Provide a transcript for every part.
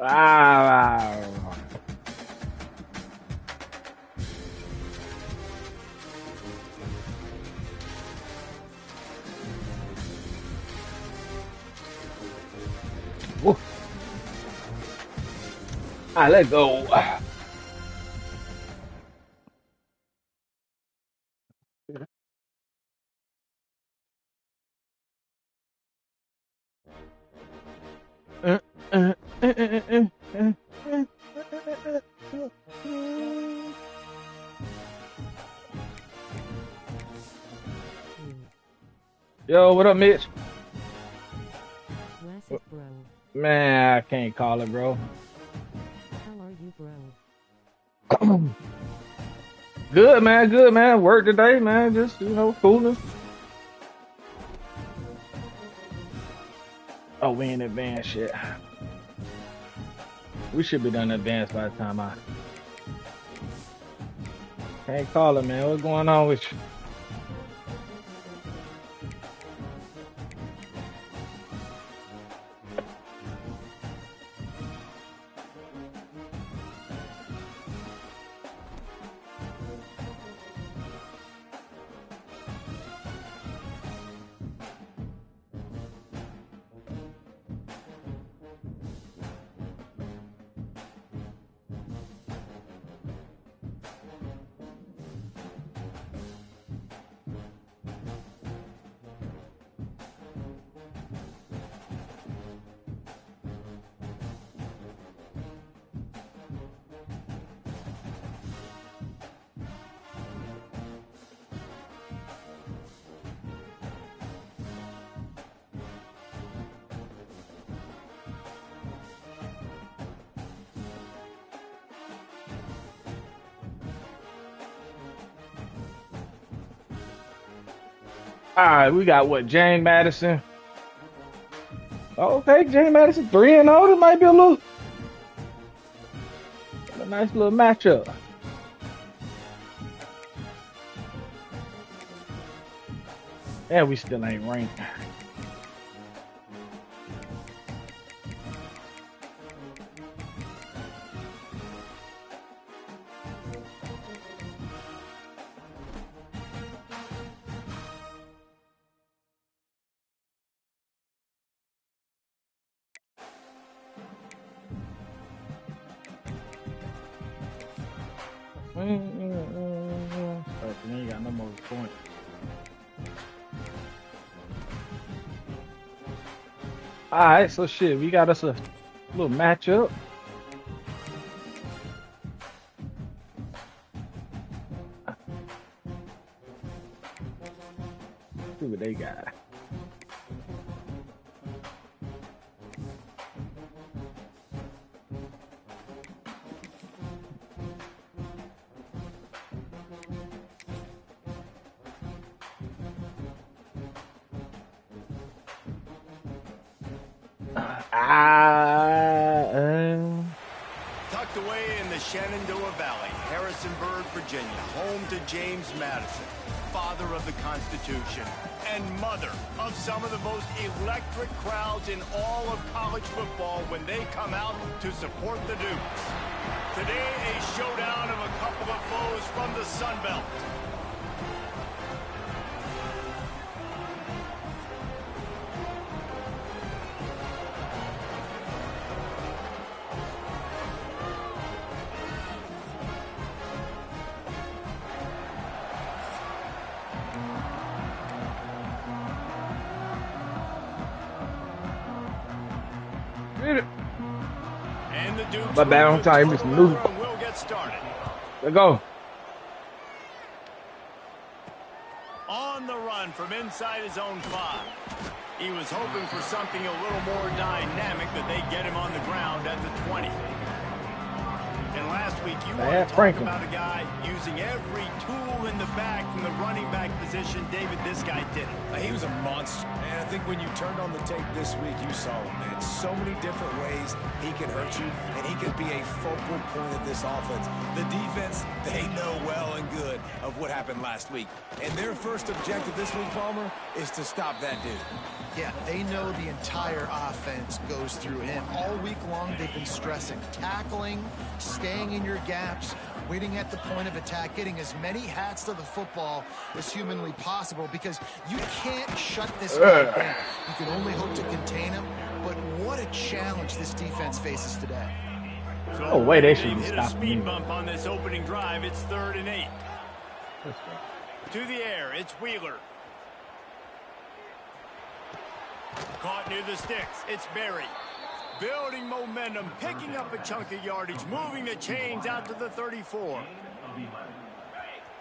Ah. All right, let's go. Yo, what up, Mitch? Blessed, bro. Man, I can't call it, bro. How are you, bro? Good, man. Good, man. Work today, man. Just, cooling. Oh, we in advance shit. We should be done in advance by the time I can't call it, man. What's going on with you? All right, we got what? James Madison. Oh, okay, James Madison 3-0. That might be a nice little matchup. Yeah, we still ain't ranked. Oh, you ain't got no more points. All right, so shit, we got us a little matchup. See what they got. Tucked away in the Shenandoah Valley, Harrisonburg, Virginia, home to James Madison, father of the Constitution, and mother of some of the most electric crowds in all of college football when they come out to support the Dukes. Today, a showdown of a couple of foes from the Sun Belt. And the Dukes But bad on time, Mr. New. will get started. Let's go. On the run from inside his own 5. He was hoping for something a little more dynamic, that they get him on the ground at the 20. And last week, you want Bad to talk Franklin. about a guy using every tool in the bag from the running back position. David, this guy did it. He was a monster. And I think when you turned on the tape this week, you saw him, man. So many different ways he can hurt you, and he could be a focal point of this offense. The defense, they know well and good of what happened last week. And their first objective this week, Palmer, is to stop that dude. Yeah, they know the entire offense goes through him. All week long, they've been stressing tackling, staying in your gaps, waiting at the point of attack, getting as many hats to the football as humanly possible, because you can't shut this guy down. You can only hope to contain him, but what a challenge this defense faces today. So Oh, wait, they should hit a stop speed me. bump on this opening drive. It's 3rd and 8. To the air, it's Wheeler. Caught near the sticks, it's Berry. Building momentum, picking up a chunk of yardage, moving the chains out to the 34.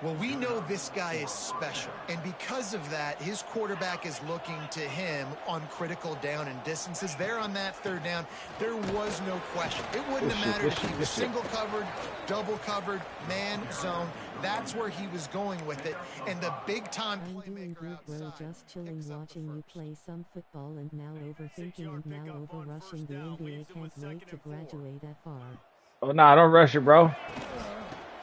Well, we know this guy is special, and because of that, his quarterback is looking to him on critical down and distances. There on that 3rd down, there was no question. It wouldn't have mattered if he was single covered, double covered, man, zone. That's where he was going with it, and the big-time I'm doing playmaker good, bro. outside Just chilling, picks up watching the you first. play some football and now overthinking and now overrushing the NBA. Can't wait to graduate that far. Oh, nah, don't rush it, bro.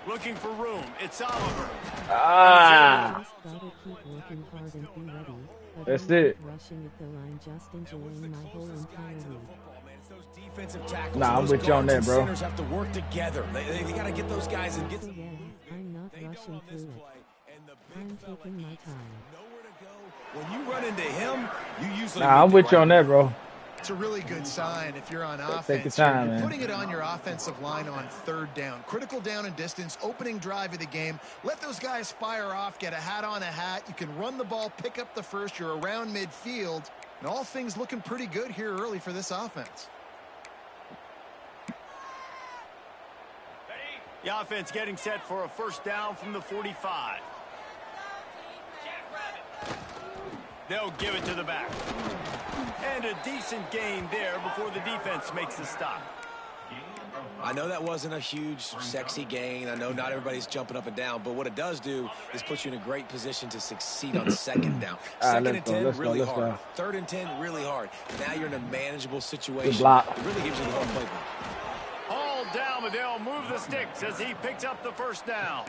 Looking for room, it's Oliver. Ah, Just gotta keep working hard and be ready. But That's I'm not it. rushing it though. I'm just enjoying my whole entire week. It's those defensive tackles. Nah, I'm those with you on guards that, and bro. Centers have to work together. They got to get those guys and get So some. yeah, I'm not They don't rushing on this through it. play, and the big I'm fella taking my needs time. nowhere to go. When you run into him, you usually nah, I'm meet the with you on ground. that, bro. It's a really good sign if you're on Take your offense. time, You're man. putting it on your offensive line on 3rd down. Critical down and distance, opening drive of the game. Let those guys fire off, get a hat on a hat. You can run the ball, pick up the first. You're around midfield. And all things looking pretty good here early for this offense. The offense getting set for a 1st down from the 45. They'll give it to the back. And a decent gain there before the defense makes the stop. I know that wasn't a huge, sexy gain. I know not everybody's jumping up and down, but what it does do is put you in a great position to succeed on 2nd down. All right, 2nd and 10, let's go, really let's hard. go. 3rd and 10, really hard. Now you're in a manageable situation. block. It really gives you the whole playbook. All down, but they'll move the sticks as he picks up the 1st down.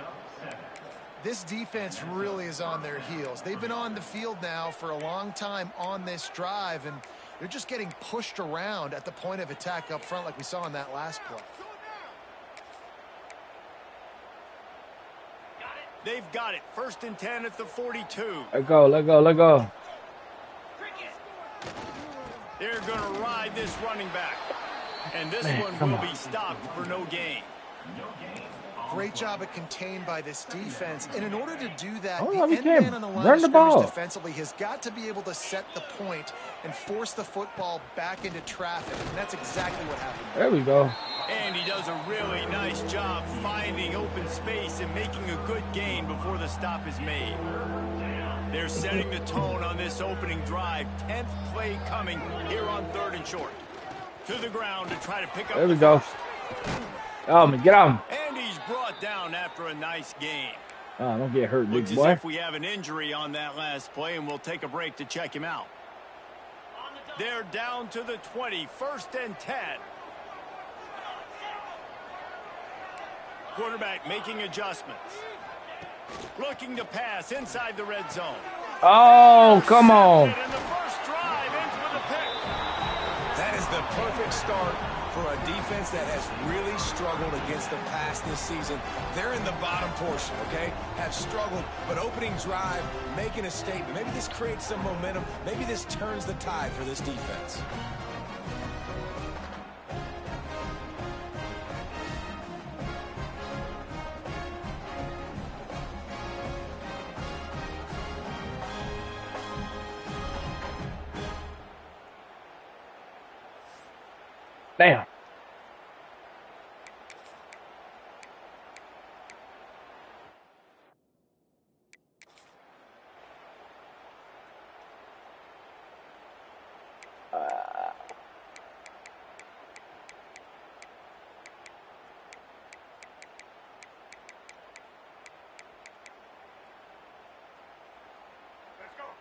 This defense really is on their heels. They've been on the field now for a long time on this drive, and they're just getting pushed around at the point of attack up front like we saw in that last play. They've got it. 1st and 10 at the 42. Let go, let go, let go. They're going to ride this running back. And this Man, one come will on. be stopped for no gain. Great job at contained by this defense. And in order to do that, Oh, the we end can't man on the line run of the scrimmage ball. defensively has got to be able to set the point and force the football back into traffic. And that's exactly what happened. There we go. And he does a really nice job finding open space and making a good gain before the stop is made. They're setting the tone on this opening drive. 10th play coming here on 3rd and short. To the ground to try to pick up There we the go. first. Oh, man, get out. And he's brought down after a nice gain. Oh, don't get hurt, big Looks as boy. if we have an injury on that last play, and we'll take a break to check him out. They're down to the 20, 1st and 10. Quarterback making adjustments. Looking to pass inside the red zone. Oh, come on. And the first drive ends with a pick. That is the perfect start for a defense that has really struggled against the pass this season. They're in the bottom portion, okay? Have struggled, but opening drive, making a statement. Maybe this creates some momentum. Maybe this turns the tide for this defense. Damn.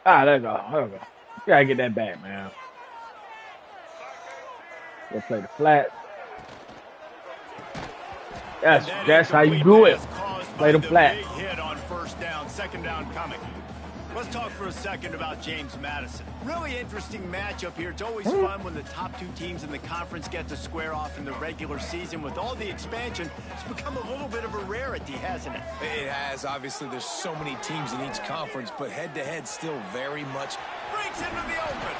Ah, there you go. There you go. You gotta get that back, man. Go play the flat. And that That's how you incomplete do it. pass caused Play by them the flat. big hit on first down, second down coming. Let's talk for a second about James Madison. Really interesting matchup here. It's always fun when the top two teams in the conference get to square off in the regular season. With all the expansion, it's become a little bit of a rarity, hasn't it? It has. Obviously, there's so many teams in each conference, but head-to-head still very much. Breaks into the open.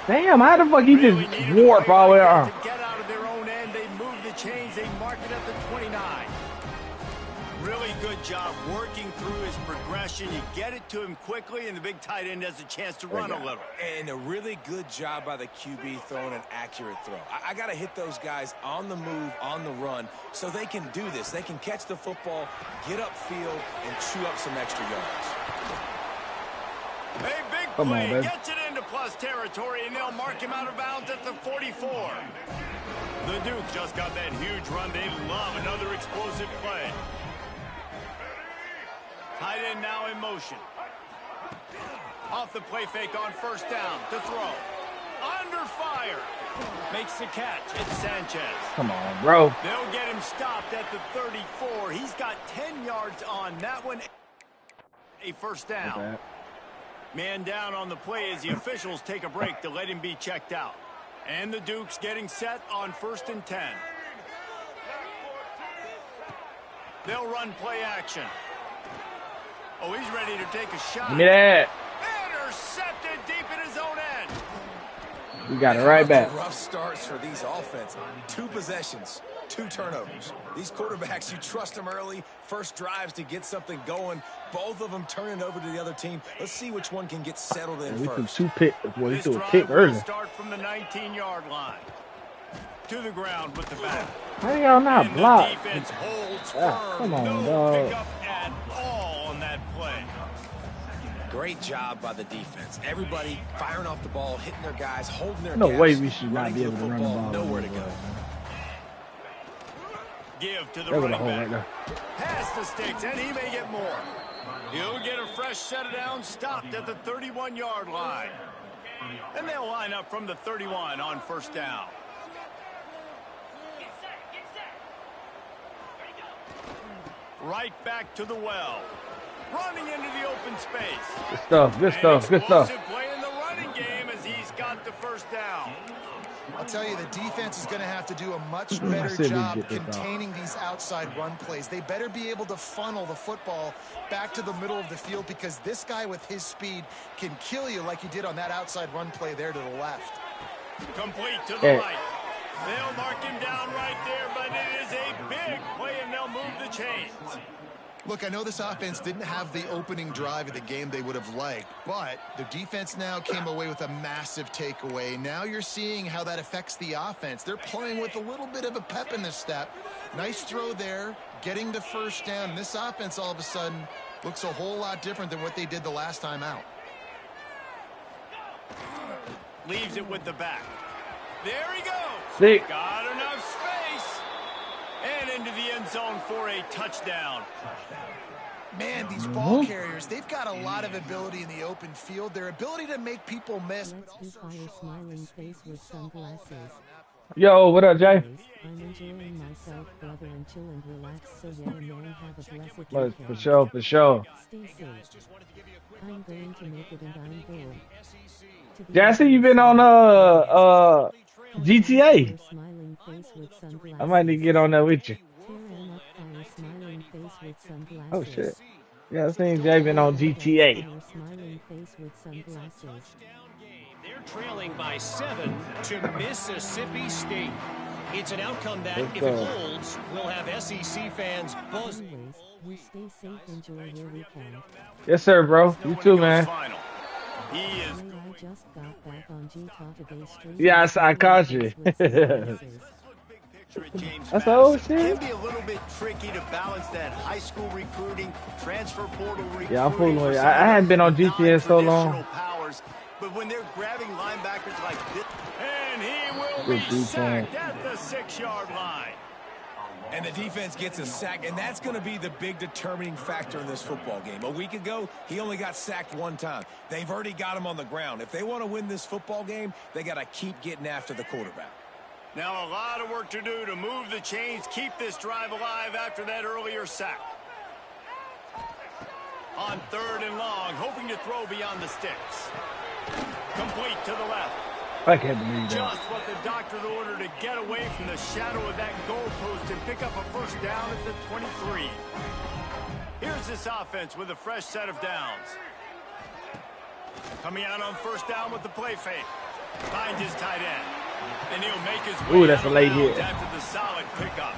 Damn, how the fuck he Really just needed a warp play all the way like around? that to get out of their own end. They move the chains. They mark it at the 29. Really good job working through his progression. You get it to him quickly, and the big tight end has a chance to run a little. And a really good job by the QB throwing an accurate throw. I got to hit those guys on the move, on the run, so they can do this. They can catch the football, get upfield, and chew up some extra yards. A big play gets it into plus territory, and they'll mark him out of bounds at the 44. The Duke just got that huge run. They love another explosive play. Tight end now in motion. Off the play fake on first down to throw. Under fire. Makes the catch. It's Sanchez. Come on, bro. They'll get him stopped at the 34. He's got 10 yards on that one. A first down. Okay. Man down on the play as the officials take a break to let him be checked out. And the Dukes getting set on 1st and 10. They'll run play action. Oh, he's ready to take a shot. Give me that. Intercepted deep in his own end. We got it right back. Rough starts for these offenses. 2 possessions, 2 turnovers. These quarterbacks, you trust them early. First drives to get something going. Both of them turning over to the other team. Let's see which one can get settled in We first. threw 2 picks. Well, he This threw a drive pick will early. start from the 19-yard line. To the ground with the back. How y'all not And block? the defense holds Ah, firm. come on, no dog. pickup at all on that play. Great job by the defense. Everybody firing off the ball, hitting their guys, holding their No gaps, way we should not running be able the to run the football, ball. nowhere to go. Give to the That was a running hole back. right there. Pass the sticks, and he may get more. He'll get a fresh set down, stopped at the 31-yard line. And they'll line up from the 31 on first down. Right back to the well. Running into the open space. Good stuff. Good stuff. Good stuff. Explosive play in the running game as he's got the first down. I'll tell you, the defense is going to have to do a much I better said we'd job get this containing these outside run plays. They better be able to funnel the football back to the middle of the field, because this guy with his speed can kill you like he did on that outside run play there to the left. Complete to the right. They'll mark him down right there, but it is a big play, and they'll move the chains. Look, I know this offense didn't have the opening drive of the game they would have liked, but the defense now came away with a massive takeaway. Now you're seeing how that affects the offense. They're playing with a little bit of a pep in the step. Nice throw there, getting the first down. And this offense all of a sudden looks a whole lot different than what they did the last time out. Leaves it with the back. There he goes. Sick. Got enough space. And into the end zone for a touchdown. Man, these ball carriers, they've got a lot of ability in the open field. Their ability to make people miss. Let's do fire smiling face with sunglasses. Yo, what up, Jay? I'm enjoying myself, brother, and chill and relax, so yeah, man, have a blessed For weekend. sure, for sure. Stay safe. I'm going to make it, and I'm bored. Yeah, I see you been on GTA. Smiling face with sunglasses. I might need to get on there with you. Tear him up, fire smiling face with sunglasses. Oh shit. Yeah, I seen Jay been on GTA. Fire smiling face with sunglasses. They're trailing by 7 to Mississippi State. It's an outcome that, if it holds, will have SEC fans buzzing. Anyways, you stay safe, enjoy your weekend. Yes, sir, bro. You too, man. Final. He is. Hey, I just got back on G-Talk today stream. Yeah, I caught you. That's oh shit. Can be a little bit tricky to balance that high school recruiting, transfer portal recruiting. Yeah, I'm fooling with you. I hadn't been on GTA in so long. Powers, but when they're grabbing linebackers like this, and he will Good be defense. sacked at the 6-yard line. And the defense gets a sack, and that's going to be the big determining factor in this football game. A week ago, he only got sacked one time. They've already got him on the ground. If they want to win this football game, they got to keep getting after the quarterback. Now a lot of work to do to move the chains, keep this drive alive after that earlier sack. On 3rd and long, hoping to throw beyond the sticks. Complete to the left. I can't believe that. Just what the doctor ordered to get away from the shadow of that goalpost and pick up a first down at the 23. Here's this offense with a fresh set of downs. Coming out on first down with the play fake. Finds his tight end. And he'll make his way Ooh, that's a late hit. after the solid pickup.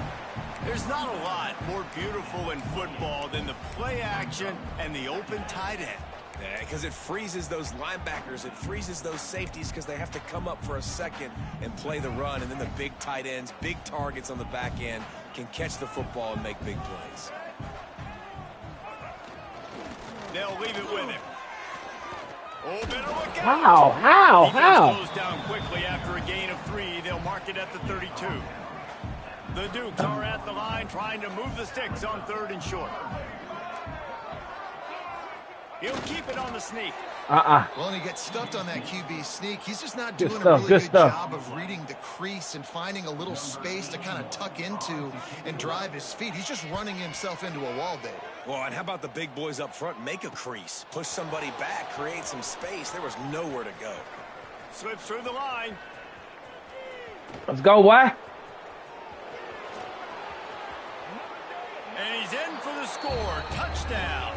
There's not a lot more beautiful in football than the play action and the open tight end. Yeah, because it freezes those linebackers. It freezes those safeties because they have to come up for a second and play the run. And then the big tight ends, big targets on the back end can catch the football and make big plays. They'll leave it with him. Oh, better look out. How? Defense goes down quickly after a gain of 3. They'll mark it at the 32. The Dukes are at the line trying to move the sticks on 3rd and short. He'll keep it on the sneak. Well, and he gets stuffed on that QB sneak. He's just not doing a really good job of reading the crease and finding a little space to kind of tuck into and drive his feet. He's just running himself into a wall there. Well, and how about the big boys up front? Make a crease. Push somebody back. Create some space. There was nowhere to go. Slips through the line. Let's go, why? And he's in for the score. Touchdown.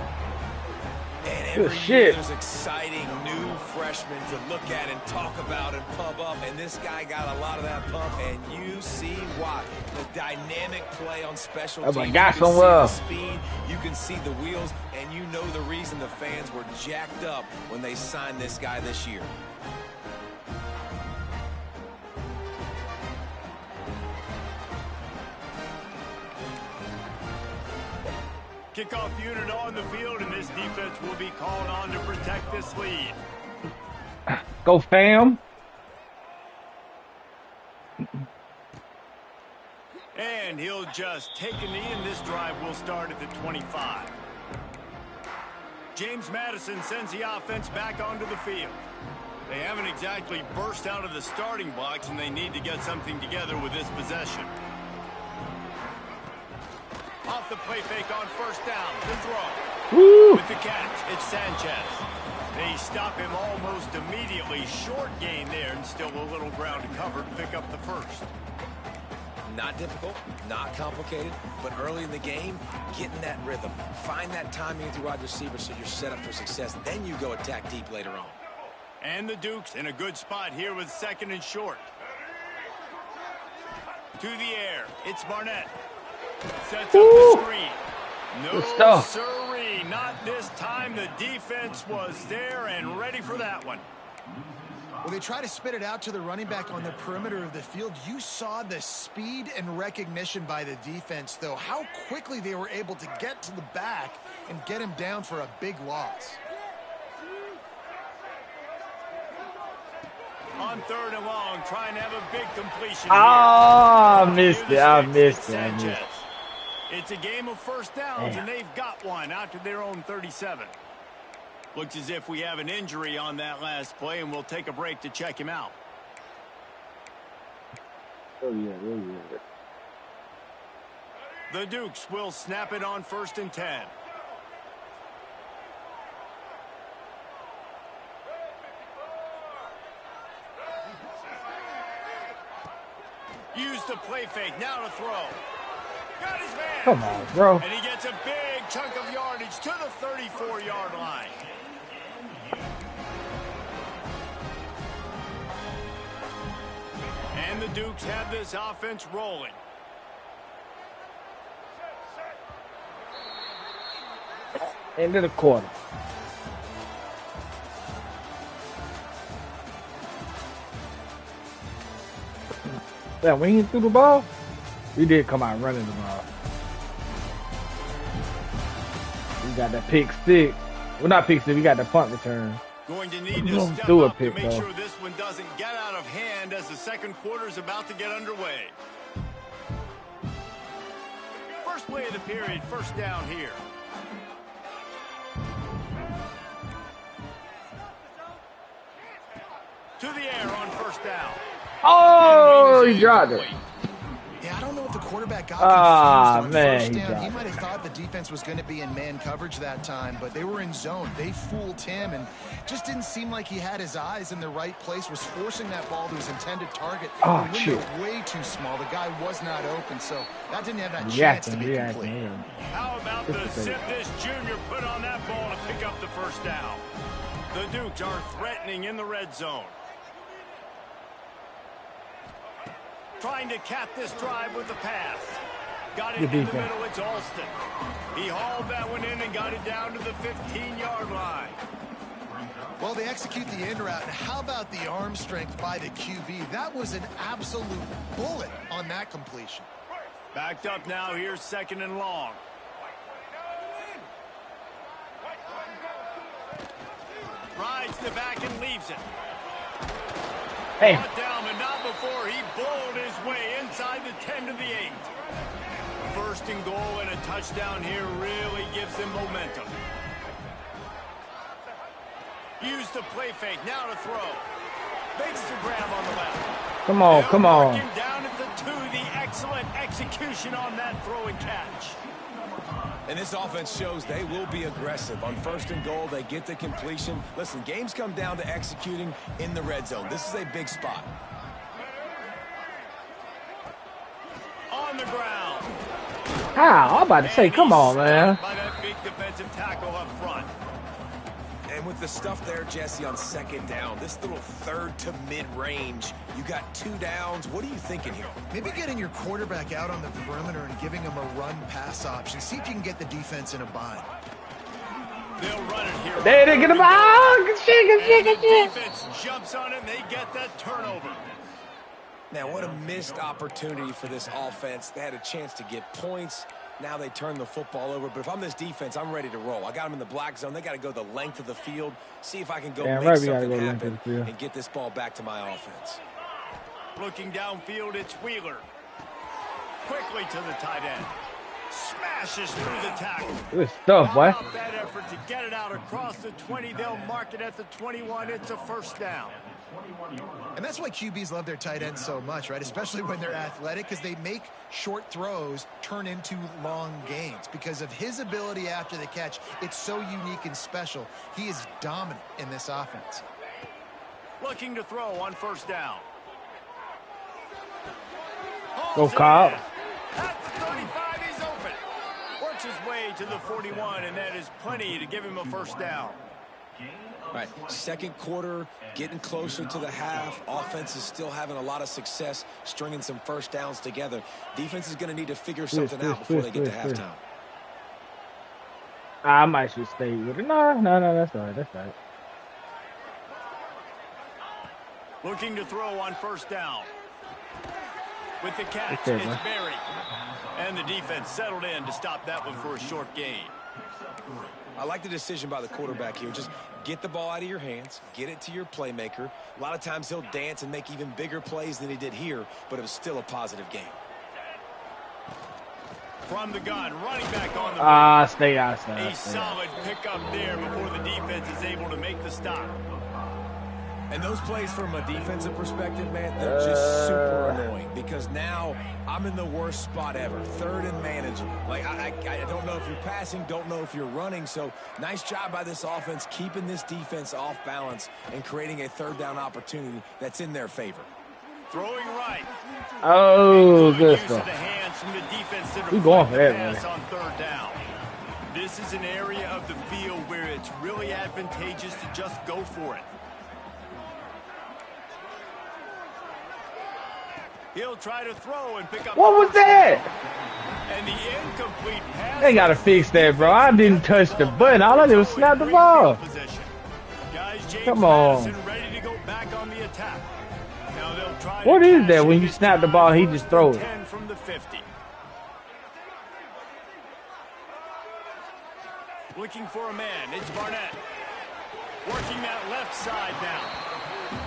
And Good every shit. year there's exciting new freshmen to look at and talk about and pump up. And this guy got a lot of that pump, and you see why. The dynamic play on special teams. I You got can some see the love. speed, you can see the wheels, and you know the reason the fans were jacked up when they signed this guy this year. Kickoff unit on the field, and this defense will be called on to protect this lead. Go, fam. And he'll just take a knee, and this drive will start at the 25. James Madison sends the offense back onto the field. They haven't exactly burst out of the starting blocks, and they need to get something together with this possession. Off the play fake on first down. The throw. Woo. With the catch, it's Sanchez. They stop him almost immediately. Short gain there, and still a little ground to cover to pick up the first. Not difficult, not complicated, but early in the game, getting that rhythm. Find that timing with your wide receiver so you're set up for success. Then you go attack deep later on. And the Dukes in a good spot here with 2nd and short. To the air, it's Barnett. Sets up the screen. No, sirree, not this time. The defense was there and ready for that one. Well, they try to spit it out to the running back on the perimeter of the field. You saw the speed and recognition by the defense, though. How quickly they were able to get to the back and get him down for a big loss. On 3rd and long, trying to have a big completion. Oh, I missed it. I missed it. It's a game of first downs, and they've got one out to their own 37. Looks as if we have an injury on that last play, and we'll take a break to check him out. Oh, yeah. The Dukes will snap it on 1st and 10. Use the play fake, now to throw. Got his man. Come on, bro. And he gets a big chunk of yardage to the 34-yard line. And the Dukes have this offense rolling. End of the quarter. Yeah, when he threw the ball, we did come out running the ball. We got that pick six. Well, not pick six. We got the punt return. Going to need to step up to make sure this one doesn't get out of hand as the second quarter is about to get underway. First play of the period, first down here. To the air on first down. Oh, he dropped it. Yeah, I don't know if the quarterback got confused on man, first he down. dropped He it. might have thought the defense was going to be in man coverage that time, but they were in zone. They fooled him and just didn't seem like he had his eyes in the right place, was forcing that ball to his intended target. Oh, the shit. window way too small. The guy was not open, so that didn't have that Yeah, chance to be complete. How about the zip this junior put on that ball to pick up the first down? The Dukes are threatening in the red zone. Trying to cap this drive with the pass. Got it in the middle, it's Alston. He hauled that one in and got it down to the 15-yard line. Well, they execute the in route. How about the arm strength by the QB? That was an absolute bullet on that completion. Backed up now, here's second and long. Rides the back and leaves it. Hey. Brought down, but not before he bowled his way inside the 10 to the 8. First and goal and a touchdown here really gives them momentum. Use the play fake, now to throw. Makes the grab on the left. Come on, come on. Down at the 2, the excellent execution on that throw and catch. And this offense shows they will be aggressive. On first and goal, they get the completion. Listen, games come down to executing in the red zone. This is a big spot. On the ground. How? I'm about to say, come on, man. By that big defensive tackle up front. And with the stuff there, Jesse, on second down, this little third to mid-range, you got 2 downs. What are you thinking here? Maybe getting your quarterback out on the perimeter and giving him a run-pass option. See if you can get the defense in a bind. They'll run it here. They didn't get the ball. Good shit. Defense jumps on it, and they get that turnover. Now, what a missed opportunity for this offense. They had a chance to get points. Now they turn the football over. But if I'm this defense, I'm ready to roll. I got them in the black zone. They got to go the length of the field, see if I can go make something happen and get this ball back to my offense. Looking downfield, it's Wheeler. Quickly to the tight end. Smashes through the tackle. Good stuff, boy. How about that effort to get it out across the 20? They'll mark it at the 21. It's a first down. And that's why QBs love their tight ends so much, right? Especially when they're athletic, because they make short throws turn into long gains. Because of his ability after the catch, it's so unique and special. He is dominant in this offense. Looking to throw on first down. Go, Kyle. At the 35, he's open. Works his way to the 41, and that is plenty to give him a first down. All right, second quarter, getting closer to the half. Offense is still having a lot of success stringing some first downs together. Defense is going to need to figure something out before they get to halftime. I might just stay with it. No, that's all right. That's all right. Looking to throw on first down. With the catch, Okay, it's man. Berry. And the defense settled in to stop that one for a short gain. I like the decision by the quarterback here. Just get the ball out of your hands, get it to your playmaker. A lot of times he'll dance and make even bigger plays than he did here, but it was still a positive game. From the gun, running back on the Stay outside. A solid pickup there before the defense is able to make the stop. And those plays from a defensive perspective, man, they're just super annoying because now I'm in the worst spot ever, third and manageable. Like, I don't know if you're passing, don't know if you're running. So nice job by this offense keeping this defense off balance and creating a third down opportunity that's in their favor. Throwing right. Oh, good Use of stuff. the hands from the defense to We going for that, pass man. on third down. This is an area of the field where it's really advantageous to just go for it. He'll try to throw and pick up. What was that? And the incomplete pass. They gotta fix that, bro. I didn't touch the button. All I did was snap the ball. Guys, James Come on. Madison ready to go back on the attack. Now they'll try What to is cash that in when you this snap the time. ball, he just throw it? 10 from the 50. Looking for a man. It's Barnett. Working that left side now.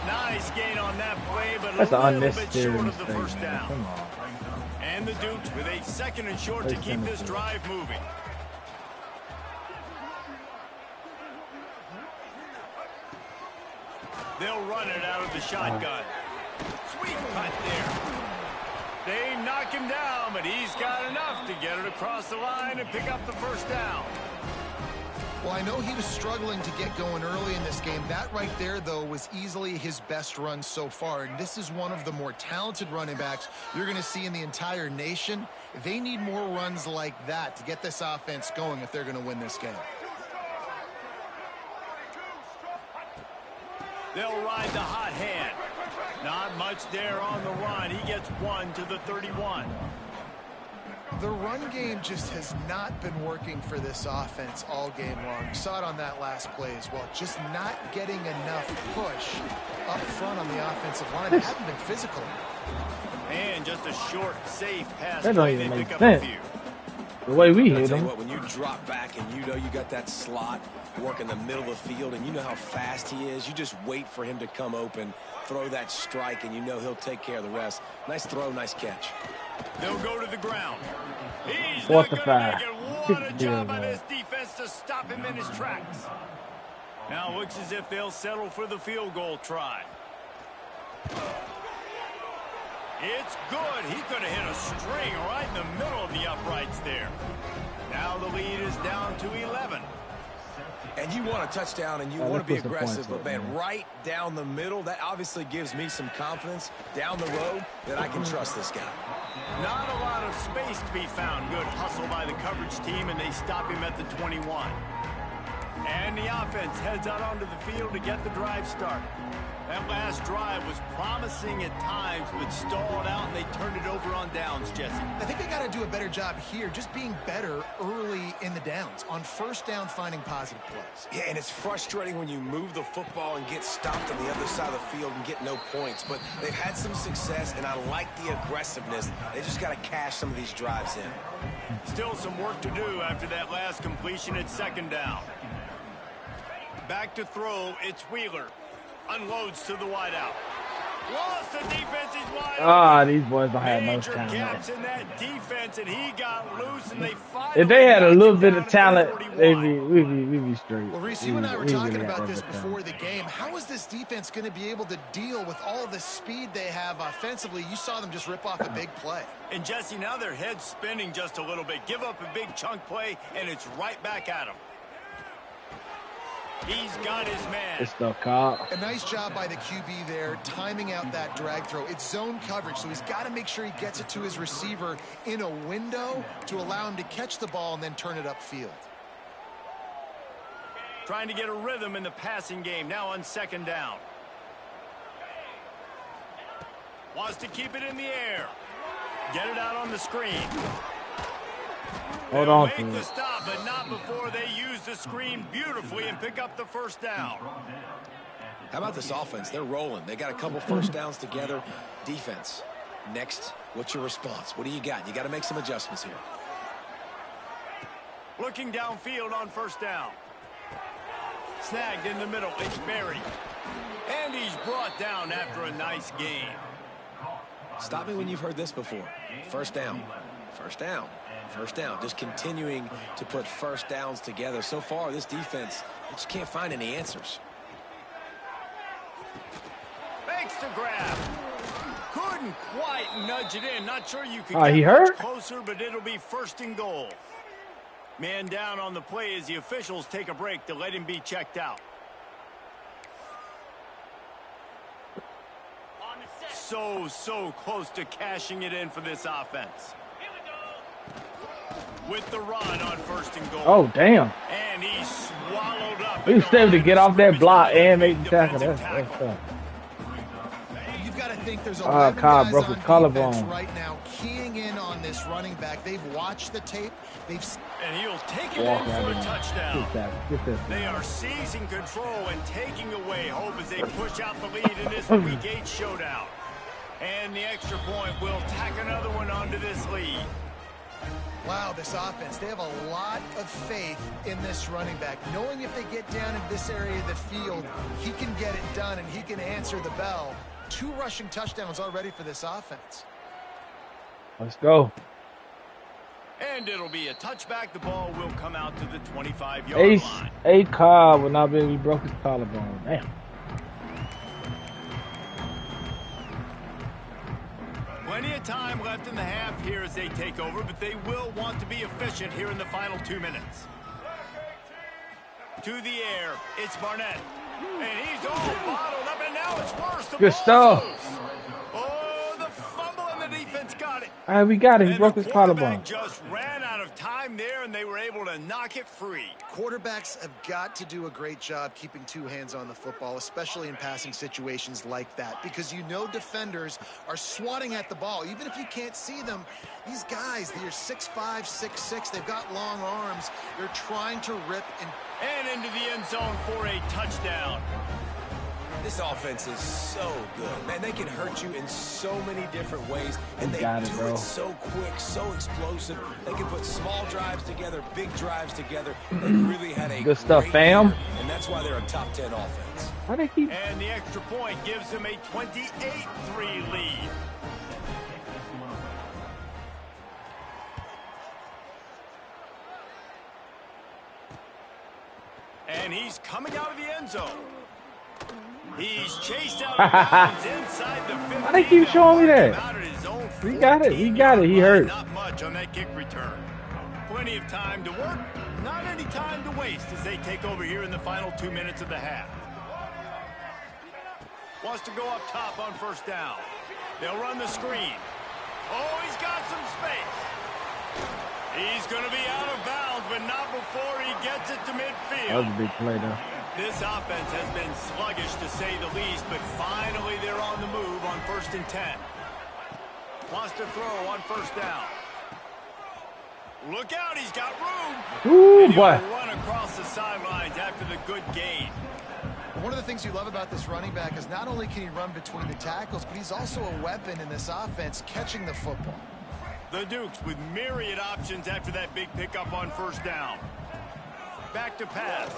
Nice gain on that play, but That's a an little bit unnecessary short of the mistake, first man. down. Come on. And the Dukes with a 2nd and short to keep this drive moving. They'll run it out of the shotgun. Sweet cut there. They knock him down, but he's got enough to get it across the line and pick up the first down. Well, I know he was struggling to get going early in this game. That right there, though, was easily his best run so far. And this is one of the more talented running backs you're going to see in the entire nation. They need more runs like that to get this offense going if they're going to win this game. They'll ride the hot hand. Not much there on the run. He gets 1 to the 31. The run game just has not been working for this offense all game long. You saw it on that last play as well. Just not getting enough push up front on the offensive line. It hasn't been physical. And just a short, safe pass. That don't They even make pick up sense. a few. The way we I'll hit tell you him. what, when you drop back and you know you got that slot work in the middle of the field and you know how fast he is, you just wait for him to come open, throw that strike, and you know he'll take care of the rest. Nice throw, nice catch. They'll go to the ground. He's Fourth not and going to five. make it. What a job by this defense to stop him in his tracks. Now it looks as if they'll settle for the field goal try. It's good. He could have hit a string right in the middle of the uprights there. Now the lead is down to 11. And you want a touchdown and you want to be aggressive, but, man, right down the middle, that obviously gives me some confidence down the road that I can trust this guy. Not a lot of space to be found. Good hustle by the coverage team, and they stop him at the 21. And the offense heads out onto the field to get the drive started. That last drive was promising at times, but stalled out, and they turned it over on downs, Jesse. I think they got to do a better job here, just being better early in the downs, on first down finding positive plays. Yeah, and it's frustrating when you move the football and get stopped on the other side of the field and get no points. But they've had some success, and I like the aggressiveness. They just got to cash some of these drives in. Still some work to do after that last completion at 2nd down. Back to throw, it's Wheeler. Unloads to the wideout. Lost the defense, he's wide open. These boys don't have no Major talent. gaps in that defense, and he got loose, and they If they had a finally little knocked bit him of down talent, at the 41. we'd be straight. Well, Reese, you and I were talking about this before the game. How is this defense going to be able to deal with all the speed they have offensively? You saw them just rip off a big play. And Jesse, now their head's spinning just a little bit. Give up a big chunk play, and it's right back at him. He's got his man. It's the cop. A nice job by the QB there, timing out that drag throw. It's zone coverage, so he's got to make sure he gets it to his receiver in a window to allow him to catch the ball and then turn it upfield. Trying to get a rhythm in the passing game, now on 2nd down. Wants to keep it in the air. Get it out on the screen. Hold on. Make the stop, but not before they use the screen beautifully and pick up the first down. How about this offense? They're rolling. They got a couple first downs together. Defense. Next, what's your response? What do you got? You got to make some adjustments here. Looking downfield on 1st down. Snagged in the middle. It's Berry. And he's brought down after a nice gain. Stop me when you've heard this before. First down. First down. First down. Just continuing to put first downs together. So far, this defense, they just can't find any answers. Makes the grab. Couldn't quite nudge it in. Not sure you could He get hurt? much closer, but it'll be 1st and goal. Man down on the play as the officials take a break to let him be checked out. So close to cashing it in for this offense. With the run on 1st and goal. Oh, damn. And he's swallowed up. He was able to get off that block and make the tackle. That's tough. You've got to think there's 11 Cobb guys broke on his collarbone. defense right now keying in on this running back. They've watched the tape. And he'll take it Walk in out for a in. touchdown. Get this. They are seizing control and taking away hope as they push out the lead in this Week 8 showdown. And the extra point will tack another one onto this lead. Wow, this offense, they have a lot of faith in this running back. Knowing if they get down in this area of the field, he can get it done and he can answer the bell. 2 rushing touchdowns already for this offense. Let's go. And it'll be a touchback. The ball will come out to the 25-yard Ace line. A Cobb will not be able to broke his collarbone. Damn. Plenty of time left in the half here as they take over, but they will want to be efficient here in the final 2 minutes. To the air, it's Barnett. And he's all bottled up, and now it's worse. The Good stuff. loose. Oh, the fumble, and the defense got it. All right, we got it. He And broke the his collarbone. quarterback just ran out of time there, and they were able to knock it free. Quarterbacks have got to do a great job keeping two hands on the football, especially in passing situations like that, because you know defenders are swatting at the ball. Even if you can't see them, these guys, they're 6'5", 6'6", they've got long arms. They're trying to rip And into the end zone for a touchdown. This offense is so good, man. They can hurt you in so many different ways, and they got it, do bro. it so quick, so explosive. They can put small drives together, big drives together. They really had a Good stuff, great fam. year, and that's why they're a top 10 offense. Why they keep? And the extra point gives them a 28-3 lead. And he's coming out of the end zone. He's chased out of bounds inside the 50. Why they keep showing me that? Out at his own We got it. We got it. He 14-yard hurt. line. Not much on that kick return. Plenty of time to work. Not any time to waste as they take over here in the final 2 minutes of the half. Wants to go up top on first down. They'll run the screen. Oh, he's got some space. He's going to be out of bounds, but not before he gets it to midfield. That was a big play, though. This offense has been sluggish, to say the least, but finally they're on the move on 1st and 10. Wants to throw on first down. Look out, he's got room. Ooh, And he'll boy. run across the sidelines after the good gain. One of the things you love about this running back is not only can he run between the tackles, but he's also a weapon in this offense catching the football. The Dukes with myriad options after that big pickup on first down. Back to pass.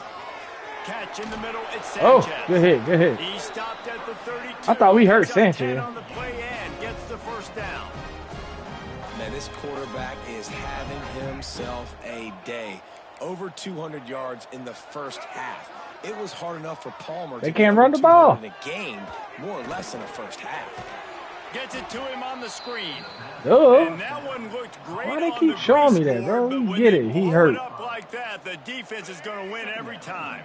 Catch in the middle, it's Sanchez. Oh, good hit, good hit. He stopped at the 32. I thought we hurt Picks up 10 Sanchez. on the play and gets the first down. Man, this quarterback is having himself a day. Over 200 yards in the first half. It was hard enough for Palmer They to can't get run the over ball. 200 in a game, more or less in the first half. Gets it to him on the screen. Duh. And that one looked great. Why they on keep the showing me grease that, bro? board, but We when get they it. He blow hurt. it up like that, the defense is going to win every time.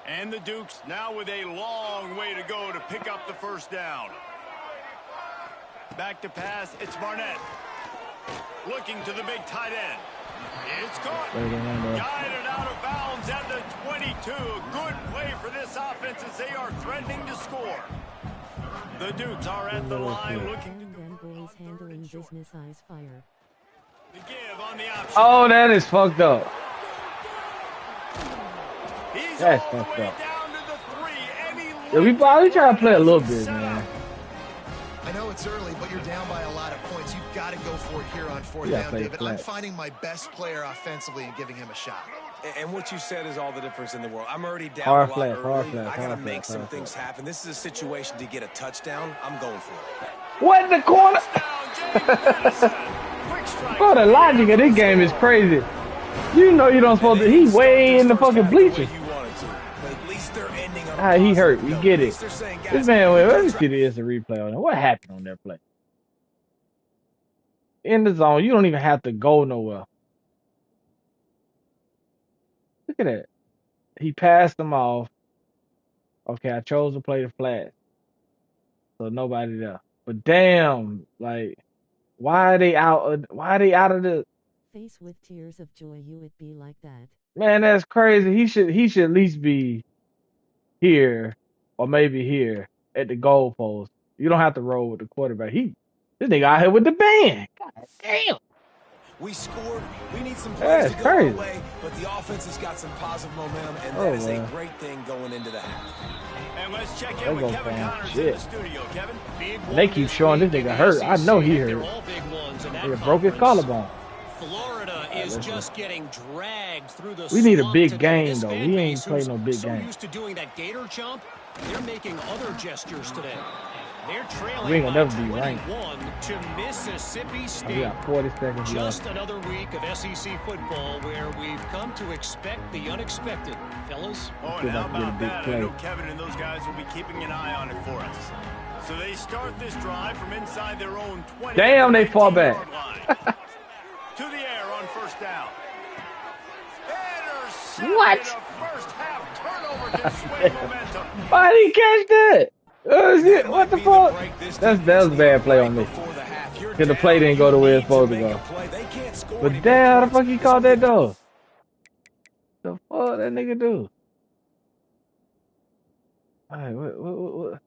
And the Dukes now with a long way to go to pick up the first down. Back to pass, it's Barnett. Looking to the big tight end. It's caught. Guided out of bounds at the 22. Good play for this offense as they are threatening to score. The Dukes are at the line looking to Them boys handling business eyes fire. give on the option. Oh, that is fucked up. He's That's all the fucked way up. down to the 3, and he Yeah, we probably try to play a little bit, man. I know it's early, but you're down by a lot of points. You've got to go for it here on fourth Yeah, down, play David. flat. I'm finding my best player offensively and giving him a shot. And what you said is all the difference in the world. I'm already down Hard a lot flat, early. hard flat, I got to hard make flat, some hard things flat. happen. This is a situation to get a touchdown. I'm going for it. What in the corner? down. James Madison. Quick strike. Bro, the logic of this game is crazy. You know you don't supposed to. He's way in the fucking bleachers. You wanted to, but at least they're ending on a Ah, he positive hurt. We note. get At it. least they're saying, This guys, man, wait, let me try. see the replay on that. What happened on that play? In the zone, you don't even have to go nowhere. Look at that. He passed them off. Okay, I chose to play the flat. So nobody there. But damn, like, why are they out? Why are they out of the? Face with tears of joy, you would be like that. Man, that's crazy. He should at least be here or maybe here at the goal post. You don't have to roll with the quarterback. This nigga out here with the band. God damn. We scored. We need some Yeah, plays it's to go our crazy. way, but the offense has got some positive momentum, and Oh, that is man. a great thing going into the half. And let's check There in with go, Kevin fam. Connors in Shit. the studio. Kevin? Big And they one keep this showing this week in nigga the hurt. I know he SEC. They're hurt. all big ones in that Nigga broke his conference. collarbone. Florida is just getting dragged through the We need a slump big today. game, This though. fan We ain't base playing who's no big so game. used to doing that gator jump, they're making other gestures today. They're trailing We ain't by gonna never be ranked. 21 to Mississippi We State. got 40 seconds Just left. another week of SEC football where we've come to expect the unexpected, fellas. Oh, and how about that? I know Kevin and those guys will be keeping an eye on it for us. So they start this drive from inside their own 20. Damn, they fall back. To the air on first down. What? First half turnover to swing momentum. Why did he catch that? What the fuck? That was a bad play on me. Because the play didn't go the way it's supposed to go. But damn, how the fuck he called that though? The fuck that nigga do? Alright, what?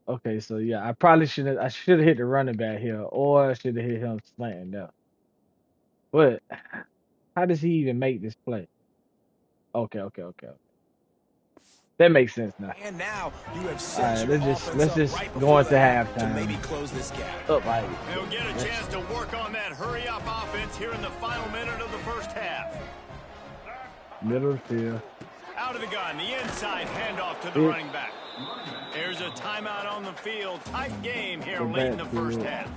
Okay, so yeah, I probably should have hit the running back here, or I should have hit him slanting there. But how does he even make this play? Okay. That makes sense now. And now you have All right, set your let's just right go into before the half halftime. to maybe close this gap. Up right. They'll get a chance to work on that hurry-up offense here in the final minute of the first half. Middle of the field. Out of the gun, the inside handoff to the running back. There's a timeout on the field. Tight game here late in the first half.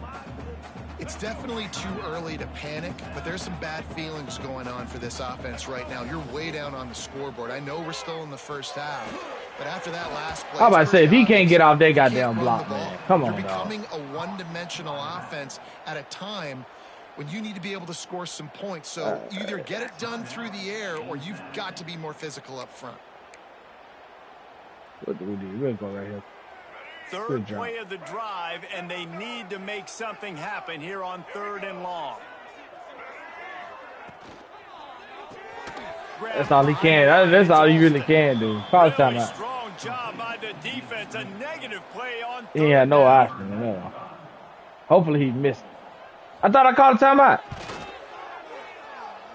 It's definitely too early to panic, but there's some bad feelings going on for this offense right now. You're way down on the scoreboard. I know we're still in the first half, but after that last play, I'm about to say, if he can't get off that goddamn block, man, come on, You're dog. becoming a one-dimensional offense at a time when you need to be able to score some points. So either get it done through the air, or you've got to be more physical up front. What do we do? We're gonna go right here. Third play of the drive, and they need to make something happen here on 3rd and long. That's all he can. That's all he really can do. Call timeout. Strong job by the defense. A negative play on 3rd He had no option. No. Hopefully he missed it. I thought I called a timeout.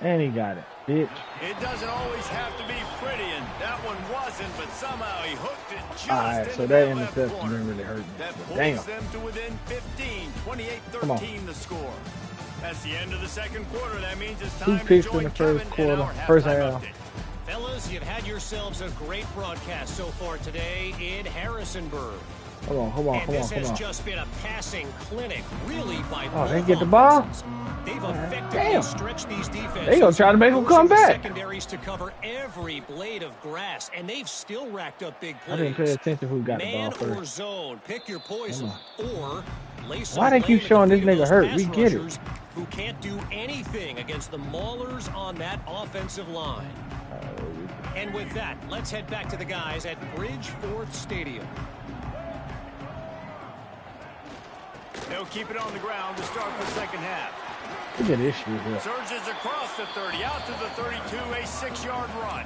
And he got it, bitch. It doesn't always have to be pretty, and that one wasn't, but somehow he hooked it just Alright, so that interception didn't really hurt me. That pulls Damn. them to within 15, 28-13 the score. That's the end of the second quarter. That means it's time 2 picks to join in the first Kevin quarter, in our first halftime half. update. Fellas, you've had yourselves a great broadcast so far today in Harrisonburg. Come on. This has just been a passing clinic, really, by both they get the ball? offenses. They've effectively Damn. stretched these defenses. They gonna try to make them come forcing the back. Secondaries to cover every blade of grass, and they've still racked up big plays. I didn't pay attention who got the ball Man or first. zone, pick your poison, or lay some Why they keep blame showing at the this feet of nigga those hurt? pass We get it. rushers who can't do anything against the maulers on that offensive line. And with that, let's head back to the guys at Bridgeforth Stadium. They'll keep it on the ground to start the second half. Look at this shit here. Surges across the 30, out to the 32, a 6-yard run.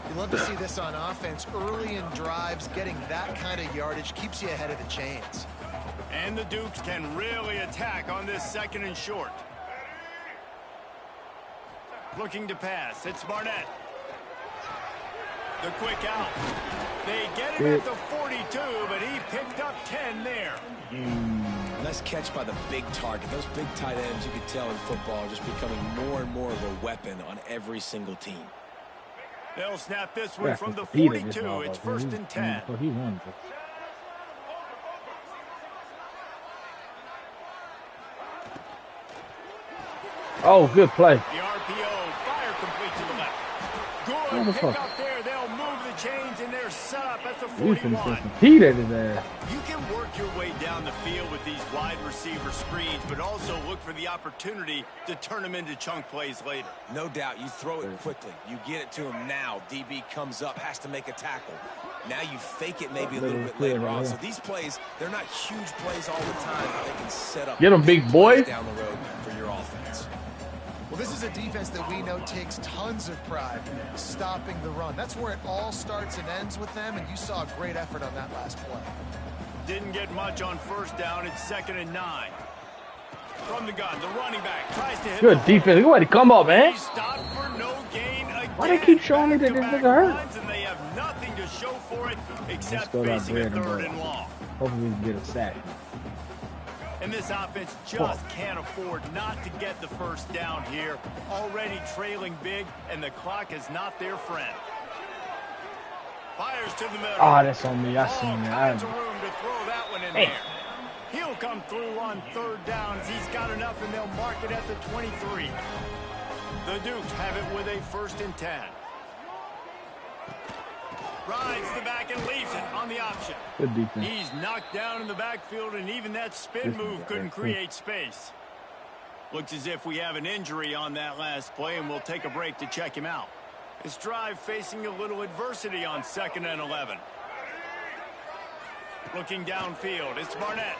You love to see this on offense. Early in drives, getting that kind of yardage keeps you ahead of the chains. And the Dukes can really attack on this 2nd and short. Looking to pass, it's Barnett. The quick out. They get him at the 42, but he picked up 10 there. Nice catch by the big target. Those big tight ends, you could tell in football, are just becoming more and more of a weapon on every single team. They'll snap this one from the 42. It's 1st and 10. He won. Oh, good play. The RPO, fire complete to the left. Good pick up there. They'll move the chains, and they're set up at the 41. He did his ass. You can work your way down the field with these wide receiver screens, but also look for the opportunity to turn them into chunk plays later. No doubt, you throw it quickly. You get it to him now. DB comes up, has to make a tackle. Now you fake it maybe a little bit later on. So these plays, they're not huge plays all the time, but they can set up Get him, big boy. down the road for your offense. Well, this is a defense that we know takes tons of pride stopping the run. That's where it all starts and ends with them, and you saw a great effort on that last play. Didn't get much on first down. It's 2nd and 9. From the gun, the running back tries to hit. Good defense. Go ahead, come up, man. He stopped for no gain again. Why they keep showing me that this nigga hurt? And they have nothing to show for it Let's except go down facing a bread 3rd and and long. Hopefully we can get a sack. And this offense just can't afford not to get the first down here. Already trailing big, and the clock is not their friend. Fires to the middle. Oh, that's on me. I All seen kinds that. of room to throw that one in Hey. there. He'll come through on third downs. He's got enough, and they'll mark it at the 23. The Dukes have it with a 1st and 10. Rides the back and leaves it on the option. Good defense. He's knocked down in the backfield, and even that spin move couldn't create space. Looks as if we have an injury on that last play, and we'll take a break to check him out. This drive facing a little adversity on 2nd and 11. Looking downfield, it's Barnett.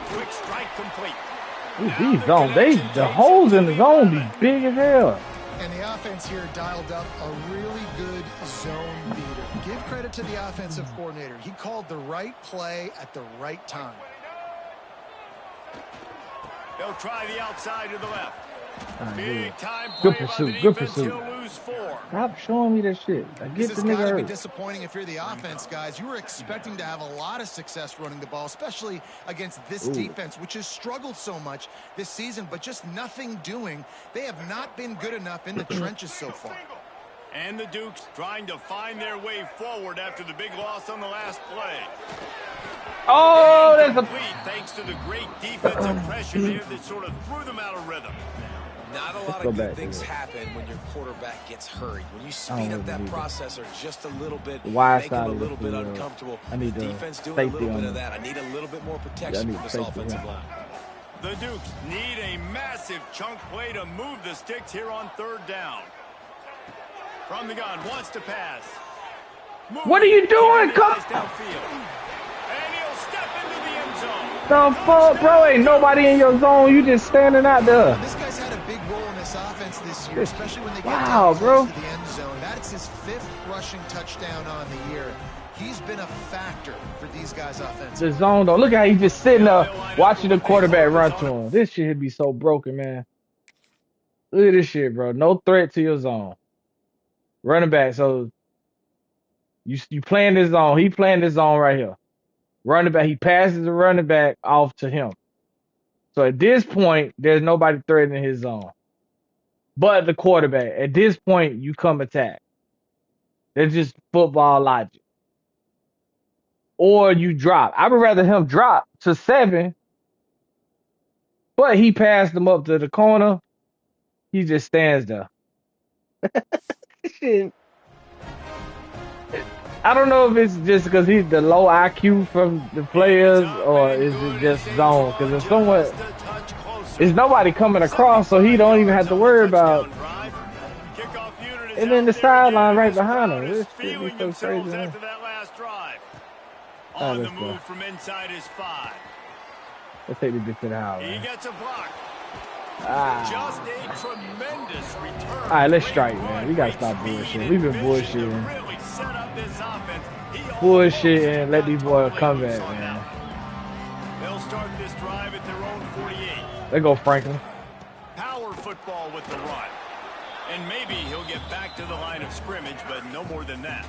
Quick strike complete. Ooh, these zone, the holes in the zone be big as hell. And the offense here dialed up a really good zone beater. Give credit to the offensive coordinator. He called the right play at the right time. They'll try the outside to the left. Big time Good play by pursuit, the good defense. pursuit. He'll lose 4. Stop showing me that shit. I This get the has got nigga to be hurt. disappointing if you're the offense, guys. You were expecting to have a lot of success running the ball, especially against this defense, which has struggled so much this season, but just nothing doing. They have not been good enough in the trenches so far. And the Dukes trying to find their way forward after the big loss on the last play. Oh, there's a... Complete thanks to the great defensive pressure there that sort of threw them out of rhythm. Not a lot of good things happen when your quarterback gets hurried. When you speed up that processor just a little bit, make him a little bit uncomfortable. I need the defense doing a little bit of that. I need a little bit more protection from this offensive line. The Dukes need a massive chunk play to move the sticks here on 3rd down. From the gun, wants to pass. What are you doing? Come downfield. And he'll step into the end zone. the fuck, bro? Ain't nobody in your zone. You just standing out there. This guy's had a big role in this offense this year, especially when they get Wow, down bro. close to the end zone. That's his 5th rushing touchdown on the year. He's been a factor for these guys offensively. The zone, though. Look how he's just sitting there watching the quarterback run to him. This shit would be so broken, man. Look at this shit, bro. No threat to your zone. Running back, so you playing this zone. He playing this zone right here. Running back, he passes the running back off to him. So at this point, there's nobody threatening his zone. But the quarterback. At this point, you come attack. That's just football logic. Or you drop. I would rather him drop to 7, but he passed him up to the corner. He just stands there. Shit. I don't know if it's just because he's the low IQ from the players, or is it just zone? Because it's somewhat, it's nobody coming across, so he don't even have to worry about. And then the sideline right behind him. This shit be so crazy, man. On the move from inside his 5. Let's take this bitch to the house. He gets a block. Just a tremendous return. All right, let's strike, man. We gotta stop bullshitting. We've been bullshitting. Really set up this offense. Bullshitting. Let these boys come back, man. They'll start this drive at their own 48. There go Franklin. Power football with the run. And maybe he'll get back to the line of scrimmage, but no more than that.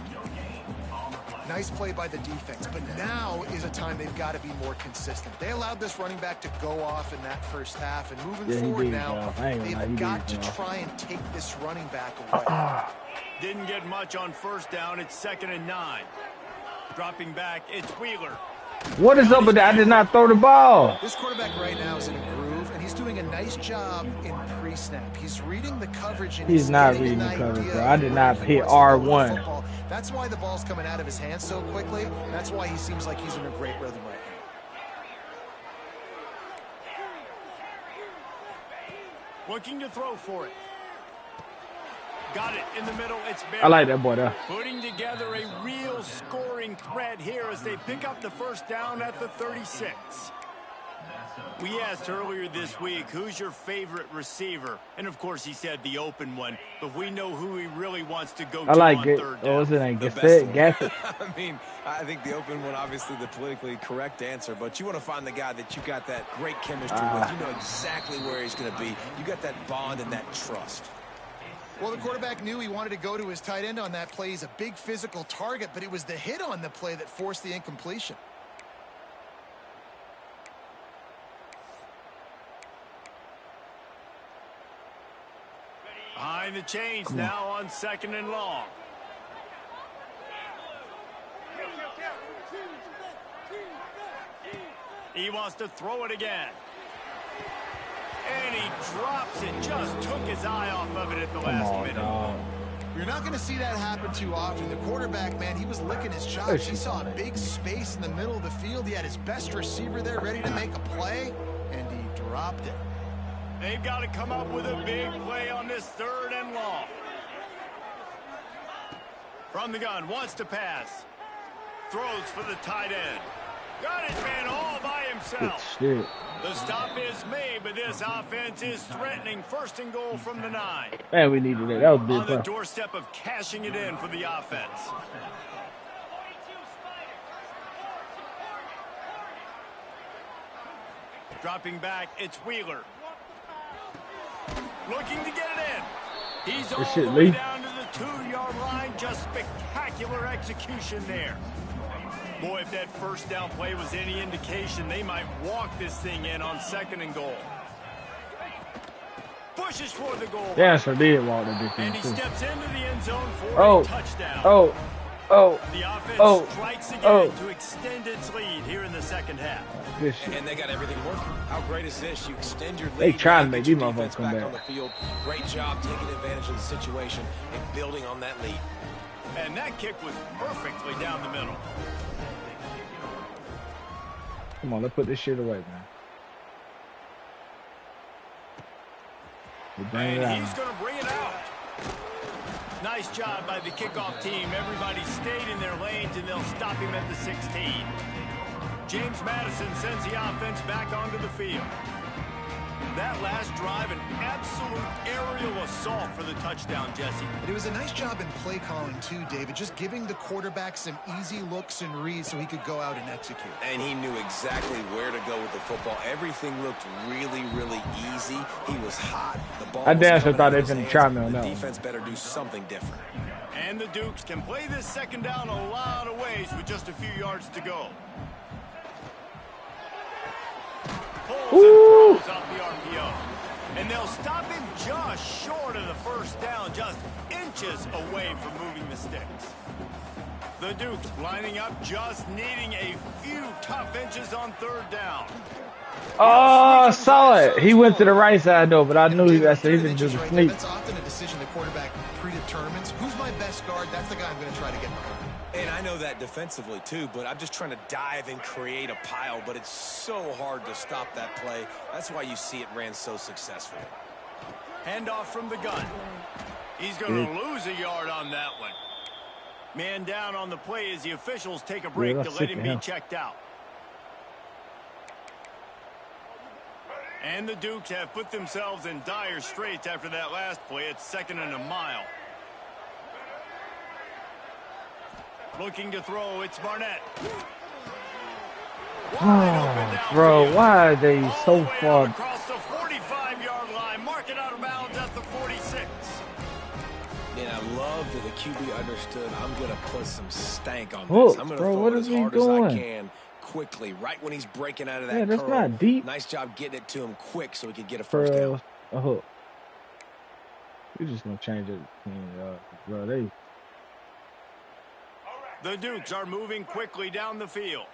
Nice play by the defense, but now is a time they've got to be more consistent. They allowed this running back to go off in that first half, and moving forward now, they've got to try and take this running back away. Didn't get much on 1st down. It's 2nd and 9. Dropping back, it's Wheeler. What is up with that? I did not throw the ball. This quarterback right now is in a groove, and he's doing a nice job in pre-snap. He's reading the coverage. And He's not reading the coverage, bro. I did not hit R1. That's why the ball's coming out of his hands so quickly. That's why he seems like he's in a great rhythm right now. Looking to throw for it. Got it in the middle. It's Barry. I like that boy there. Putting together a real scoring threat here as they pick up the 1st down at the 36. We asked earlier this week, who's your favorite receiver? And of course he said the open one, but we know who he really wants to go to on 3rd down. What's his name? Gaffett. I mean, I think the open one, obviously the politically correct answer, but you want to find the guy that you got that great chemistry with. You know exactly where he's going to be. You got that bond and that trust. Well, the quarterback knew he wanted to go to his tight end on that play. He's a big physical target, but it was the hit on the play that forced the incompletion. Behind the chains now on 2nd and long. He wants to throw it again. And he drops it. Just took his eye off of it at the last minute. Dog. You're not going to see that happen too often. The quarterback, man, he was licking his chops. He saw a big space in the middle of the field. He had his best receiver there ready to make a play, and he dropped it. They've got to come up with a big play on this 3rd and long. From the gun, wants to pass. Throws for the tight end. Got his man all by himself. Shit. The stop is made, but this offense is threatening 1st and goal from the 9. Man, we needed that. That was On big the play. doorstep of cashing it in for the offense. Dropping back, it's Wheeler. Looking to get it in. He's all the way down to the 2-yard line. Just spectacular execution there. Boy, if that 1st down play was any indication, they might walk this thing in on 2nd and goal. Pushes for the goal. Yeah, sure did walk the big thing. And he steps into the end zone for a touchdown. The offense strikes again to extend its lead here in the 2nd half. And they got everything working. How great is this? You extend your lead. They trying to make these defense motherfuckers come back on the field. Great job taking advantage of the situation and building on that lead. And that kick was perfectly down the middle. Come on, let's put this shit away, man. And he's going to bring it out. Nice job by the kickoff team. Everybody stayed in their lanes, and they'll stop him at the 16. James Madison sends the offense back onto the field. That last drive, an absolute aerial assault for the touchdown, Jesse. It was a nice job in play calling, too, David, just giving the quarterback some easy looks and reads so he could go out and execute. And he knew exactly where to go with the football. Everything looked really, really easy. He was hot. The ball I damn sure thought they was going to try me on that. The defense better do something different. And the Dukes can play this 2nd down a lot of ways with just a few yards to go. Pulls and throws off the RPO. And they'll stop him just short of the 1st down, just inches away from moving the sticks. The Dukes lining up, just needing a few tough inches on 3rd down. Oh, I saw it. He went to the right side, though, but I knew he didn't do the sneak. That's often a decision the quarterback predetermines. Who's my best guard? That's the guy I'm going to try to get behind. And I know that defensively, too, but I'm just trying to dive and create a pile, but it's so hard to stop that play. That's why you see it ran so successfully. Handoff from the gun. He's going to lose a yard on that one. Man down on the play as the officials take a break to let him be checked out. And the Dukes have put themselves in dire straits after that last play. It's 2nd and a mile. Looking to throw, it's Barnett. Bro, why are they so far? Across the 45-yard line, marking out of bounds at the 46. And I love that the QB understood, I'm going to put some stank on this. I'm going to throw it as hard as I can quickly, right when he's breaking out of that that's curl. not deep. Nice job getting it to him quick so he could get a 1st down. A hook. You're just going to change it. Bro, The Dukes are moving quickly down the field.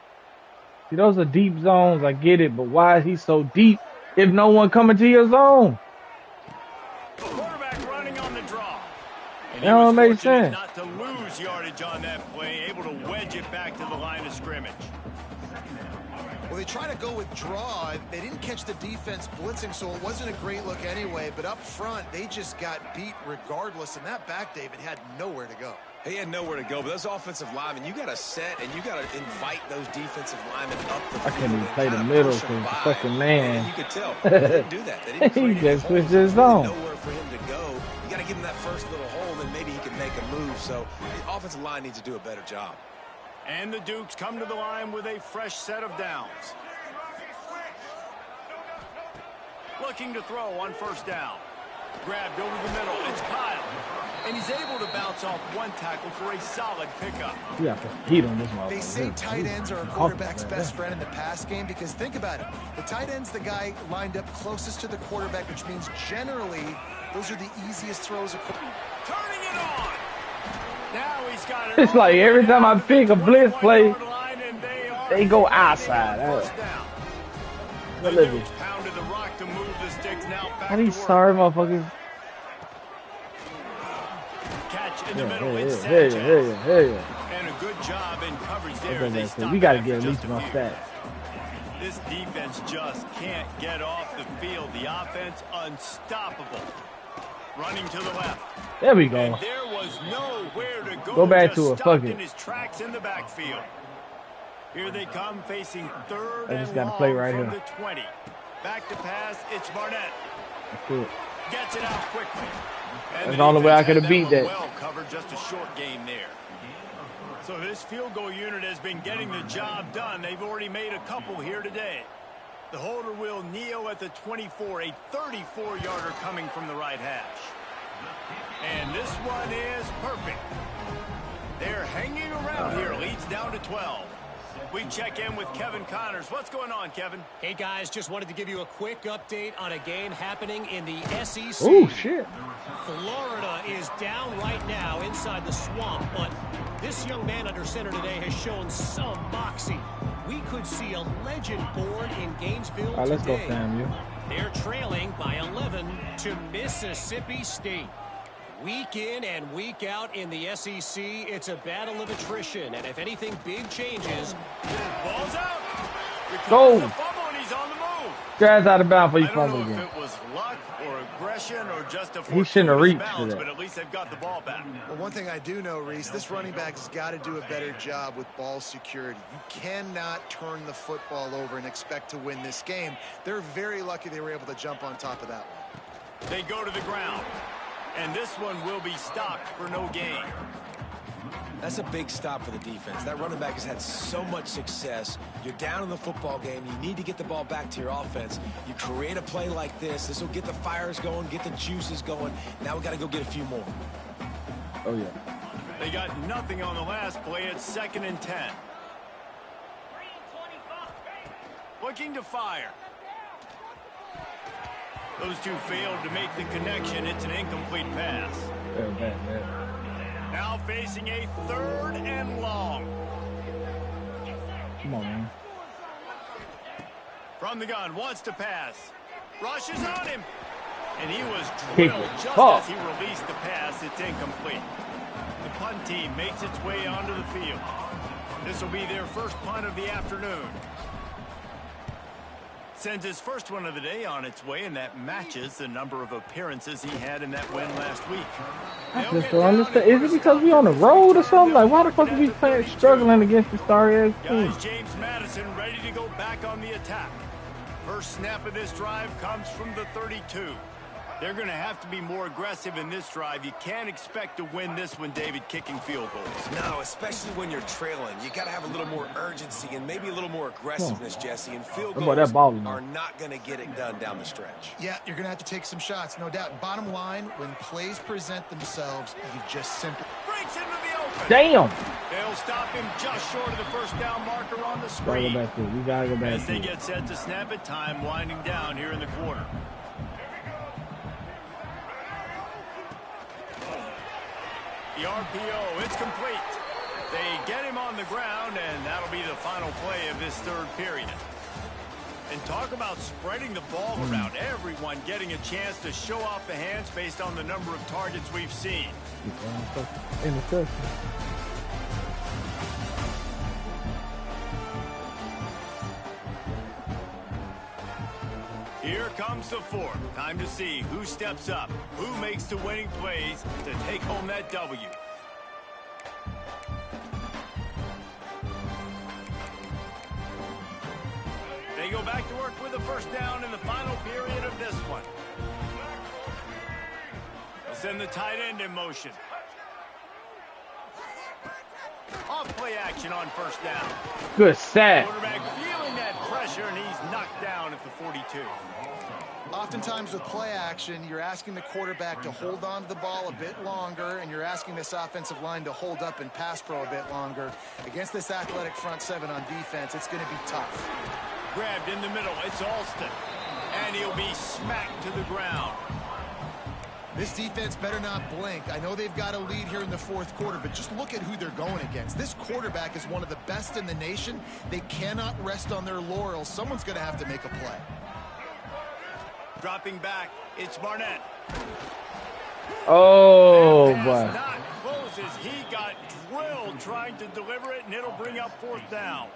See, those are deep zones. I get it, but why is he so deep if no one coming to your zone? Quarterback running on the draw. And that don't make sense. Not to lose yardage on that play, able to wedge it back to the line of scrimmage. Well, they try to go with draw. They didn't catch the defense blitzing, so it wasn't a great look anyway. But up front, they just got beat regardless. And that back, David, had nowhere to go. He had nowhere to go, but those offensive linemen, you got to set and you got to invite those defensive linemen up the field. I can't even play the middle because the fucking man. And you could tell they didn't do that. They didn't he just switched his zone. zone. Nowhere for him to go. You got to give him that first little hole, and then maybe he can make a move. So the offensive line needs to do a better job. And the Dukes come to the line with a fresh set of downs. Looking to throw on 1st down. Grabbed over the middle. It's Kyle. And he's able to bounce off one tackle for a solid pickup. Yeah, heat on this one. They say tight ends are a quarterback's best friend in the pass game because think about it. The tight end's the guy lined up closest to the quarterback, which means generally those are the easiest throws. Turning it on. Now he's got it. It's like every time I pick a blitz play, they go outside. Olivia. Pounded the rock to move the sticks. Now back How to these work. sorry motherfuckers? Catch in the middle. Yeah, It's yeah, Sanchez. yeah. And a good job in coverage there. They stopped We gotta it get at after least just a one few. stat. This defense just can't get off the field. The offense unstoppable. Running to the left. There we go. And there was nowhere to go. Go back Just to it. stopped Fuck in it. his tracks in the backfield. Here they come facing third I just and gotta long play right from here. the 20. Back to pass. It's Barnett. That's it. Gets it out quickly. And That's the only way I could have beat one that. Well covered, just a short game there. So this field goal unit has been getting the job done. They've already made a couple here today. The holder will kneel at the 24, a 34-yarder coming from the right hash. And this one is perfect. They're hanging around here. Leads down to 12. We check in with Kevin Connors. What's going on, Kevin? Hey, guys, just wanted to give you a quick update on a game happening in the SEC. Oh, shit. Florida is down right now inside the swamp, but this young man under center today has shown some moxie. We could see a legend born in Gainesville All right, let's go, today. FAMU. They're trailing by 11 to Mississippi State. Week in and week out in the SEC, it's a battle of attrition, and if anything big changes, Ball's out. Go. The fumble, and he's on the move. Drives out of bounds for you I don't fumble know again. if it was luck or aggression or just a He shouldn't have fortuitous reached bounce, for that. but at least they've got the ball back. Well, one thing I do know, Reese, this running back has got to do a better job with ball security. You cannot turn the football over and expect to win this game. They're very lucky they were able to jump on top of that one. They go to the ground, and this one will be stopped for no gain. That's a big stop for the defense. That running back has had so much success. You're down in the football game. You need to get the ball back to your offense. You create a play like this. This will get the fires going, get the juices going. Now we got to go get a few more. Oh, yeah. They got nothing on the last play. It's 2nd and 10. Looking to fire. Those two failed to make the connection. It's an incomplete pass. Very bad, yeah. Now facing a 3rd and long. Come on, man. From the gun, wants to pass. Rushes on him. And he was Kick drilled it. just Oh. as he released the pass. It's incomplete. The punt team makes its way onto the field. This will be their first punt of the afternoon. Sends his first one of the day on its way, and that matches the number of appearances he had in that win last week. I just don't understand. Is it because we on the road or something? Like, why the fuck are we playing, struggling against the sorry-ass team? Guys, James Madison ready to go back on the attack. First snap of this drive comes from the 32. They're going to have to be more aggressive in this drive. You can't expect to win this one, David, kicking field goals. No, especially when you're trailing. You got to have a little more urgency and maybe a little more aggressiveness, Jesse. And field How about goals that ball now? are not going to get it done down the stretch. Yeah, you're going to have to take some shots, no doubt. Bottom line, when plays present themselves, you just simply... Breaks into the open. Damn! They'll stop him just short of the first down marker on the Gotta screen. go back to it. We gotta go back As to they it. get set to snap it, time winding down here in the quarter. The RPO, it's complete. They get him on the ground, and that'll be the final play of this 3rd period. And talk about spreading the ball around. Everyone getting a chance to show off the hands based on the number of targets we've seen. Interception. Here comes the 4th. Time to see who steps up, who makes the winning plays to take home that W. They go back to work with a first down in the final period of this one. They'll send the tight end in motion. Off play action on first down. Good sack. Quarterback feeling that pressure, and he's knocked down at the 42. Oftentimes with play action, you're asking the quarterback to hold on to the ball a bit longer, and you're asking this offensive line to hold up and pass pro a bit longer. Against this athletic front 7 on defense, it's going to be tough. Grabbed in the middle, it's Alston. And he'll be smacked to the ground. This defense better not blink. I know they've got a lead here in the fourth quarter, but just look at who they're going against. This quarterback is one of the best in the nation. They cannot rest on their laurels. Someone's going to have to make a play. Dropping back, it's Barnett. Oh, boy. Not close as he got drilled trying to deliver it, and it'll bring up fourth down.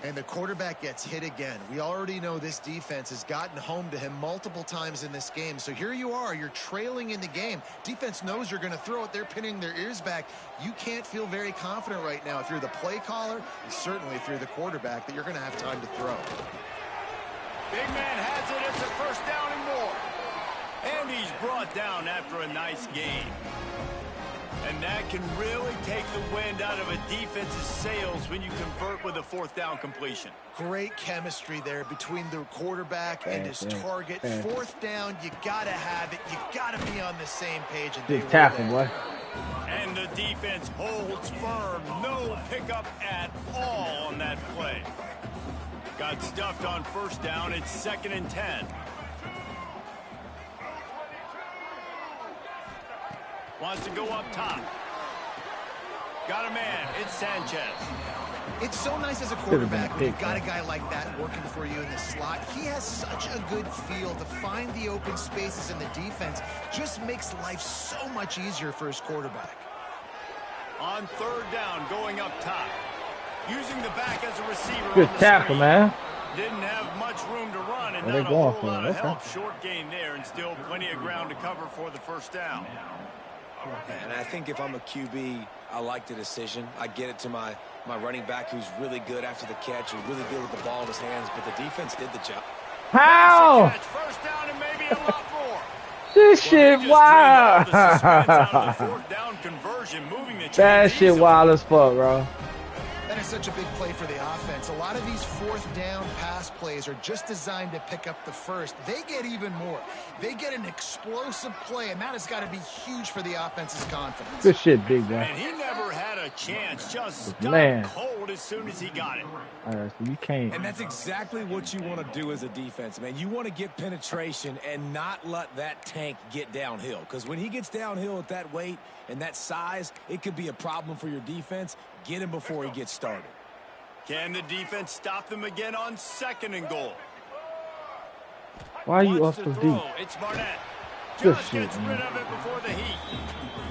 And the quarterback gets hit again. We already know this defense has gotten home to him multiple times in this game. So here you are, you're trailing in the game. Defense knows you're going to throw it. They're pinning their ears back. You can't feel very confident right now if you're the play caller, and certainly if you're the quarterback, that you're going to have time to throw. Big man has it. It's a first down and more. And he's brought down after a nice game. And that can really take the wind out of a defense's sails when you convert with a fourth down completion. Great chemistry there between the quarterback and his target. Fourth down, you got to have it. You got to be on the same page. And Good tackle, boy. And the defense holds firm. No pickup at all on that play. Got stuffed on first down. It's 2nd and 10. Wants to go up top. Got a man. It's Sanchez. It's so nice as a quarterback when you've got a guy like that working for you in the slot. He has such a good feel to find the open spaces in the defense. Just makes life so much easier for his quarterback. On third down, going up top. Using the back as a receiver. Good tackle, man. Didn't have much room to run, and not a whole lot of help. Short gain there, and still plenty of ground to cover for the first down. And I think if I'm a QB, I like the decision. I get it to my running back who's really good after the catch and really good with the ball in his hands, but the defense did the job. How? First down and maybe a lot more. This shit wild. That shit wild as fuck, bro. That is such a big play for the offense. A lot of these fourth down pass plays are just designed to pick up the first. They get even more. They get an explosive play, and that has got to be huge for the offense's confidence. Good shit, big guy. And he never had a chance. Just stopped cold as soon as he got it. All right, so you can't. And that's exactly what you want to do as a defense, man. You want to get penetration and not let that tank get downhill. Because when he gets downhill at that weight and that size, it could be a problem for your defense. Get him before he gets started. Can the defense stop them again on 2nd and goal? Why are you off so deep? It's Barnett. Good Just shit, gets rid of it before the heat.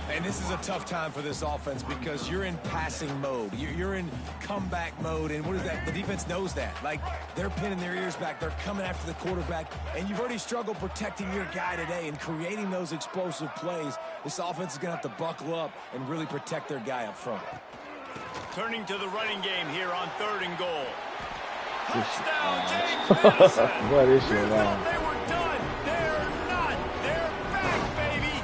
And this is a tough time for this offense because you're in passing mode. You're in comeback mode. And what is that? The defense knows that. Like, they're pinning their ears back. They're coming after the quarterback. And you've already struggled protecting your guy today and creating those explosive plays. This offense is going to have to buckle up and really protect their guy up front. Turning to the running game here on 3rd and goal. Touchdown, James Madison. What is shit, They were done. They're not. They're back, baby.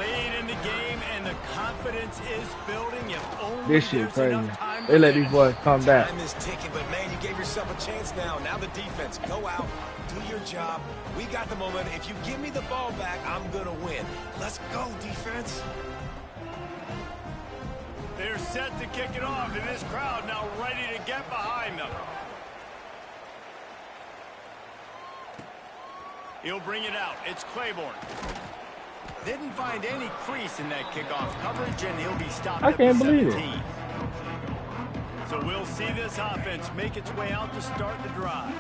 Lead in the game, and the confidence is building. If only this shit crazy. Time they let these boys come back. Time is ticking, but man, you gave yourself a chance now. Now the defense, go out, do your job. We got the momentum. If you give me the ball back, I'm going to win. Let's go, defense. They're set to kick it off, and this crowd now ready to get behind them. He'll bring it out. It's Claiborne. Didn't find any crease in that kickoff coverage, and he'll be stopped I can't believe 17. It. So we'll see this offense make its way out to start the drive.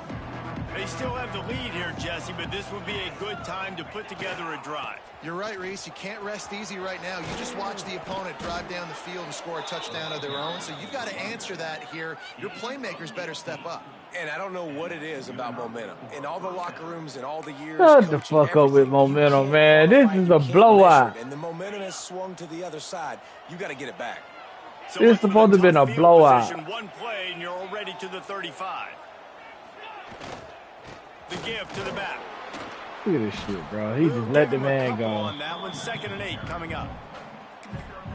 They still have the lead here, Jesse, but this would be a good time to put together a drive. You're right, Reese. You can't rest easy right now. You just watch the opponent drive down the field and score a touchdown of their own. So you've got to answer that here. Your playmakers better step up. And I don't know what it is about momentum. In all the locker rooms and all the years. Shut the fuck up with momentum, man. This is a blowout. And the momentum has swung to the other side. You got to get it back. So this is supposed to have been a blowout. One play and you're already to the 35. The give to the back. Look at this shit, bro. He just let the man go. On that one, 2nd and 8 coming up.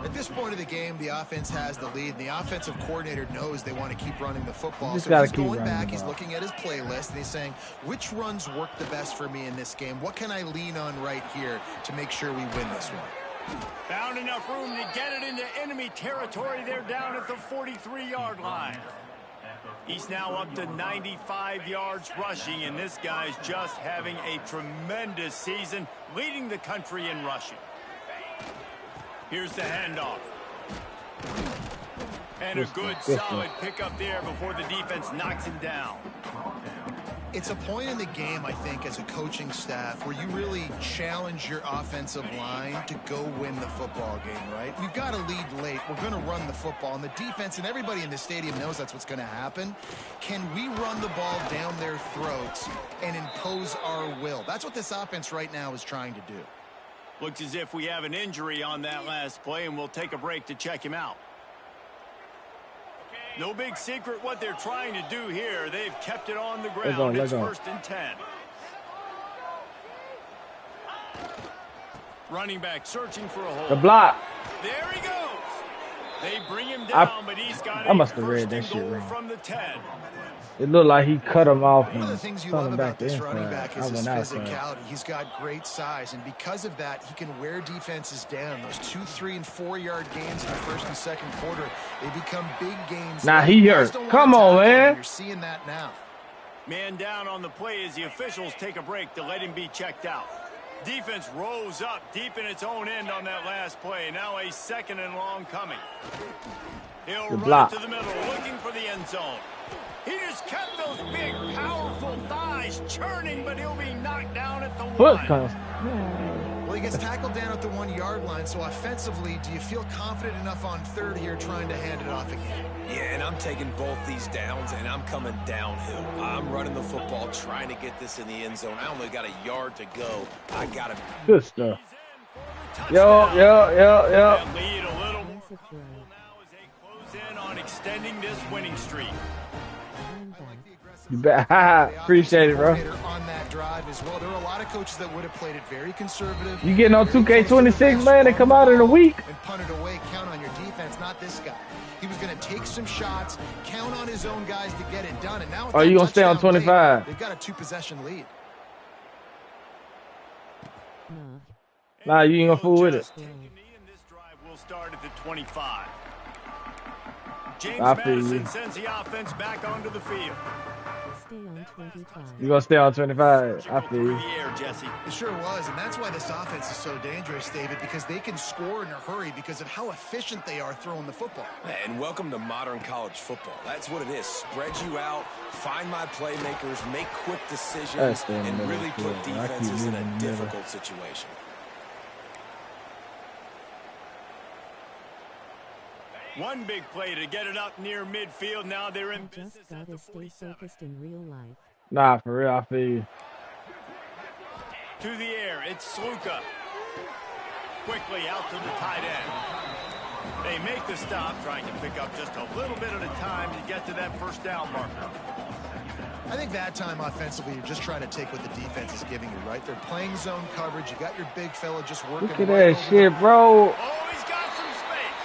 At this point of the game, the offense has the lead, and the offensive coordinator knows they want to keep running the football. So he's going back, he's looking at his playlist, and he's saying, which runs work the best for me in this game? What can I lean on right here to make sure we win this one? Found enough room to get it into enemy territory. They're down at the 43-yard line. He's now up to 95 yards rushing, and this guy's just having a tremendous season, leading the country in rushing. Here's the handoff. And a good, solid pickup there before the defense knocks him down. It's a point in the game, I think, as a coaching staff where you really challenge your offensive line to go win the football game, right? We've got to lead late. We're going to run the football. And the defense and everybody in the stadium knows that's what's going to happen. Can we run the ball down their throats and impose our will? That's what this offense right now is trying to do. Looks as if we have an injury on that last play, and we'll take a break to check him out. No big secret what they're trying to do here. They've kept it on the ground. It's 1st and 10. Running back searching for a hole. The block. There he goes. They bring him down, but he's got I must have read that first shit and goal wrong. from the 10. It looked like he cut him off. One of the things you love about this running back is his physicality. He's got great size, and because of that, he can wear defenses down. Those 2, 3, and 4-yard gains in the first and second quarter, they become big gains. Now he hurt. Come on, man. You're seeing that now. Man down on the play as the officials take a break to let him be checked out. Defense rose up deep in its own end on that last play. Now a 2nd and long coming. He'll run to the middle, looking for the end zone. He just kept those big, powerful thighs churning, but he'll be knocked down at the 1. Well, he gets tackled down at the 1-yard line, so offensively, do you feel confident enough on 3rd here trying to hand it off again? Yeah, and I'm taking both these downs, and I'm coming downhill. I'm running the football, trying to get this in the end zone. I only got a yard to go. I got to... Good stuff. Yo. Lead a little more now as they close in on extending this winning streak. You bet. Appreciate it, bro. On that drive as well. There were a lot of coaches that would have played it very conservative. You getting on 2K26, man? They come out in a week. And punt it away. Count on your defense, not this guy. He was going to take some shots, count on his own guys to get it done. And now, are you gonna stay on 25? They've got a 2-possession lead. Nah, you ain't gonna fool with it. This drive will start at the 25. James I feel Madison you. sends the offense back onto the field. Stay on 25. You gonna stay on 25? I feel you. It sure was, and that's why this offense is so dangerous, David, because they can score in a hurry because of how efficient they are throwing the football. And welcome to modern college football. That's what it is. Spread you out, find my playmakers, make quick decisions, and really put defenses in a difficult situation. One big play to get it up near midfield. Now they're in business Just gotta stay focused in real life. Nah, for real, I feel you. To the air, it's Sluka. Quickly out to the tight end. They make the stop, trying to pick up just a little bit at a time to get to that 1st down marker. I think that time offensively, you're just trying to take what the defense is giving you, right? They're playing zone coverage. You got your big fella just working. Look at that shit, bro. Oh, he's got some space.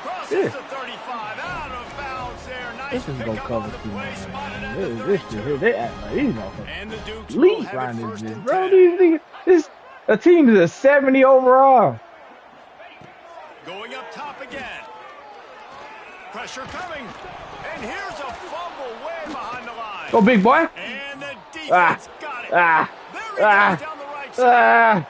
Crosses the 35, out of bounds there. Nice This is gonna pickup cover on the too, play, man. spotted at the This shit 32. here, they act like these motherfuckers. And the Dukes will Lead have line it is 1st this, and bro. 10. These niggas, this a team is a 70 overall. Going up top again. Pressure coming. And here's a fumble way behind the line. Go, big boy. And the defense got it. Ah, There he goes down the right side.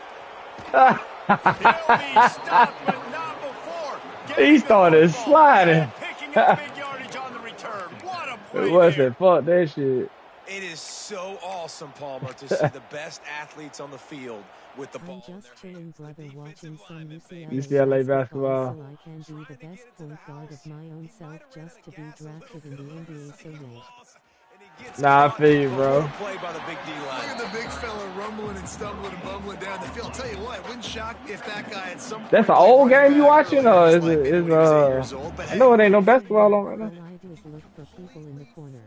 He'll be stopped, but not before. He started sliding. Picking up big yardage on the return. What a play It was there. it. Fuck that shit. It is so awesome, Palmer, to see the best athletes on the field with the ball. I'm just chilling, brother, watching some UCLA basketball. so I can be the best point guard of my own self just to be drafted in the NBA so late. Nah, I feel you, bro. Play by the big D line. Look at the big fella rumbling and stumbling and bumbling down the field. I'll tell you what, it wouldn't shock if that guy at some point... That's an old game you watching, or is it? I know it ain't no basketball on right now. All I do is look for people in the corner.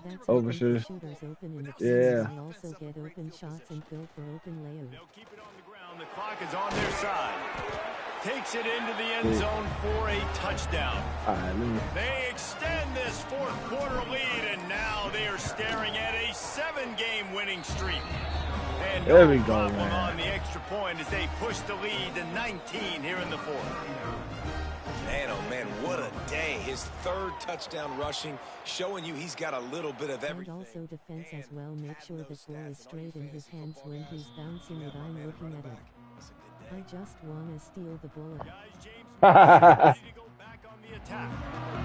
That's Overshooters. shooters open in the Yeah. I also get open shots and fill for open layups. They'll keep it on the ground. The clock is on their side. Takes it into the end zone for a touchdown. All right, let me. They extend this 4th quarter lead, and now they are staring at a 7-game winning streak. And There no we go, problem man. on the extra point as they push the lead to 19 here in the 4th. Man, oh man, what a day. his third touchdown rushing, showing you he's got a little bit of everything. And also defense as well. Make sure the ball is straight in his hands when he's bouncing it. I'm looking at it. I just want to steal the bullet.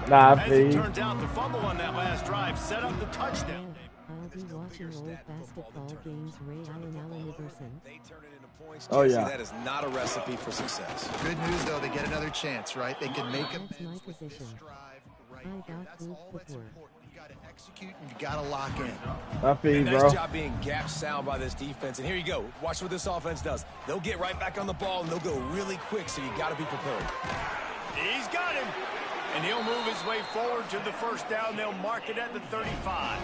Nah, As it turns out, the fumble on that last drive set up the touchdown. I'll be watching old basketball games. Ray Allen Iverson. Oh yeah. That is not a recipe for success. Good news though, they get another chance, right? They can make That's my position. I got good footwork. You got to execute and you got to lock in. I feel you, Nice bro. job being gap sound by this defense. And here you go. Watch what this offense does. They'll get right back on the ball and they'll go really quick, so you got to be prepared. He's got him. And he'll move his way forward to the first down. They'll mark it at the 35.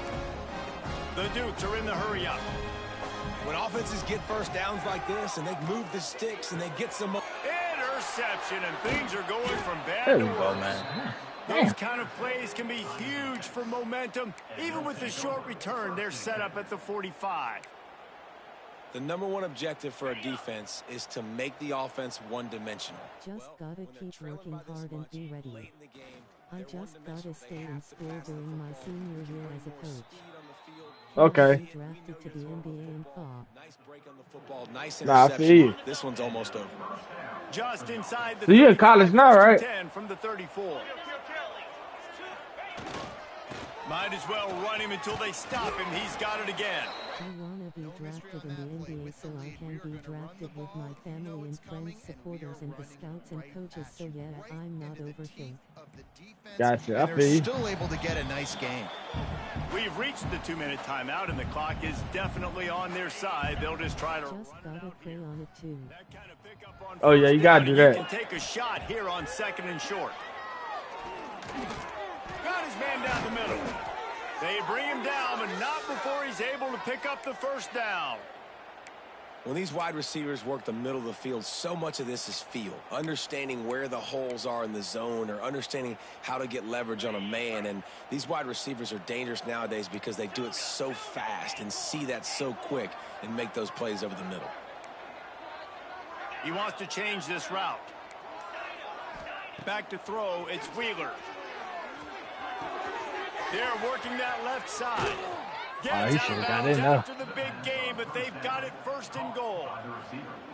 The Dukes are in the hurry up. When offenses get first downs like this and they move the sticks and they get some Interception, and things are going from bad There to we go, worse. man. Those kind of plays can be huge for momentum. Even with the short return, they're set up at the 45. The number one objective for a defense is to make the offense one-dimensional. Just gotta keep working hard and be ready. I just gotta stay in school during my senior year as a coach. Okay. Drafted to the NBA in fall. Nice break on the football. Nice Nah, I interception. feel you. This one's almost over. Just inside the So you're in college now, right? 10 from the 34. Might as well run him until they stop him. He's got it again. I wanna be drafted in the NBA so I can be drafted with my family and friends, supporters, and the scouts and coaches. So yeah, I'm not overthink. Gotcha. I And feel they're you. still able to get a nice game. We've reached the 2-minute timeout, and the clock is definitely on their side. They'll just try to... Just gotta pray on it too. That kind of pickup on Oh, yeah, first you gotta down, do and that. You can take a shot here on 2nd and short. Got his man down the middle. They bring him down, but not before he's able to pick up the first down. When these wide receivers work the middle of the field, so much of this is feel. Understanding where the holes are in the zone or understanding how to get leverage on a man. And these wide receivers are dangerous nowadays because they do it so fast and see that so quick and make those plays over the middle. He wants to change this route. Back to throw, it's Wheeler. They're working that left side. He should have got in there. After the big game, but they've got it 1st and goal.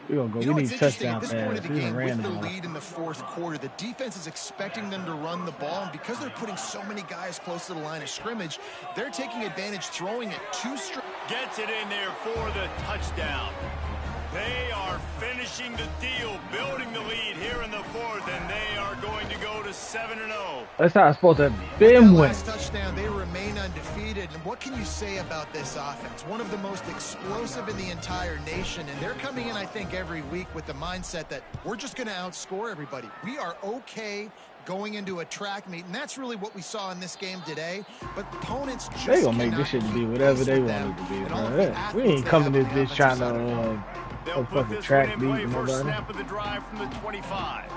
We're gonna go. You know We what's need interesting, touchdown at this point pass. of the We game, ran with the the ball. lead in the 4th quarter, the defense is expecting them to run the ball, and because they're putting so many guys close to the line of scrimmage, they're taking advantage, throwing it too straight. Gets it in there for the touchdown. They are finishing the deal, building the lead here in the 4th, and they are going to go to 7-0. That's how it's supposed to been win. Last touchdown, they remain undefeated. And what can you say about this offense? One of the most explosive in the entire nation, and they're coming in, I think, every week with the mindset that we're just going to outscore everybody. We are okay going into a track meet, and that's really what we saw in this game today. But opponents just They gonna make this cannot shit to be keep whatever pace they with want them. it to be, And all of bro. the Yeah, we athletes ain't they coming have this on the bitch trying offensive side of the ball. to They'll put fucking this track one in beat play, first nobody. snap of the drive from the 25.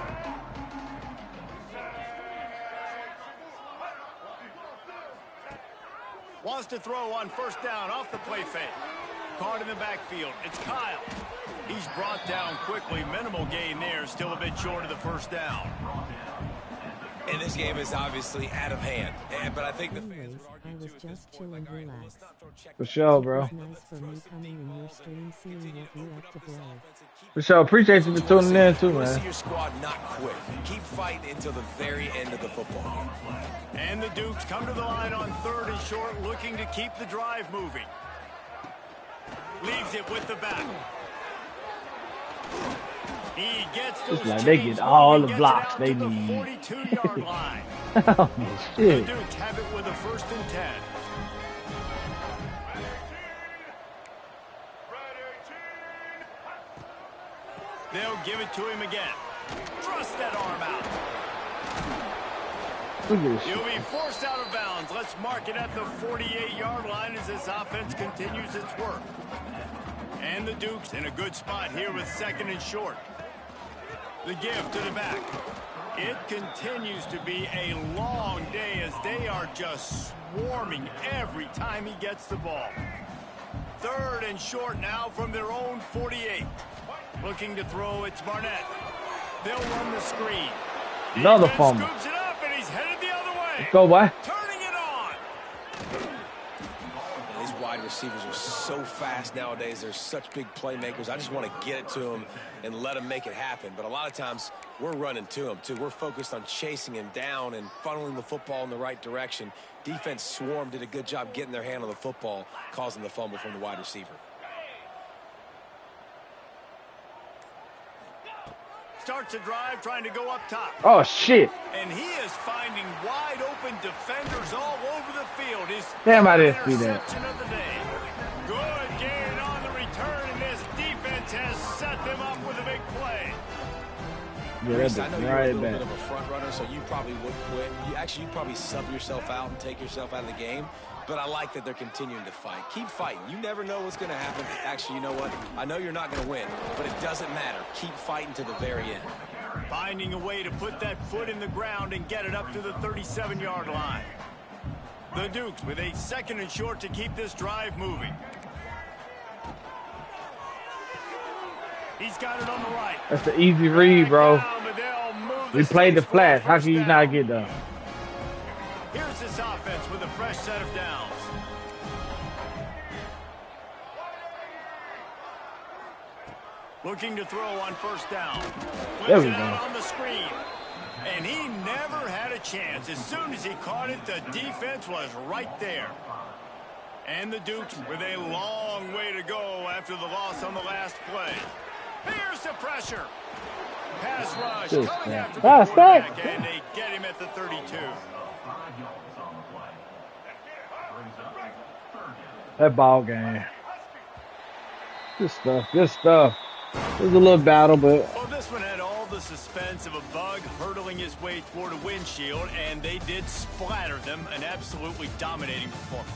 Wants to throw on 1st down off the play fake. Caught in the backfield. It's Kyle. He's brought down quickly. Minimal gain there. Still a bit short of the 1st down. And this game is obviously out of hand. But I think the fans Anyways, would I argue was too at this just point, chilling, like, all right, relax. let's not throw check For sure, bro. It was nice for me coming in your stream, seeing what you up to blow. For sure. Appreciate you for tuning in too, You want to see man. your squad not quit. Keep fighting until the very end of the football game. And the Dukes come to the line on 3rd and short, looking to keep the drive moving. Leaves it with the back. He gets those It's like they chains get all moving, the gets it blocks out they to the need. 42-yard line. Oh The shit. Dukes have it with a 1st and 10. They'll give it to him again. Thrust that arm out. Look at this He'll shit. be forced out of bounds. Let's mark it at the 48-yard line as this offense continues its work. And the Dukes in a good spot here with 2nd and short. The give to the back. It continues to be a long day as they are just swarming every time he gets the ball. 3rd and short now from their own 48. Looking to throw, it's Barnett. They'll run the screen. Another Defense fumble. scoops it up, and he's headed the other Let's go, boy. Turning it on. These wide receivers are so fast nowadays. They're such big playmakers. I just want to get it to them and let them make it happen. But a lot of times we're running to them, too. We're focused on chasing him down and funneling the football in the right direction. Defense swarm did a good job getting their hand on the football, causing the fumble from the wide receiver. Starts a drive trying to go up top. Oh, shit. And he is finding wide open defenders all over the field. His Damn, I didn't see that. interception of the day. Good gain on the return, and this defense has set them up with a big play. Yeah, Reese, that's I know you're a right little back. bit of a front runner, so you probably would quit. You'd probably sub yourself out and take yourself out of the game. But I like that they're continuing to fight. Keep fighting. You never know what's going to happen. Actually, you know what? I know you're not going to win, but it doesn't matter. Keep fighting to the very end. Finding a way to put that foot in the ground and get it up to the 37-yard line. The Dukes with a 2nd and short to keep this drive moving. He's got it on the right. That's the easy read, bro. Down, but they'll move We the played the sticks for a flats. How first can you down. not get done? Here's this offense with a fresh set of downs. Looking to throw on 1st down. There Flips we it go. out on the screen. And he never had a chance. As soon as he caught it, the defense was right there. And the Dukes with a long way to go after the loss on the last play. Here's the pressure. Pass rush Just coming that. after the Pass quarterback, back. and they get him at the 32. That ball game. Good stuff. Good stuff. It was a little battle, but Well, this one had all the suspense of a bug hurtling his way toward a windshield, and they did splatter them. An absolutely dominating performance.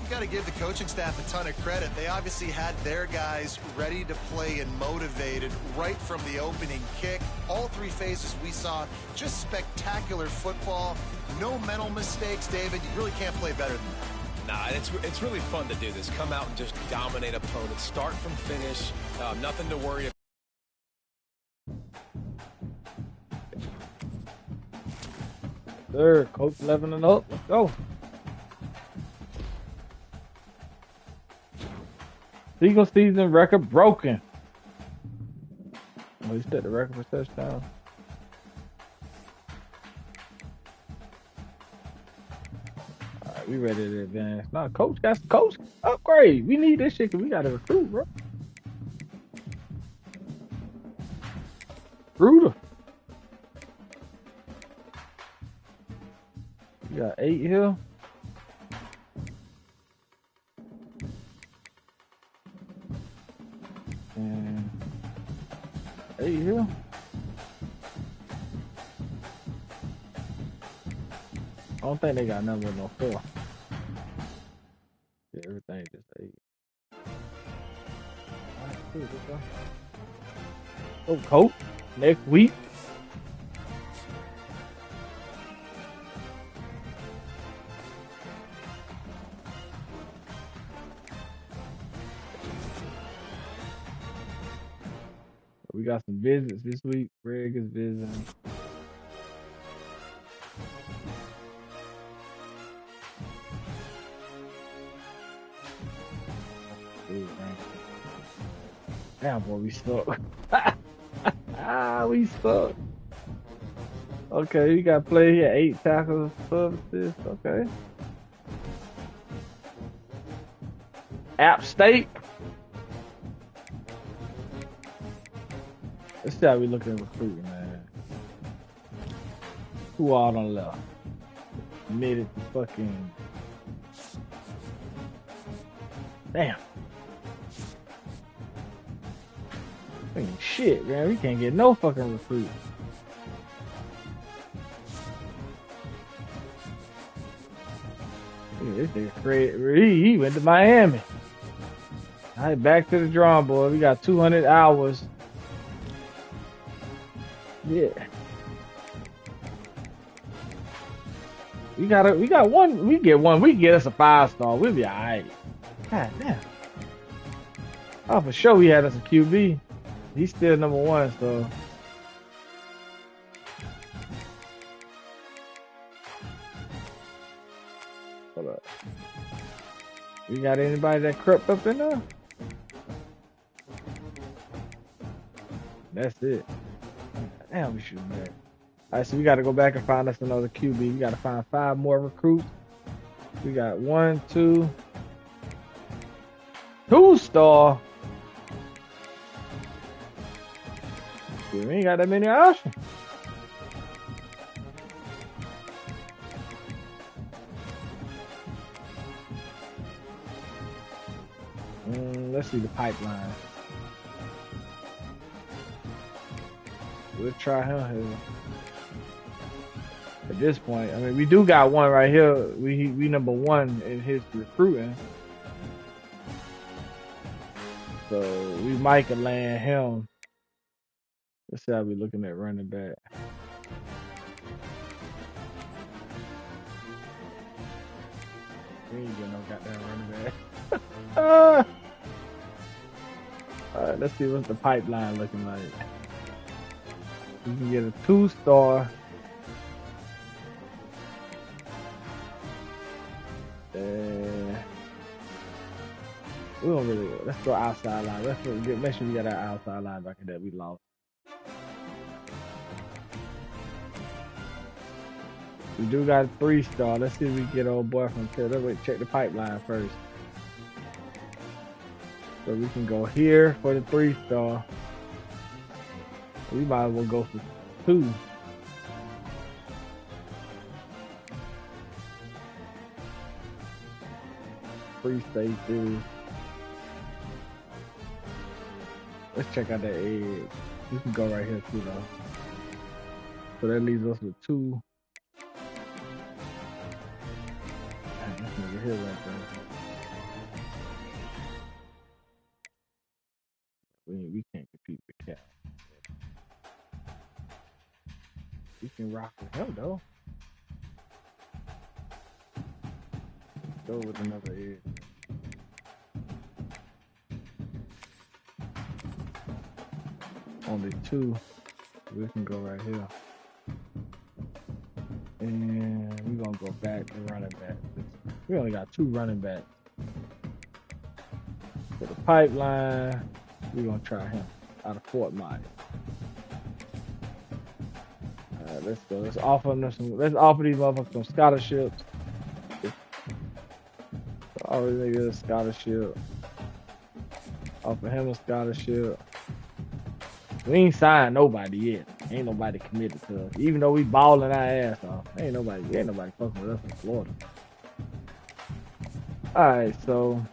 You got to give the coaching staff a ton of credit. They obviously had their guys ready to play and motivated right from the opening kick. All 3 phases we saw, just spectacular football. No mental mistakes, David. You really can't play better than that. Nah, it's really fun to do this. Come out and just dominate opponents. Start from finish. Nothing to worry about. third, coach 11 and up. Let's go. Single season record broken. Oh, he set the record for touchdowns. All right, we ready to advance. Nah, coach upgrade. We need this shit because we got to recruit, bro. Brutal. We got 8 here. And 8 here. I don't think they got nothing with no 4. Yeah, everything just 8. Alright, cool, let's go. Oh, coach, next week. We got some visits this week. Greg is visiting. Damn, boy, we suck. We suck. Okay, you got to play here. 8 tackles, 12 assists. Okay. App State. Let's see how we look at recruiting, man. Who all on the left? Admitted to fucking. Damn. Fucking shit, man. We can't get no fucking recruit. This nigga crazy. He went to Miami. All right, back to the drawing board. We got 200 hours. Yeah. We got one. We get one. We get us a 5-star. We'll be alright. God damn. Oh, for sure we had us a QB. He's still number 1, so. Hold up. We got anybody that crept up in there? That's it. Damn, we shooting that. All right, so we got to go back and find us another QB. We got to find 5 more recruits. We got 1, 2, 2-star. We ain't got that many options. Let's see the pipeline. We'll try him here. At this point, I mean, we do got one right here. We number 1 in his recruiting. So we might can land him. Let's see how we looking at running back. We ain't getting no goddamn running back. All right, let's see what's the pipeline looking like. We can get a 2-star. We don't really. Let's go outside line. Make sure we got our outside linebacker that we lost. We do got a 3-star. Let's see if we can get old boy from Taylor. Let's check the pipeline first. So we can go here for the 3-star. We might as well go for 2. Free safety. Let's check out that edge. We can go right here too though. So that leaves us with 2. This nigga here right there. We can't compete with Cat. We can rock with him though. Go with another edge. Only 2. We can go right here. And we're gonna go back to running back. We only got 2 running backs. For the pipeline, we're gonna try him out of Fort Myers. Alright, let's go. Let's offer these motherfuckers some scholarships. Always they get a scholarship. Offer him a scholarship. We ain't signed nobody yet. Ain't nobody committed to us. Even though we balling our ass off. Ain't nobody fucking with us in Florida. Alright, so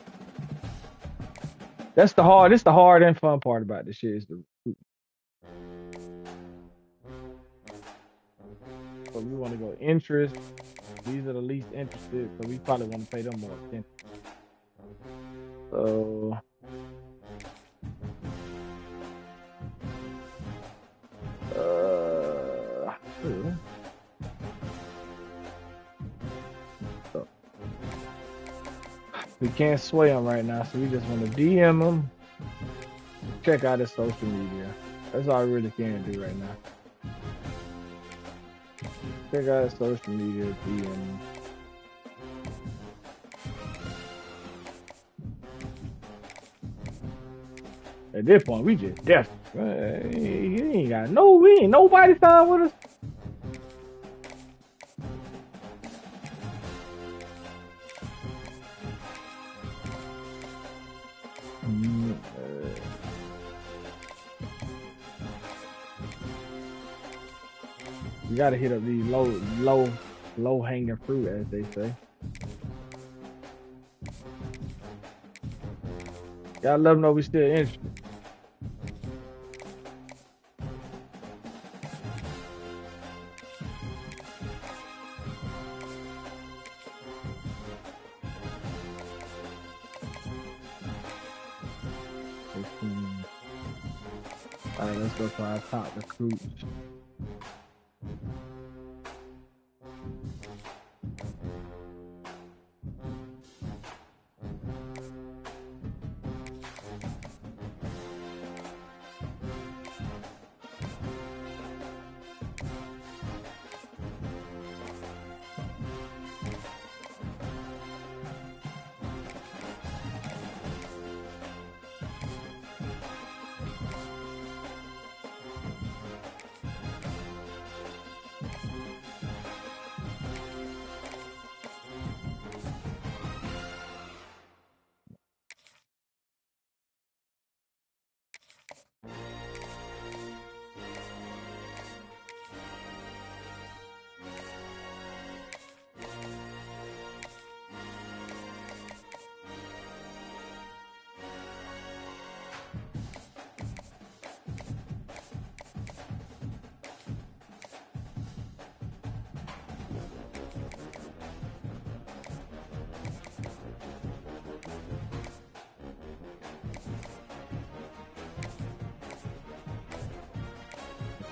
this the hard and fun part about this shit is the recruiting. So we want to go interest. These are the least interested, so we probably want to pay them more attention. So we can't sway them right now, so we just want to DM them. Check out his social media. That's all I really can do right now. Check out his social media, DM him. At this point, we just desperate. He ain't got we ain't nobody signed with us. We gotta hit up these low hanging fruit, as they say. Gotta let them know we still interested. All right, let's go for our top recruits.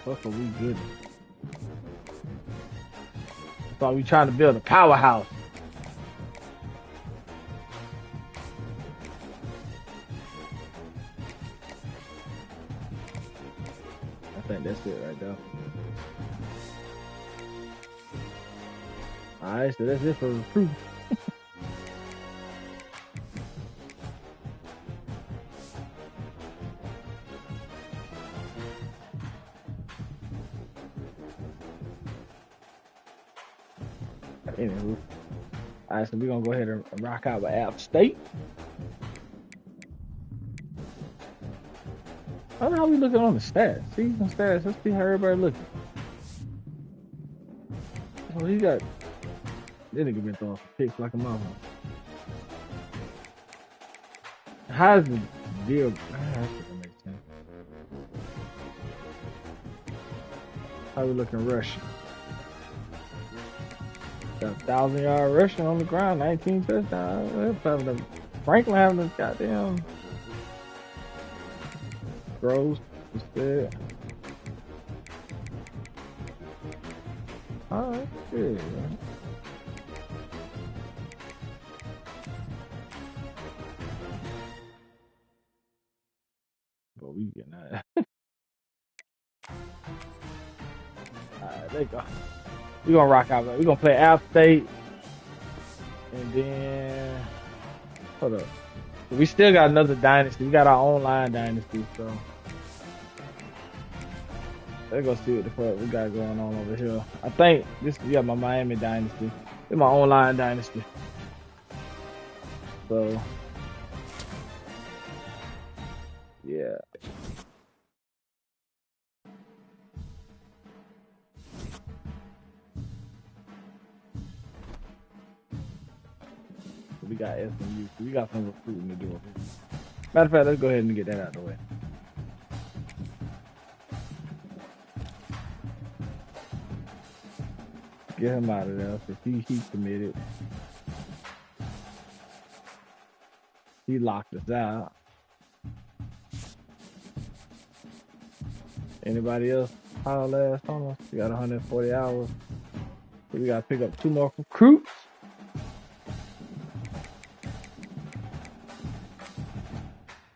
Fuck are we good at? I thought we trying to build a powerhouse. I think that's it right there. Alright, so that's it for recruit. Anywho. Alright, so we're gonna go ahead and rock out with App State. I don't know how we looking on the stats. Season stats. Let's see how everybody looking. Oh, he got. This nigga been throwing some picks like a mother. How's the deal? That makes sense. How we looking rushing? Got 1,000-yard rushing on the ground, 19 touchdowns. Franklin having this goddamn throws instead. All right, good. But we getting that. Alright, there you go. We're gonna rock out. We're gonna play App State. And then hold up. We still got another dynasty. We got our online dynasty, so let's go see what the fuck we got going on over here. I think this is my Miami dynasty. It's my online dynasty. So yeah. We got FAMU. We got some recruiting to do. Matter of fact, let's go ahead and get that out of the way. Get him out of there. Cause he committed. He locked us out. Anybody else? Our last on us. We got 140 hours. So we gotta pick up 2 more recruits.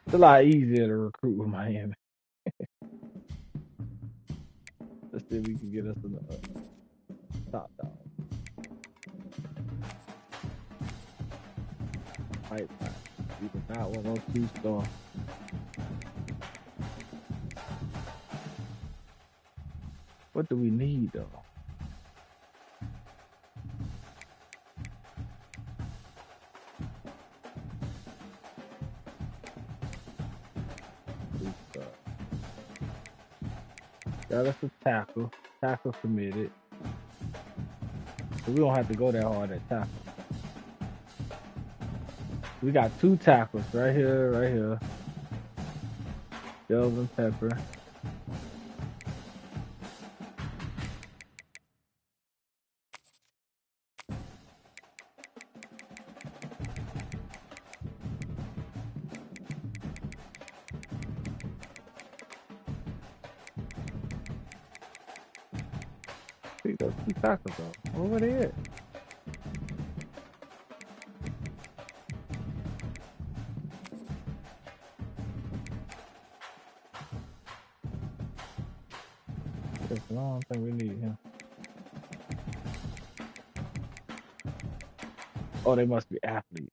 It's a lot easier to recruit with Miami. Let's see if we can get us a top dog. Right. We can not want those 2-star. What do we need though? Got us a tackle. Tackle committed. So we don't have to go that hard at tackle. We got 2 tackles right here. Delvin Pepper. We got 2 tackles though. Where they at? I don't think we need him. Oh, they must be athletes.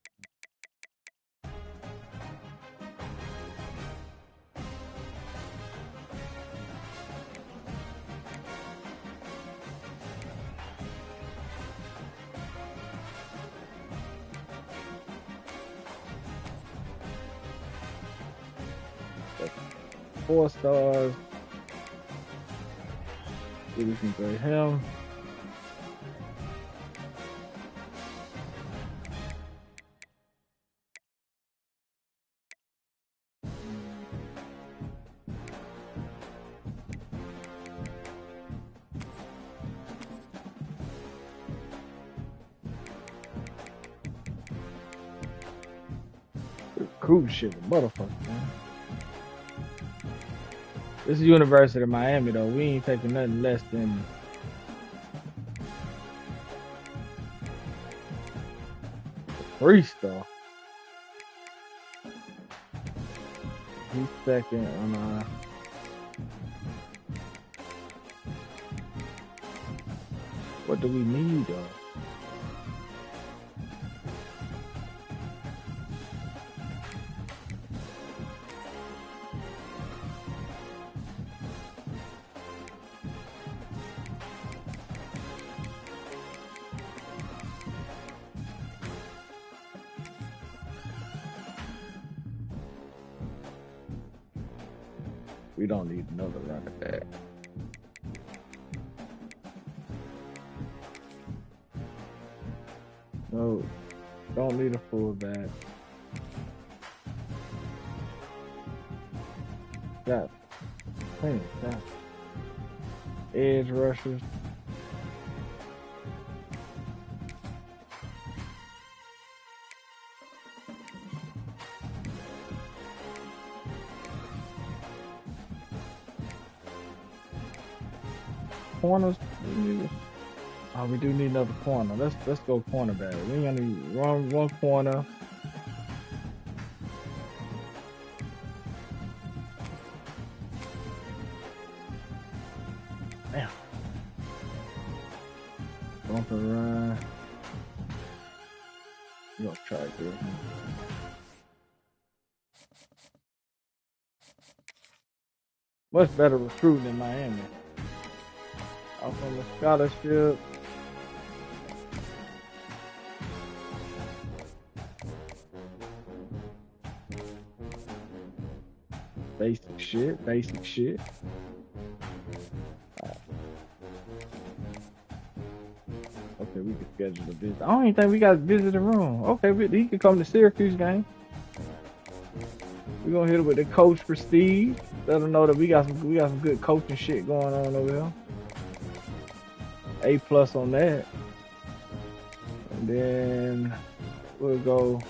That's 4 stars. See if we can grade him. Cruise ship, motherfucker, man. This is University of Miami though. We ain't taking nothing less than free stuff. He's second on what do we need though? We don't need another running back. No, don't need a fullback. Got plenty of time. Edge rushers. Corners. Oh, we do need another corner. Let's go cornerback. We only run one corner. Damn. Bump and run. You gonna try this? Much better recruiting in Miami. Off on the scholarship. Basic shit. Basic shit. Okay, we can schedule a visit. I don't even think we got a visiting room. Okay, he can come to Syracuse game. We're gonna hit it with the coach prestige. Let them know that we got some good coaching shit going on over here. A+ on that. And then we'll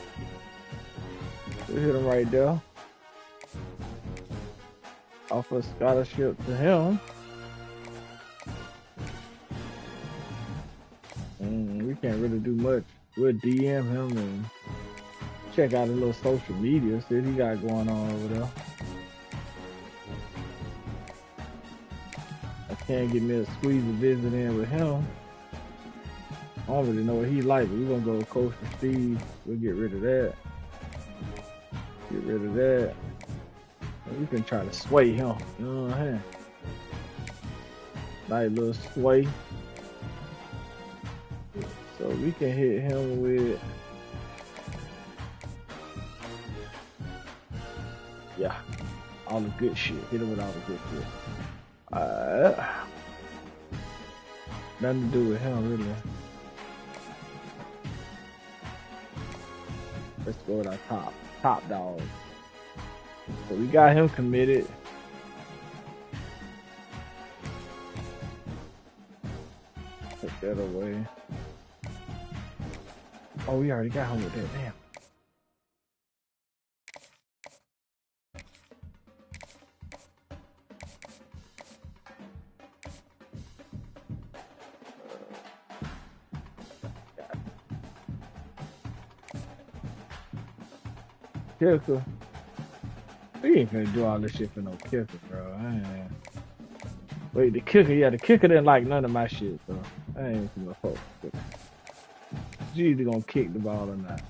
hit him right there. Offer a scholarship to him. We can't really do much. We'll DM him and check out his little social media, see what he got going on over there. I can't get me a squeeze a visit in with him. I don't really know what he like, but we're gonna go with Coach Prestige. We'll get rid of that. Get rid of that. And we can try to sway him. You know what I'm saying? Nice little sway. So we can hit him with, yeah, all the good shit. Hit him with all the good shit. Nothing to do with him, really. Let's go with our top dog. So we got him committed. Put that away. Oh, we already got him with that. Damn. Kicker. We ain't finna do all this shit for no kicker, bro. Wait, the kicker, yeah, the kicker didn't like none of my shit, so I ain't finna fuck with it. You either gonna kick the ball or not.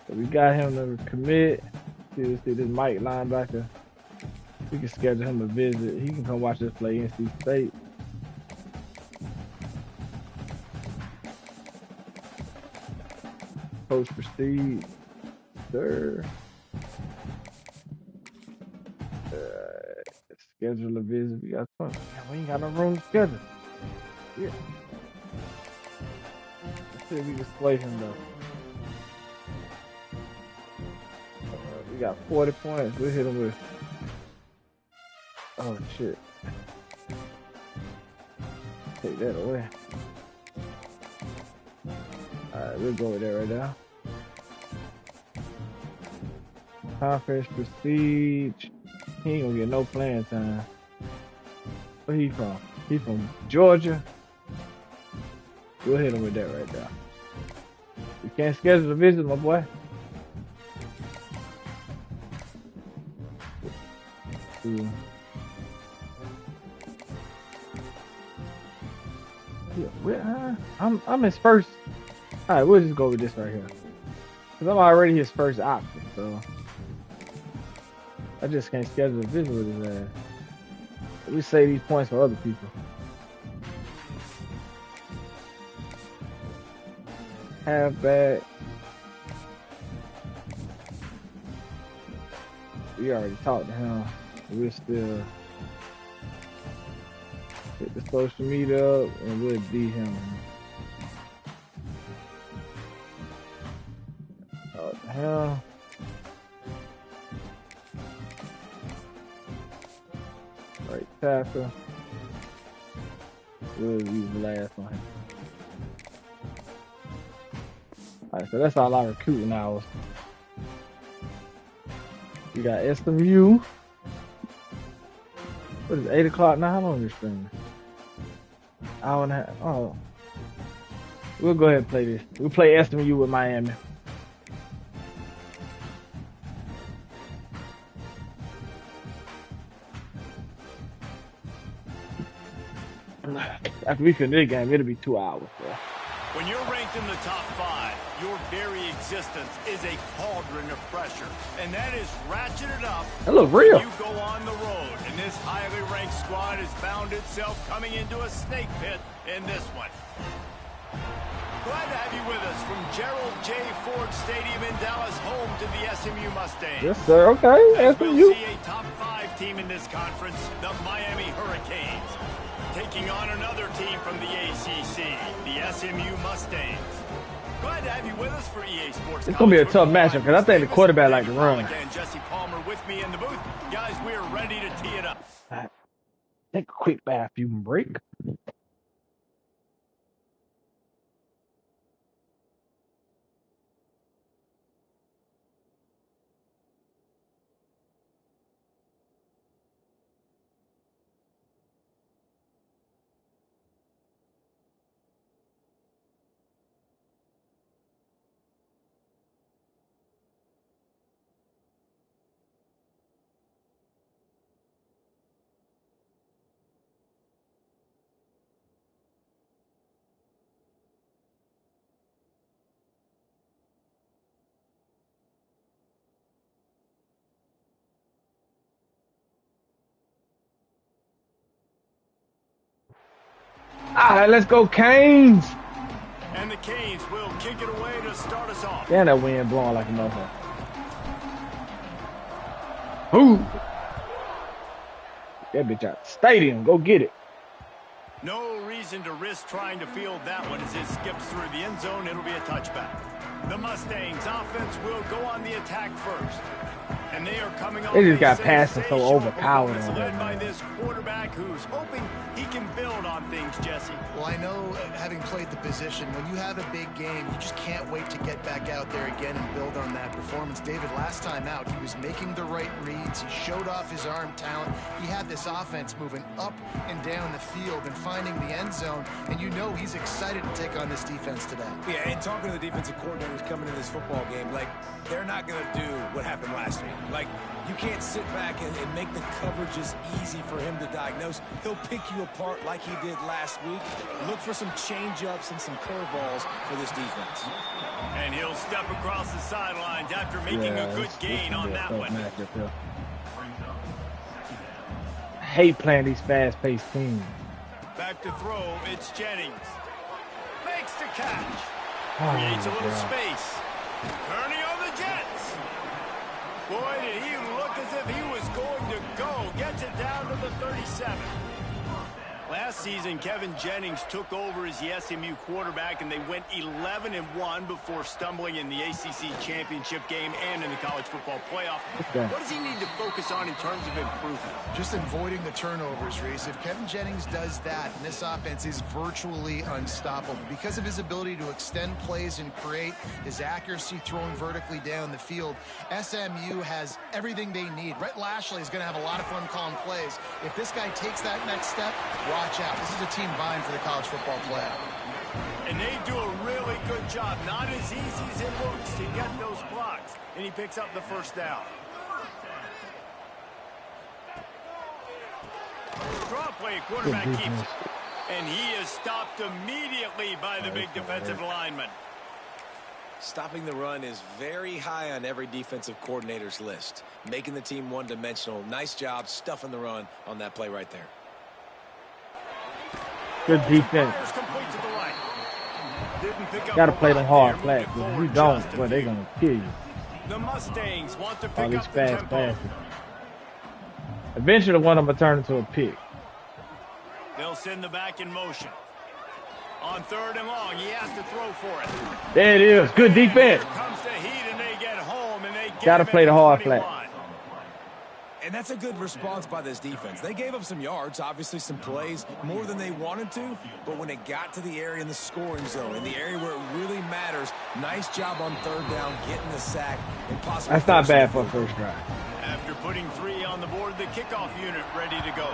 So we got him to commit. See this Mike linebacker. We can schedule him a visit. He can come watch us play NC State. Coach Prestige, sir. Schedule a visit. We got 20. We ain't got no room to schedule. Yeah. Let's see if we can sway him though. We got 40 points. We'll hit him with. Oh shit. Take that away. Alright, we'll go with that right now. Conference Prestige. He ain't gonna get no playing time. Where he from? He from Georgia. We'll hit him with that right there. You can't schedule a visit, my boy. Ooh. Yeah, I'm his first. All right, we'll just go with this right here. Cause I'm already his first option, so I just can't schedule a visit with his ass. We save these points for other people. Halfback. We already talked to him. We'll still hit the social media up and we'll beat him. What the hell? Right tackle. We'll use the last one. Alright, so that's all our recruiting hours. We got SMU. What is it, 8 o'clock now? How long is this streaming? Hour and a half. Oh. We'll go ahead and play this. We'll play SMU with Miami. After we finish this game, it'll be 2 hours. Bro. When you're ranked in the top 5, your very existence is a cauldron of pressure, and that is ratcheted up. That look real. You go on the road, and this highly ranked squad has found itself coming into a snake pit in this one. Glad to have you with us from Gerald J. Ford Stadium in Dallas, home to the SMU Mustangs. Yes, sir. Okay, As SMU. we'll see a top 5 team in this conference, the Miami Hurricanes, taking on another team from the ACC, the SMU Mustangs. Glad to have you with us for EA Sports. It's gonna be a tough matchup because I think the quarterback like to run. And Jesse Palmer with me in the booth. Guys, we are ready to tee it up. Right. Take a quick bathroom break. All right, let's go, Canes. And the Canes will kick it away to start us off. Damn, that wind blowing like a motherfucker. Ooh. That bitch out the stadium. Go get it. No reason to risk trying to field that one as it skips through the end zone. It'll be a touchback. The Mustangs offense will go on the attack first. And they are coming on. They just got passing so overpowered on led them. by this quarterback who's hoping he can build on things, Jesse. Well, I know, having played the position, when you have a big game, you just can't wait to get back out there again and build on that performance. David, last time out, he was making the right reads. He showed off his arm talent. He had this offense moving up and down the field and finding the end zone. And you know he's excited to take on this defense today. Yeah, and talking to the defensive coordinators coming in this football game, like, they're not going to do what happened last week. Like, you can't sit back and make the coverages easy for him to diagnose. He'll pick you apart like he did last week. Look for some change-ups and some curveballs for this defense. And he'll step across the sidelines after making a good gain on that one. I hate playing these fast-paced teams. Back to throw, it's Jennings. Makes the catch. Oh, Creates a little God. space. Turning on the Jets. Boy, did he look as if he was going to go. Gets it down to the 37. Last season, Kevin Jennings took over as the SMU quarterback, and they went 11-1 before stumbling in the ACC championship game and in the college football playoff. What does he need to focus on in terms of improvement? Just avoiding the turnovers, Reese. If Kevin Jennings does that, and this offense is virtually unstoppable because of his ability to extend plays and create, his accuracy throwing vertically down the field, SMU has everything they need. Rhett Lashley is going to have a lot of fun calling plays. If this guy takes that next step, watch out. This is a team vying for the college football playoff. And they do a really good job. Not as easy as it looks to get those blocks. And he picks up the first down. Draw play, quarterback keeps it. And he is stopped immediately by the big defensive lineman. Stopping the run is very high on every defensive coordinator's list. Making the team one-dimensional. Nice job stuffing the run on that play right there. Good defense. Got to play them hard flat. If you don't, well, they're going to kill you. The Mustangs want to All pick these up the fast tempo. passes. Eventually, one of them will turn into a pick. They'll send the back in motion. On 3rd and long, he has to throw for it. There it is. Good defense. Here comes the heat, and they get home, and they Got to play the hard flat. And that's a good response by this defense. They gave up some yards, obviously some plays, more than they wanted to, but when it got to the area in the scoring zone, in the area where it really matters, nice job on 3rd down, getting the sack, and possibly. That's not bad for a first drive. After putting 3 on the board, the kickoff unit ready to go.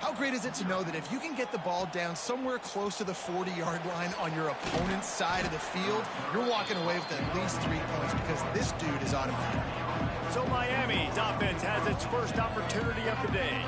How great is it to know that if you can get the ball down somewhere close to the 40-yard line on your opponent's side of the field, you're walking away with at least 3 points because this dude is automatic. So Miami's offense has its first opportunity of the day.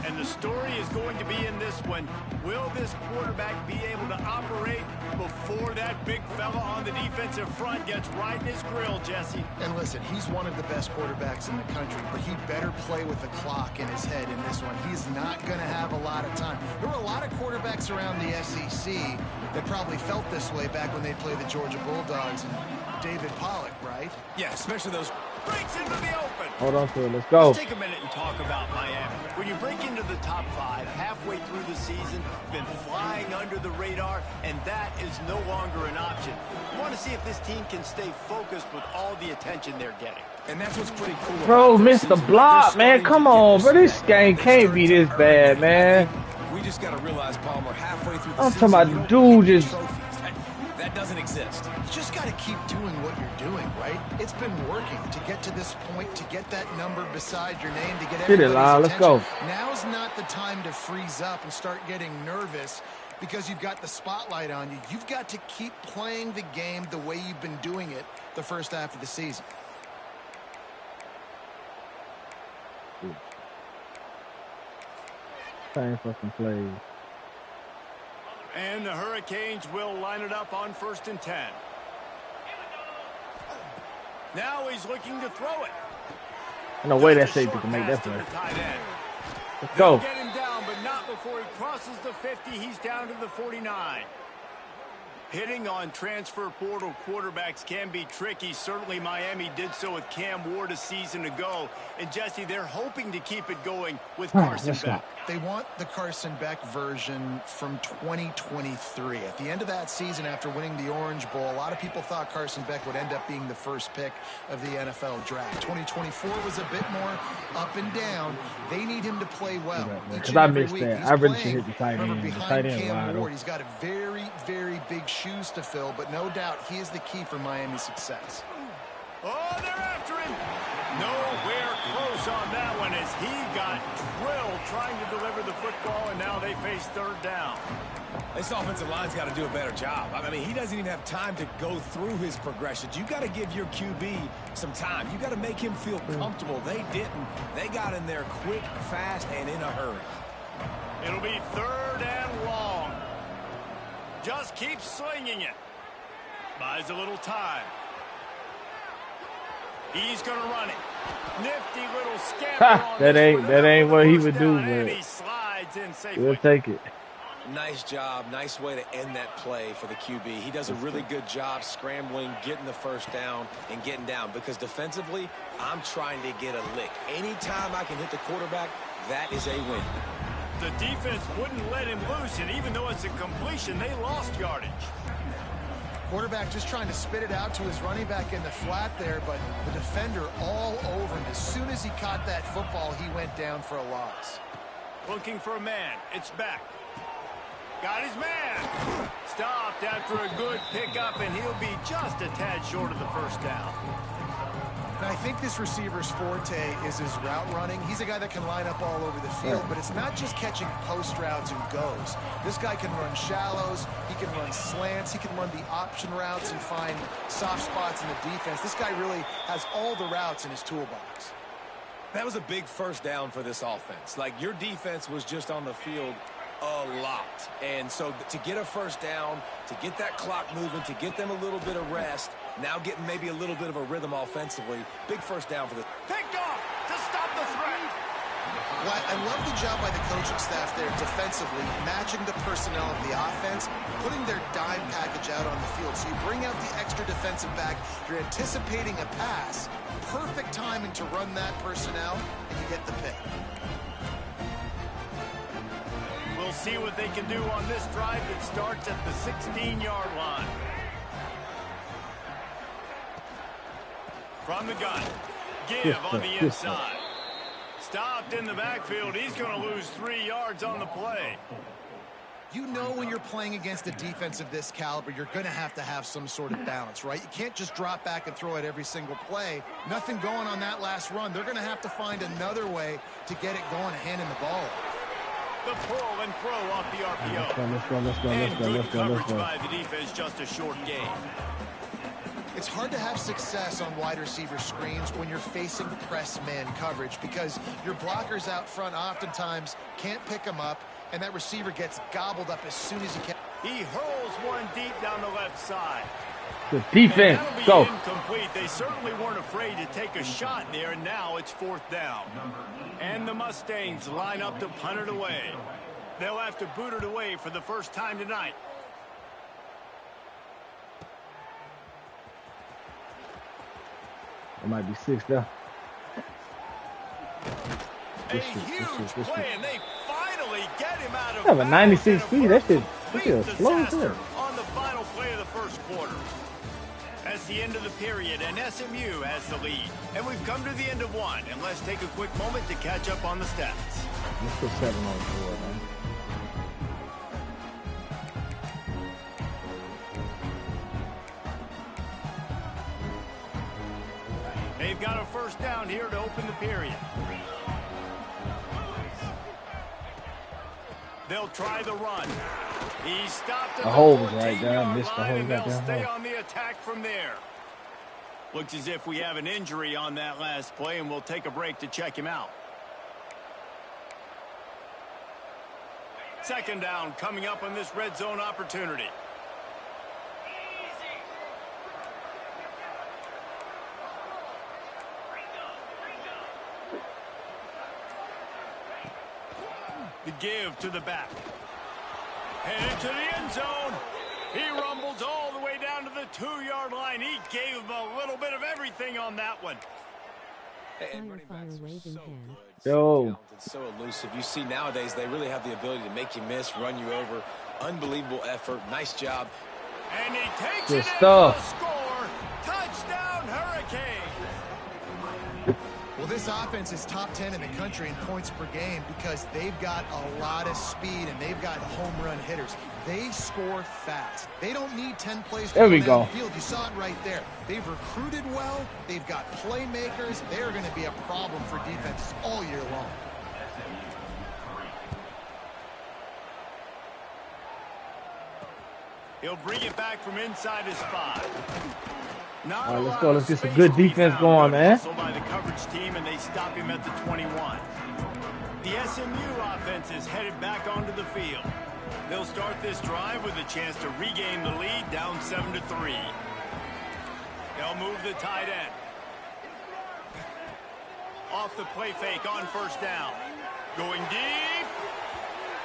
And the story is going to be in this one. Will this quarterback be able to operate before that big fella on the defensive front gets right in his grill, Jesse? And listen, he's one of the best quarterbacks in the country, but he better play with the clock in his head in this one. He's not going to have a lot of time. There were a lot of quarterbacks around the SEC that probably felt this way back when they played the Georgia Bulldogs and David Pollock, right? Yeah, especially those. Breaks into the open. Hold on to it. Let's go. Let's take a minute and talk about Miami. When you break into the top 5 halfway through the season, been flying under the radar, and that is no longer an option. You want to see if this team can stay focused with all the attention they're getting. And that's what's pretty cool. Bro, missed the block, man. Come on, bro. This game can't be this bad, man. We just got to realize, Palmer, halfway through the I'm season, talking about dude just. That doesn't exist. You just got to keep doing what you're doing, right? It's been working to get to this point, to get that number beside your name, to get everybody's attention. Let's go. Now's not the time to freeze up and start getting nervous because you've got the spotlight on you. You've got to keep playing the game the way you've been doing it the first half of the season. Same fucking plays. And the Hurricanes will line it up on 1st and 10. Now he's looking to throw it. No way that safety can make that play. Let's go. Get him down, but not before he crosses the 50. He's down to the 49. Hitting on transfer portal quarterbacks can be tricky. Certainly Miami did so with Cam Ward a season ago. And Jesse, they're hoping to keep it going with Carson Beck. They want the Carson Beck version from 2023. At the end of that season, after winning the Orange Bowl, a lot of people thought Carson Beck would end up being the first pick of the NFL draft. 2024 was a bit more up and down. They need him to play well. Because I missed that. I really should hit the tight end. The tight end wide open. He's got a very, very big shoes to fill, but no doubt he is the key for Miami's success. Oh, they're after him. Nowhere close on that one as he got drilled trying to deliver the football, and now they face 3rd down. This offensive line's got to do a better job. I mean, he doesn't even have time to go through his progressions. You got to give your QB some time. You got to make him feel comfortable. They didn't. They got in there quick, fast, and in a hurry. It'll be 3rd and long. Just keep slinging it. Buys a little time. He's going to run it. Nifty little scamper. That ain't what he would do, but he slides in safely. we'll take it. Nice job. Nice way to end that play for the QB. He does a really good job scrambling, getting the first down, and getting down. Because defensively, I'm trying to get a lick. Anytime I can hit the quarterback, that is a win. The defense wouldn't let him loose, and even though it's a completion, they lost yardage. Quarterback just trying to spit it out to his running back in the flat there, but the defender all over him. As soon as he caught that football, he went down for a loss. Looking for a man. It's back. Got his man. Stopped after a good pickup, and he'll be just a tad short of the first down. And I think this receiver's forte is his route running. He's a guy that can line up all over the field, but it's not just catching post routes and goes. This guy can run shallows, he can run slants, he can run the option routes and find soft spots in the defense. This guy really has all the routes in his toolbox. That was a big first down for this offense. Like, your defense was just on the field a lot. And so to get a first down, to get that clock moving, to get them a little bit of rest, now getting maybe a little bit of a rhythm offensively, big first down for the... Picked off to stop the threat. Well, I love the job by the coaching staff there defensively, matching the personnel of the offense, putting their dime package out on the field. So you bring out the extra defensive back, you're anticipating a pass, perfect timing to run that personnel, and you get the pick. We'll see what they can do on this drive that starts at the 16-yard line. From the gun, give on the inside. Stopped in the backfield. He's going to lose 3 yards on the play. You know when you're playing against a defense of this caliber, you're going to have some sort of balance, right? You can't just drop back and throw it every single play. Nothing going on that last run. They're going to have to find another way to get it going, handing the ball. The pull and throw off the RPO. Let's go. And good coverage by the defense, just a short gain. It's hard to have success on wide receiver screens when you're facing press man coverage because your blockers out front oftentimes can't pick them up, and that receiver gets gobbled up as soon as he can. He hurls one deep down the left side. The defense, go. Incomplete. They certainly weren't afraid to take a shot there, and now it's 4th down. And the Mustangs line up to punt it away. They'll have to boot it away for the first time tonight. It might be 6 there. A huge play, and they finally get him out of. Yeah, but 96 feet, that shit slow as hell. On the final play of the first quarter. That's the end of the period, and SMU has the lead. And we've come to the end of one, and let's take a quick moment to catch up on the stats. Let's put 7 on the board, man. They've got a first down here to open the period. They'll try the run. He stopped at the hole was the right there. I 14-yard missed the line, whole and they'll goddamn stay hole. on the attack from there. Looks as if we have an injury on that last play, and we'll take a break to check him out. Second down coming up on this red zone opportunity. The give to the back. Headed to the end zone. He rumbles all the way down to the 2-yard line. He gave him a little bit of everything on that one. And running backs are so good, Yo. so elusive. You see nowadays they really have the ability to make you miss, run you over. Unbelievable effort. Nice job. And he takes Good it stuff. in for the score. Touchdown, Hurricane. Well, this offense is top 10 in the country in points per game because they've got a lot of speed and they've got home run hitters. They score fast. They don't need 10 plays to There we go go. down the field. You saw it right there. They've recruited well. They've got playmakers. They're going to be a problem for defenses all year long. He'll bring it back from inside his 5. Not All right, a let's lot go. of Let's get some space good to be defense found. going, Good man. hustle by the coverage team, and they stop him at the 21. The SMU offense is headed back onto the field. They'll start this drive with a chance to regain the lead, down 7-3. They'll move the tight end. Off the play fake on first down. Going deep.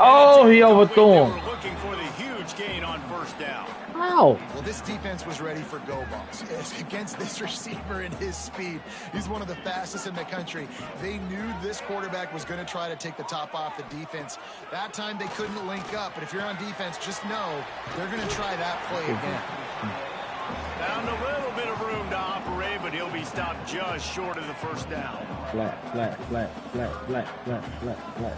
Oh, he overthrew They him. were looking for the huge huge gain on first down. Ow. Well, this defense was ready for go balls. Against this receiver and his speed, he's one of the fastest in the country. They knew this quarterback was going to try to take the top off the defense. That time they couldn't link up, but if you're on defense, just know they're going to try that play again. Found a little bit of room to operate, but he'll be stopped just short of the first down. Flat, flat, flat, flat, flat, flat, flat, flat.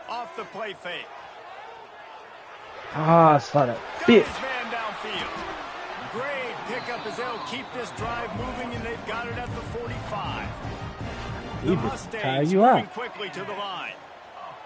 Off the play fake. Ah, I saw that. Got Bitch. his man downfield. Great pickup as they'll keep this drive moving, and they've got it at the 45. The He just tie Mustangs you moving out. quickly to the line.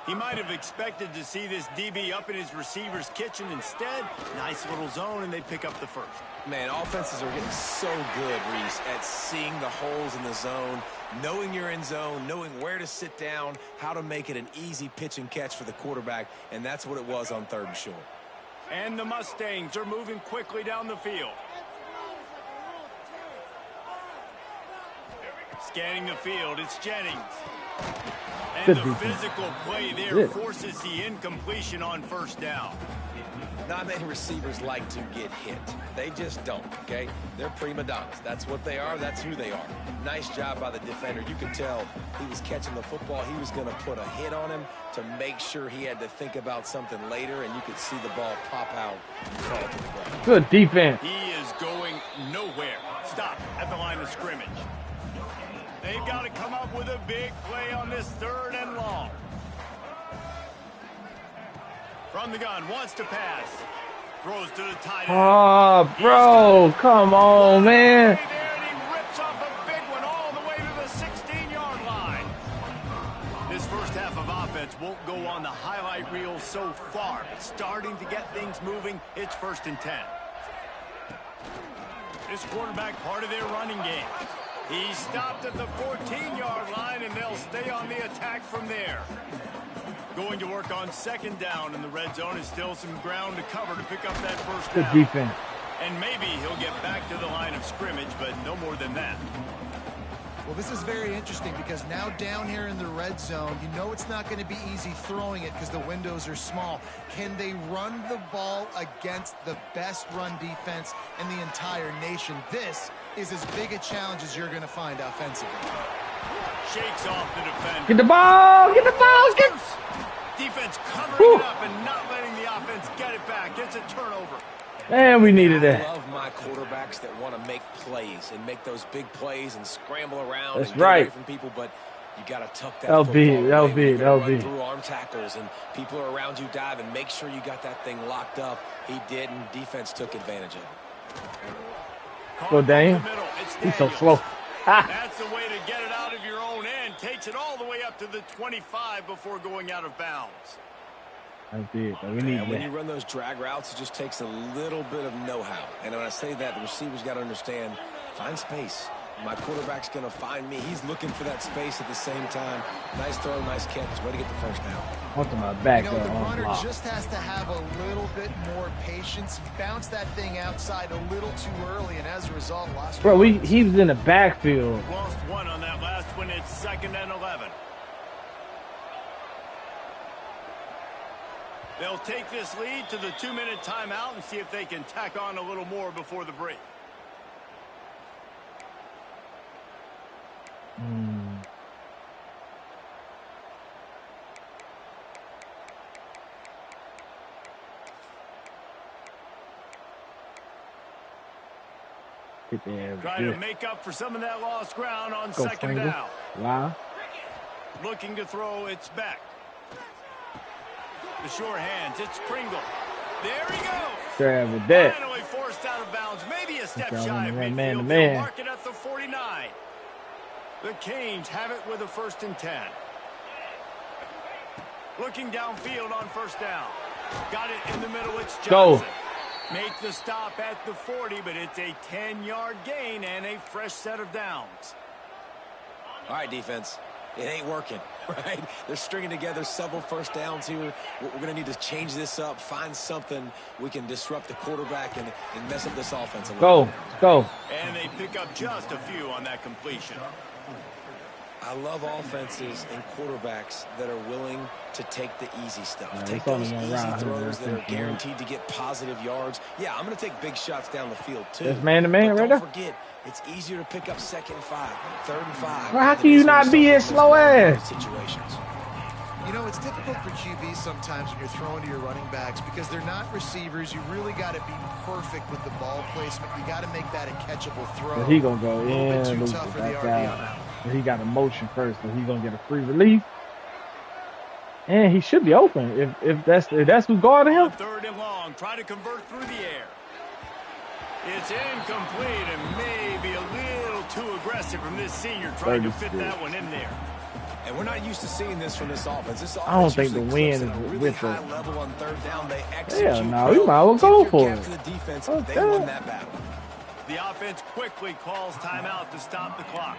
He might have expected to see this DB up in his receiver's kitchen. Instead, nice little zone, and they pick up the first. Man, offenses are getting so good, Reese, at seeing the holes in the zone, knowing you're in zone, knowing where to sit down, how to make it an easy pitch and catch for the quarterback, and that's what it was on 3rd and short. And the Mustangs are moving quickly down the field. Scanning the field, it's Jennings. And Good the defense. physical play there Good. forces the incompletion on first down. Not many receivers like to get hit. They just don't, okay? They're prima donnas. That's what they are. That's who they are. Nice job by the defender. You could tell he was catching the football. He was going to put a hit on him to make sure he had to think about something later, and you could see the ball pop out and fall to the ground. Good defense. He is going nowhere. Stop at the line of scrimmage. They've got to come up with a big play on this 3rd and long. From the gun, wants to pass. Throws to the tight end. Oh, bro. Come on, man. There, and he rips off a big one all the way to the 16-yard line. This first half of offense won't go on the highlight reel so far, but starting to get things moving. It's 1st and 10. This quarterback part of their running game. He stopped at the 14-yard line, and they'll stay on the attack from there. Going to work on 2nd down, and the red zone is still some ground to cover to pick up that first Good down. defense. And maybe he'll get back to the line of scrimmage, but no more than that. Well, this is very interesting because now down here in the red zone, you know it's not going to be easy throwing it because the windows are small. Can they run the ball against the best run defense in the entire nation? This is as big a challenge as you're going to find offensively. Shakes off the defender. Get the ball. Get the ball. Get. Defense covering it up and not letting the offense get it back. It's a turnover. Man, we needed I that. love my quarterbacks that want to make plays and make those big plays and scramble around That's and get right. away from people, but you got to tuck that That'll football be- away. that'll be- You gotta that'll run be. through arm tackles and people are around you diving. Make sure you got that thing locked up. He did, and defense took advantage of it. Go, Daniel. He's so slow. That's the way to get it out of your own end. Takes it all the way up to the 25 before going out of bounds. That's it. We need And when you that. run those drag routes, it just takes a little bit of know-how. And when I say that, the receivers got to understand, find space. My quarterback's going to find me. He's looking for that space at the same time. Nice throw, nice catch. Way to get the first down. Onto my back You know, the there on runner block. just has to have a little bit more patience. He bounced that thing outside a little too early, and as a result, lost. Bro, he was in the backfield. Lost one on that last one. It's 2nd and 11. They'll take this lead to the 2-minute timeout and see if they can tack on a little more before the break. Get there. Trying to make up for some of that lost ground on Go, 2nd Pringle. down. Wow. Looking to throw, it's back. The sure hands, it's Pringle. There he goes. Grab with that. Finally forced out of bounds. Maybe a step Y'all shy wanna of run midfield. man to They'll man. mark it at the 49. The Canes have it with a 1st and 10. Looking downfield on 1st down. Got it in the middle. It's Go. Johnson. Make the stop at the 40, but it's a 10-yard gain and a fresh set of downs. All right, defense. It ain't working, right? They're stringing together several first downs here. We're going to need to change this up, find something we can disrupt the quarterback and mess up this offense a little Go. bit. Go. And they pick up just a few on that completion. I love offenses and quarterbacks that are willing to take the easy stuff. Take it's only those one easy round. throws that are guaranteed to get positive yards. Yeah, I'm going to take big shots down the field too. It's man-to-man right there. Don't forget, it's easier to pick up 2nd and 5, 3rd and 5. Well, how can you not be as slow ass? Situations. You know, it's difficult for QBs sometimes when you're throwing to your running backs because they're not receivers. You really got to be perfect with the ball placement. You got to make that a catchable throw. But he gonna go a little bit in. too tough for the RD on that. But he got a motion first, so he's gonna get a free release. And he should be open if that's who's guarding him. 3rd and long, try to convert through the air. It's incomplete and maybe a little too aggressive from this senior trying to fit that one in there. And we're not used to seeing this from this offense. This offense I don't think the win is really with high the level on 3rd down. They execute. Yeah, no, you might as well go for it. To the defense, Okay. they won that battle. The offense quickly calls timeout to stop the clock.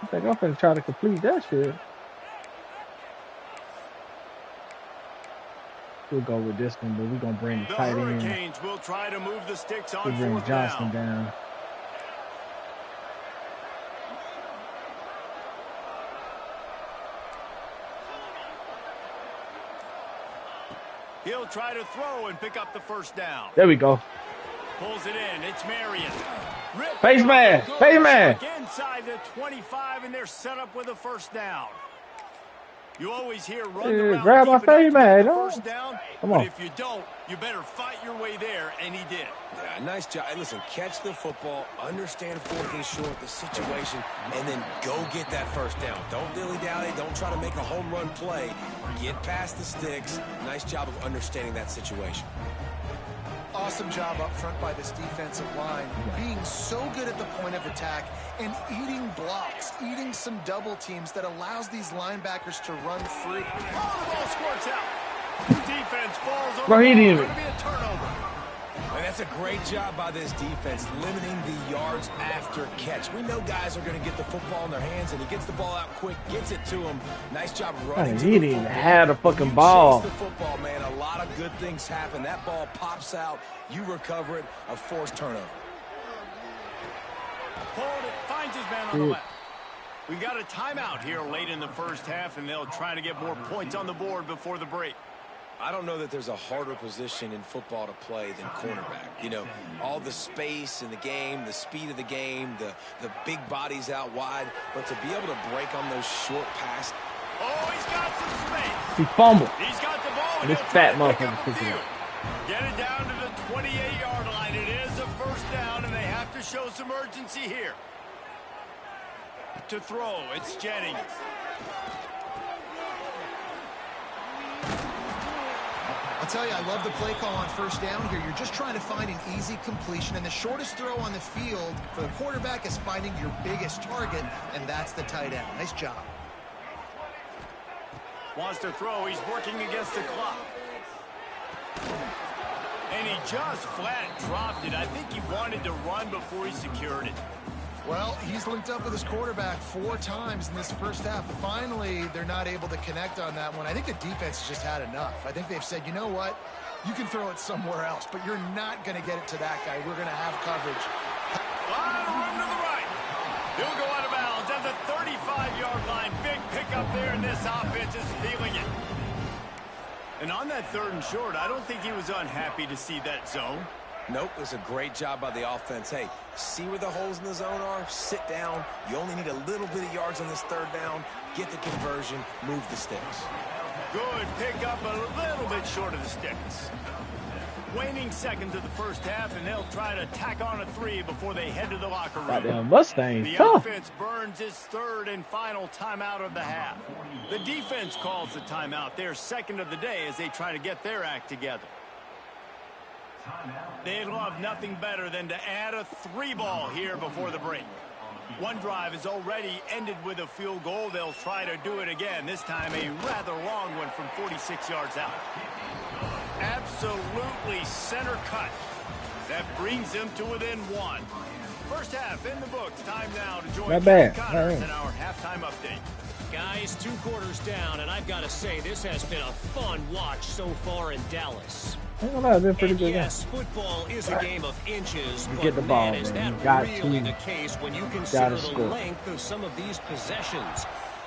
I think I'm finna try to complete that shit. We'll go with this one, but we're gonna bring the The tight end. Hurricanes will try to move the sticks We'll on bring 4th Johnson down. down. He'll try to throw and pick up the 1st down. There we go. Pulls it in. It's Marion. Face man. Face man. Inside the 25, and they're set up with a 1st down. You always hear run Yeah, around grab my deep enough face to man. get the Huh? 1st down. Come But on. if you don't, you better fight your way there, and he did. Yeah, nice job. Hey, listen, catch the football, understand 4th and short, the situation, and then go get that 1st down. Don't dilly-dally. Don't try to make a home run play. Get past the sticks. Nice job of understanding that situation. Awesome job up front by this defensive line, being so good at the point of attack and eating blocks, eating some double teams that allows these linebackers to run free. Oh, the ball squirts out. Defense falls over. Bro, he didn't It's even- going to be a turnover. And that's a great job by this defense, limiting the yards after catch. We know guys are going to get the football in their hands, and he gets the ball out quick, gets it to him. Nice job running to He the didn't even football. have the fucking You ball. chase the football, man. A lot of good things happen. That ball pops out. You recover it. A forced turnover. Hold it. Finds his man on the left. We got a timeout here late in the 1st half, and they'll try to get more points on the board before the break. I don't know that there's a harder position in football to play than cornerback. You know, all the space in the game, the speed of the game, the big bodies out wide. But to be able to break on those short passes. Oh, he's got some space. He fumbled. He's got the ball. And This he'll fat try to pick motherfucker up a took few. it. Get it down to the 28-yard line. It is a 1st down, and they have to show some urgency here. To throw, it's Jennings. I'll tell you, I love the play call on 1st down here. You're just trying to find an easy completion, and the shortest throw on the field for the quarterback is finding your biggest target, and that's the tight end. Nice job. Wants to throw. He's working against the clock. And he just flat dropped it. I think he wanted to run before he secured it. Well, he's linked up with his quarterback 4 times in this 1st half. Finally, they're not able to connect on that one. I think the defense has just had enough. I think they've said, you know what? You can throw it somewhere else, but you're not going to get it to that guy. We're going to have coverage. Lot of room to the right. He'll go out of bounds at the 35-yard line. Big pickup there, and this offense is feeling it. And on that 3rd and short, I don't think he was unhappy to see that zone. Nope, it was a great job by the offense. Hey, see where the holes in the zone are? Sit down. You only need a little bit of yards on this 3rd down. Get the conversion. Move the sticks. Good pickup, a little bit short of the sticks. Waning seconds of the 1st half, and they'll try to tack on a 3 before they head to the locker room. Goddamn Mustang. The Tough. offense burns its 3rd and final timeout of the half. The defense calls the timeout, their 2nd of the day, as they try to get their act together. They'd love nothing better than to add a 3-ball here before the break. One drive is already ended with a field goal. They'll try to do it again, this time a rather long one from 46 yards out. Absolutely center cut. That brings them to within 1. 1st half in the books. Time now to join Not bad. Connors All right. in our halftime update. Guys, guys. 2 quarters down, and I've got to say, this has been a fun watch so far in Dallas. They're pretty good. Yes, football is a game of inches, but get the ball, man, is man. that really the case when you consider the score. length of some of these possessions?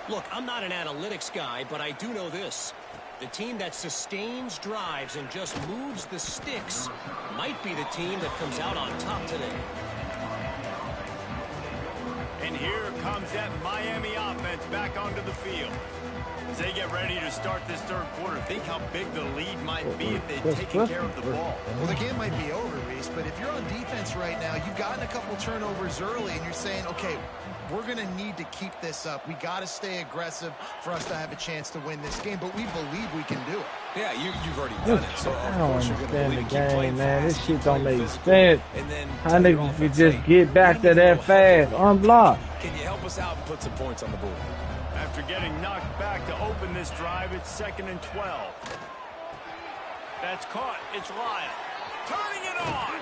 Look, I'm not an analytics guy, but I do know this. The team that sustains drives and just moves the sticks might be the team that comes out on top today. And here comes that Miami offense back onto the field. As they get ready to start this third quarter, think how big the lead might be if they've taken care of the ball. Well, the game might be over, Reese, but if you're on defense right now, you've gotten a couple turnovers early, and you're saying, okay, we're going to need to keep this up. We got to stay aggressive for us to have a chance to win this game, but we believe we can do it. Yeah, you've already done it. So I don't understand the game, man. This shit don't make sense. How niggas could just get back to that fast, unblocked. Can you help us out and put some points on the board? After getting knocked back to open this drive, it's 2nd and 12. That's caught. It's Lyle. Turning it on.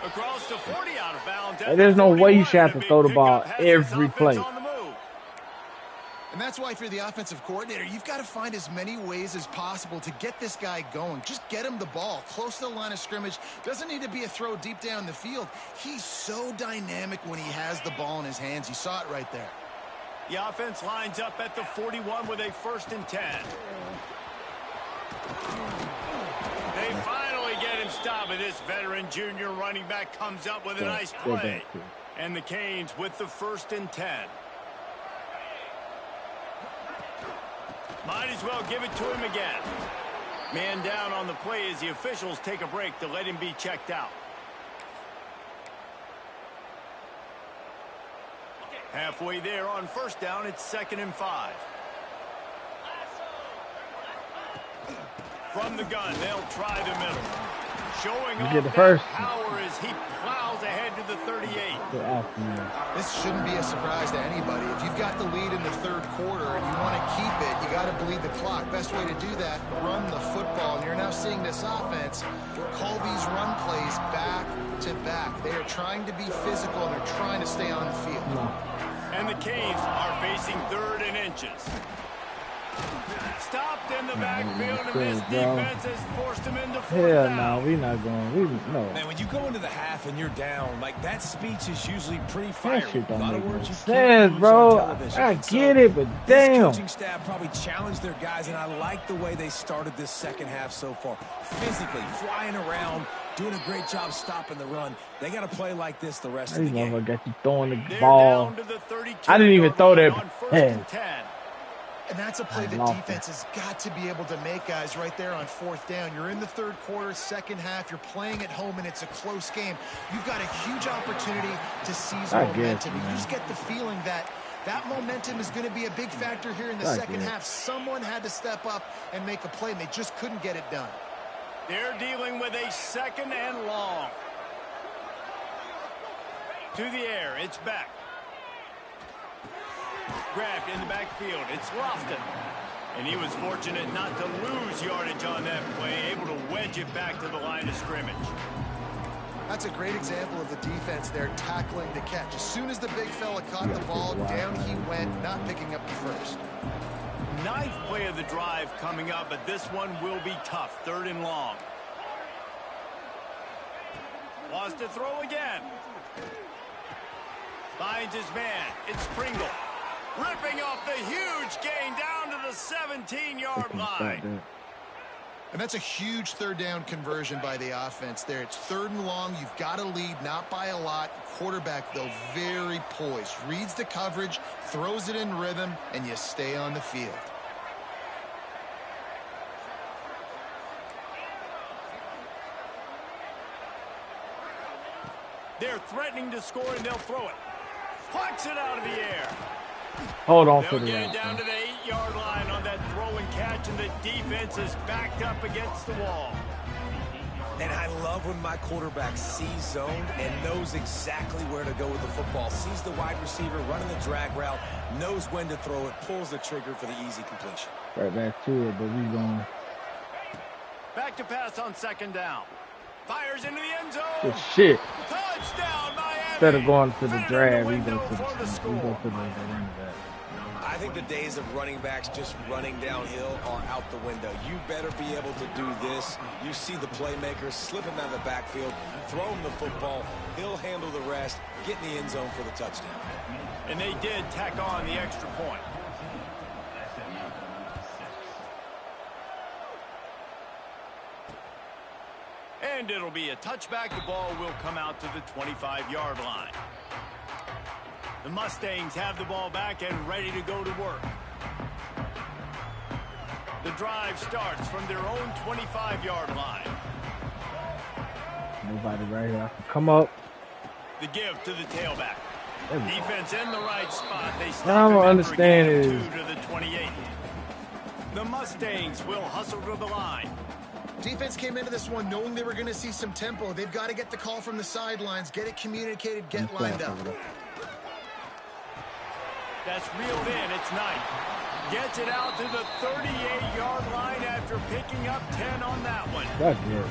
Across the 40, out of bounds. There's no way you should have to throw the ball every play. And that's why if you're the offensive coordinator, you've got to find as many ways as possible to get this guy going. Just get him the ball close to the line of scrimmage. Doesn't need to be a throw deep down the field. He's so dynamic when he has the ball in his hands. You saw it right there. The offense lines up at the 41 with a 1st and 10. They finally get him stopped, and this veteran junior running back comes up with a nice play. And the Canes with the 1st and 10. Might as well give it to him again. Man down on the play as the officials take a break to let him be checked out. Halfway there on 1st down, it's 2nd and 5. From the gun, they'll try the middle. Showing off that power as he plows ahead to the 38. This shouldn't be a surprise to anybody. If you've got the lead in the third quarter and you want to keep it, you got to bleed the clock. Best way to do that, run the football. And you're now seeing this offense call these run plays back to back. They are trying to be physical, and they're trying to stay on the field. And the Canes are facing 3rd and inches. Stopped in the backfield, and this defense has forced him into 4th down. Hell no, we're not going. No. Man, when you go into the half and you're down, like that speech is usually pretty fiery. That shit don't a lot make of words no you sense, can't bro. use on I get it, but damn. This coaching staff probably challenged their guys, and I like the way they started this second half so far. Physically, flying around, doing a great job stopping the run. They got to play like this the rest of the game. I got you throwing the ball. I didn't even throw that pass. And that's a play the defense has got to be able to make, guys, right there on 4th down. You're in the third quarter, second half. You're playing at home, and it's a close game. You've got a huge opportunity to seize momentum. You just get the feeling that that momentum is going to be a big factor here in the second half. Someone had to step up and make a play, and they just couldn't get it done. They're dealing with a 2nd and long. To the air, it's back. Grabbed in the backfield. It's Lofton. And he was fortunate not to lose yardage on that play, able to wedge it back to the line of scrimmage. That's a great example of the defense there tackling the catch. As soon as the big fella caught the ball, down he went, not picking up the first. 9th play of the drive coming up, but this one will be tough. 3rd and long. Wants to throw again. Finds his man. It's Pringle. Ripping off the huge gain down to the 17-yard line. And that's a huge 3rd down conversion by the offense there. It's 3rd and long. You've got to lead, not by a lot. Quarterback, though, very poised. Reads the coverage, throws it in rhythm, and you stay on the field. They're threatening to score, and they'll throw it. Plucks it out of the air. Hold on They'll get it down to the 8-yard line on that throw and catch, and the defense is backed up against the wall. And I love when my quarterback sees zoned and knows exactly where to go with the football. Sees the wide receiver running the drag route, knows when to throw it, pulls the trigger for the easy completion. Right back to it, but we going. Back to pass on 2nd down. Fires into the end zone. Good shit. Touchdown, Miami. Instead of going to the drag, we go to the running back. I I think the days of running backs just running downhill are out the window. You better be able to do this. You see the playmakers, slip him out of the backfield, throw him the football. He'll handle the rest, get in the end zone for the touchdown. And they did tack on the extra point. And it'll be a touchback. The ball will come out to the 25-yard line. The Mustangs have the ball back and ready to go to work. The drive starts from their own 25-yard line. Nobody right here. Come up. The give to the tailback. Defense in the right spot. They I stop don't him understand after a is gain of 2 to the 28. The Mustangs will hustle to the line. Defense came into this one knowing they were going to see some tempo. They've got to get the call from the sidelines, get it communicated, get lined up. That's reeled in. It's Knight. Gets it out to the 38-yard line after picking up 10 on that one. That's good.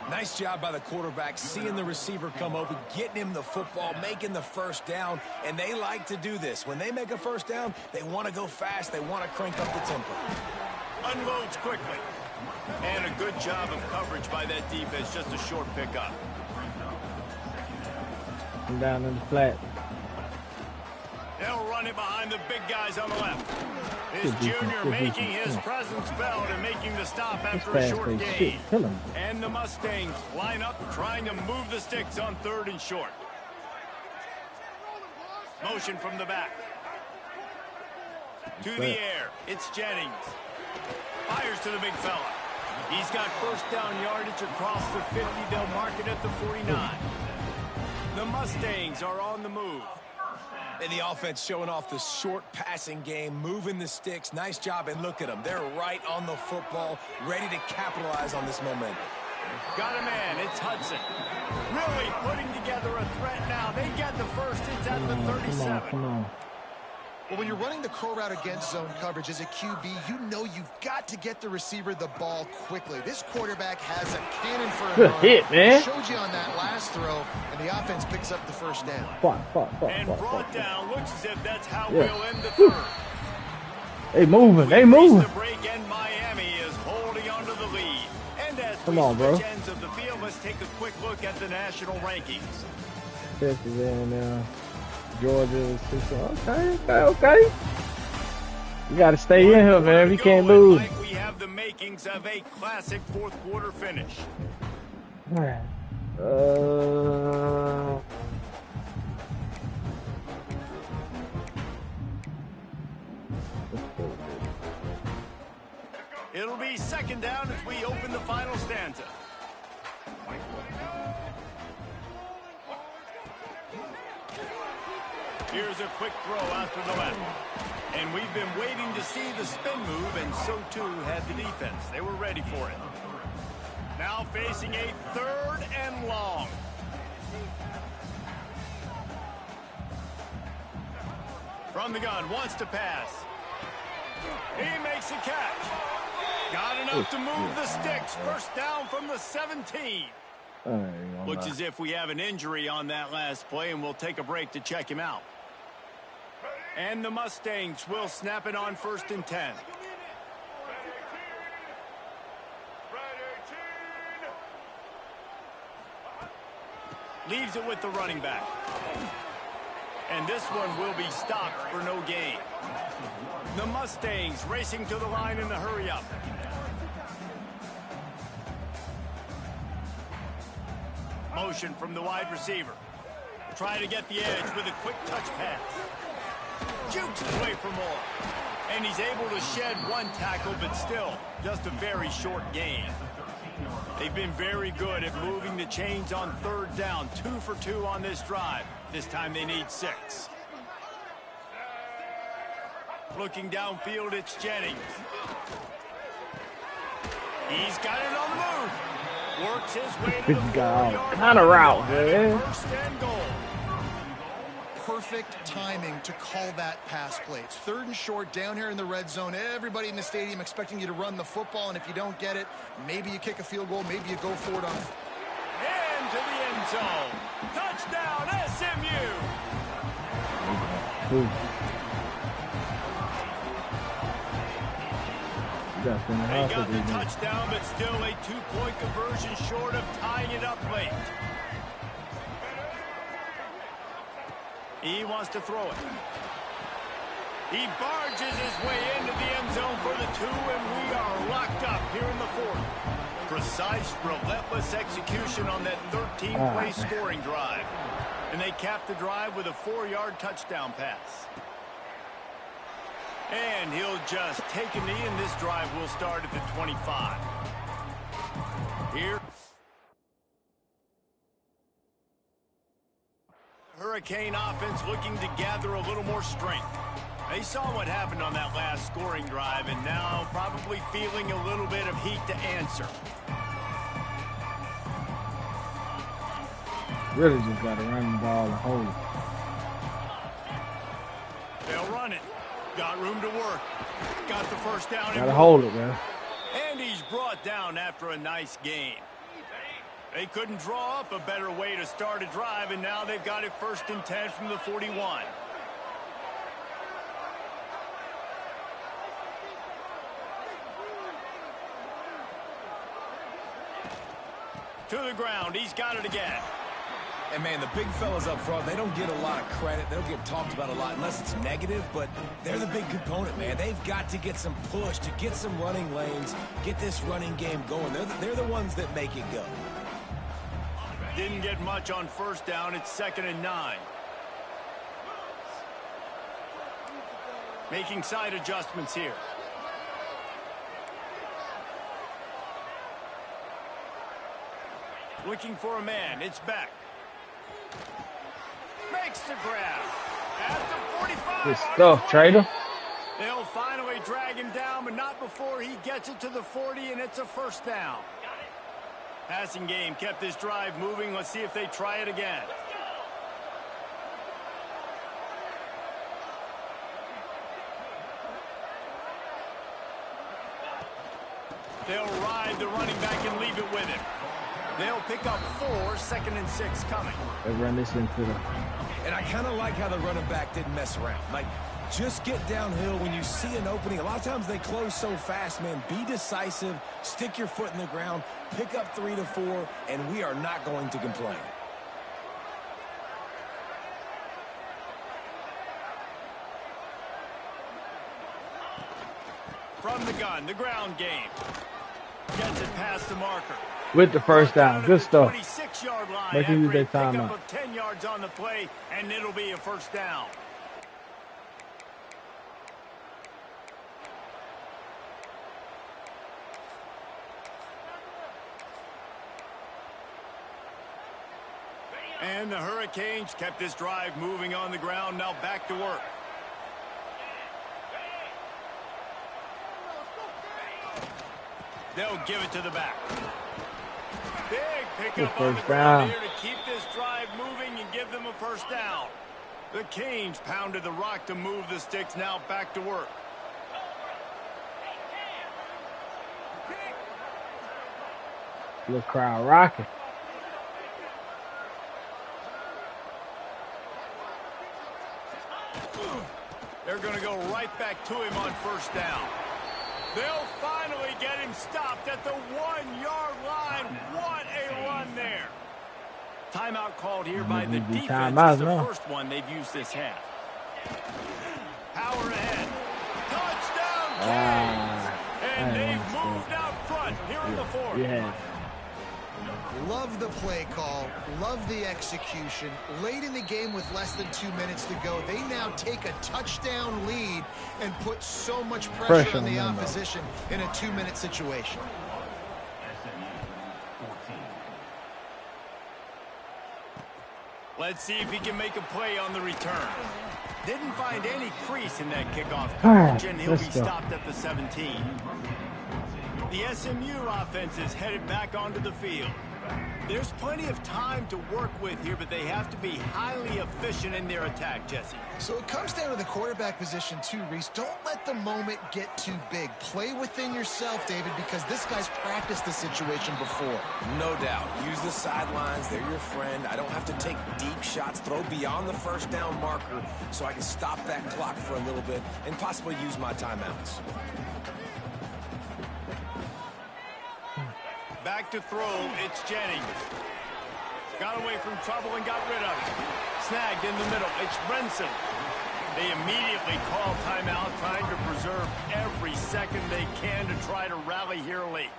Nice job by the quarterback, seeing the receiver come open, getting him the football, making the first down, and they like to do this. When they make a first down, they want to go fast. They want to crank up the tempo. Unloads quickly. And a good job of coverage by that defense. Just a short pickup. I'm down in the flat. They'll run it behind the big guys on the left. This junior making his presence felt and making the stop after a short gain. And the Mustangs line up trying to move the sticks on 3rd and short. Motion from the back. To the air. It's Jennings. Fires to the big fella. He's got first down yardage across the 50. They'll mark it at the 49. The Mustangs are on the move. And the offense showing off the short passing game, moving the sticks. Nice job, and look at them. They're right on the football, ready to capitalize on this momentum. Got a man. It's Hudson. Really putting together a threat now. They get the first. It's at the 37. Come on. Well, when you're running the curl route against zone coverage as a QB, you know you've got to get the receiver the ball quickly. This quarterback has a cannon for a Good arm. hit, man. Showed you on that last throw, and the offense picks up the first down. And brought down. Looks as if that's how we'll end the third. They moving. They moving. The break, and Miami is holding on to the lead. And as Come we on, bro. switch ends of the field, let's take a quick look at the national rankings. Texas A&M, Georgia. Okay. You got to stay in here, man. We can't lose. Like we have the makings of a classic fourth quarter finish. It'll be second down as we open the final stanza. Here's a quick throw out to the left. And we've been waiting to see the spin move, and so too had the defense. They were ready for it. Now facing a 3rd and long. From the gun, wants to pass. He makes a catch. Got enough to move the sticks. First down from the 17. Looks as if we have an injury on that last play, and we'll take a break to check him out. And the Mustangs will snap it on 1st and 10. Leaves it with the running back. And this one will be stopped for no gain. The Mustangs racing to the line in the hurry-up. Motion from the wide receiver. Try to get the edge with a quick touch pass. Jukes his way for more. And he's able to shed one tackle, but still, just a very short gain. They've been very good at moving the chains on 3rd down. 2 for 2 on this drive. This time they need 6. Looking downfield, it's Jennings. He's got it on the move. Works his way to the 4-yard kind of route, line. man. 1st and goal. Perfect timing to call that pass play. It's 3rd and short down here in the red zone. Everybody in the stadium expecting you to run the football, and if you don't get it, maybe you kick a field goal, maybe you go for it on. And to the end zone. Touchdown, SMU. They got the touchdown, but still a 2-point conversion short of tying it up late. He wants to throw it. He barges his way into the end zone for the 2, and we are locked up here in the 4th. Precise, relentless execution on that 13-play scoring drive. And they cap the drive with a 4-yard touchdown pass. And he'll just take a knee, and this drive will start at the 25. Here. Hurricane offense looking to gather a little more strength. They saw what happened on that last scoring drive, and now probably feeling a little bit of heat to answer. Really just got to run the ball and hold it. They'll run it. Got room to work. Got the first down. Got to hold it, man. And he's brought down after a nice gain. They couldn't draw up a better way to start a drive, and now they've got it 1st and 10 from the 41. To the ground. He's got it again. And, man, the big fellas up front, they don't get a lot of credit. They don't get talked about a lot unless it's negative, but they're the big component, man. They've got to get some push, to get some running lanes, get this running game going. They're the ones that make it go. Didn't get much on 1st down. It's 2nd and 9. Making side adjustments here. Looking for a man. It's back. Makes the grab. At the 45. Good stuff, Trader. They'll finally drag him down, but not before he gets it to the 40, and it's a 1st down. Passing game kept this drive moving. Let's see if they try it again. They'll ride the running back and leave it with him. They'll pick up 4, 2nd and 6 coming. They run this into the... And I kind of like how the running back didn't mess around. Like, just get downhill when you see an opening. A lot of times they close so fast, man. Be decisive, stick your foot in the ground, pick up 3 to 4, and we are not going to complain. From the gun, the ground game. Gets it past the marker. With the 1st down. Good stuff. 26-yard line. Make them use their timeout. Of 10 yards on the play, and it'll be a 1st down. And the Hurricanes kept this drive moving on the ground. Now back to work. They'll give it to the back. Big pickup on the ground here to keep this drive moving and give them a 1st down. The Canes pounded the rock to move the sticks. Now back to work. Little crowd rocking. They're going to go right back to him on 1st down. They'll finally get him stopped at the 1-yard line. What a run there. Timeout called here by the defense. It's the first one they've used this half. Power ahead. Touchdown, Canes. And they've moved out front here in the 4th. Yeah. Love the play call. Love the execution. Late in the game with less than 2 minutes to go, they now take a touchdown lead and put so much pressure on the opposition in a 2-minute situation. Let's see if he can make a play on the return. Didn't find any crease in that kickoff coverage, and he'll be stopped at the 17. The SMU offense is headed back onto the field. There's plenty of time to work with here, but they have to be highly efficient in their attack, Jesse. So it comes down to the quarterback position too, Reese. Don't let the moment get too big. Play within yourself, David, because this guy's practiced this situation before. No doubt. Use the sidelines. They're your friend. I don't have to take deep shots. Throw beyond the 1st down marker so I can stop that clock for a little bit and possibly use my timeouts. Back to throw, it's Jennings. Got away from trouble and got rid of it. Snagged in the middle, it's Renson. They immediately call timeout, trying to preserve every second they can to try to rally here late.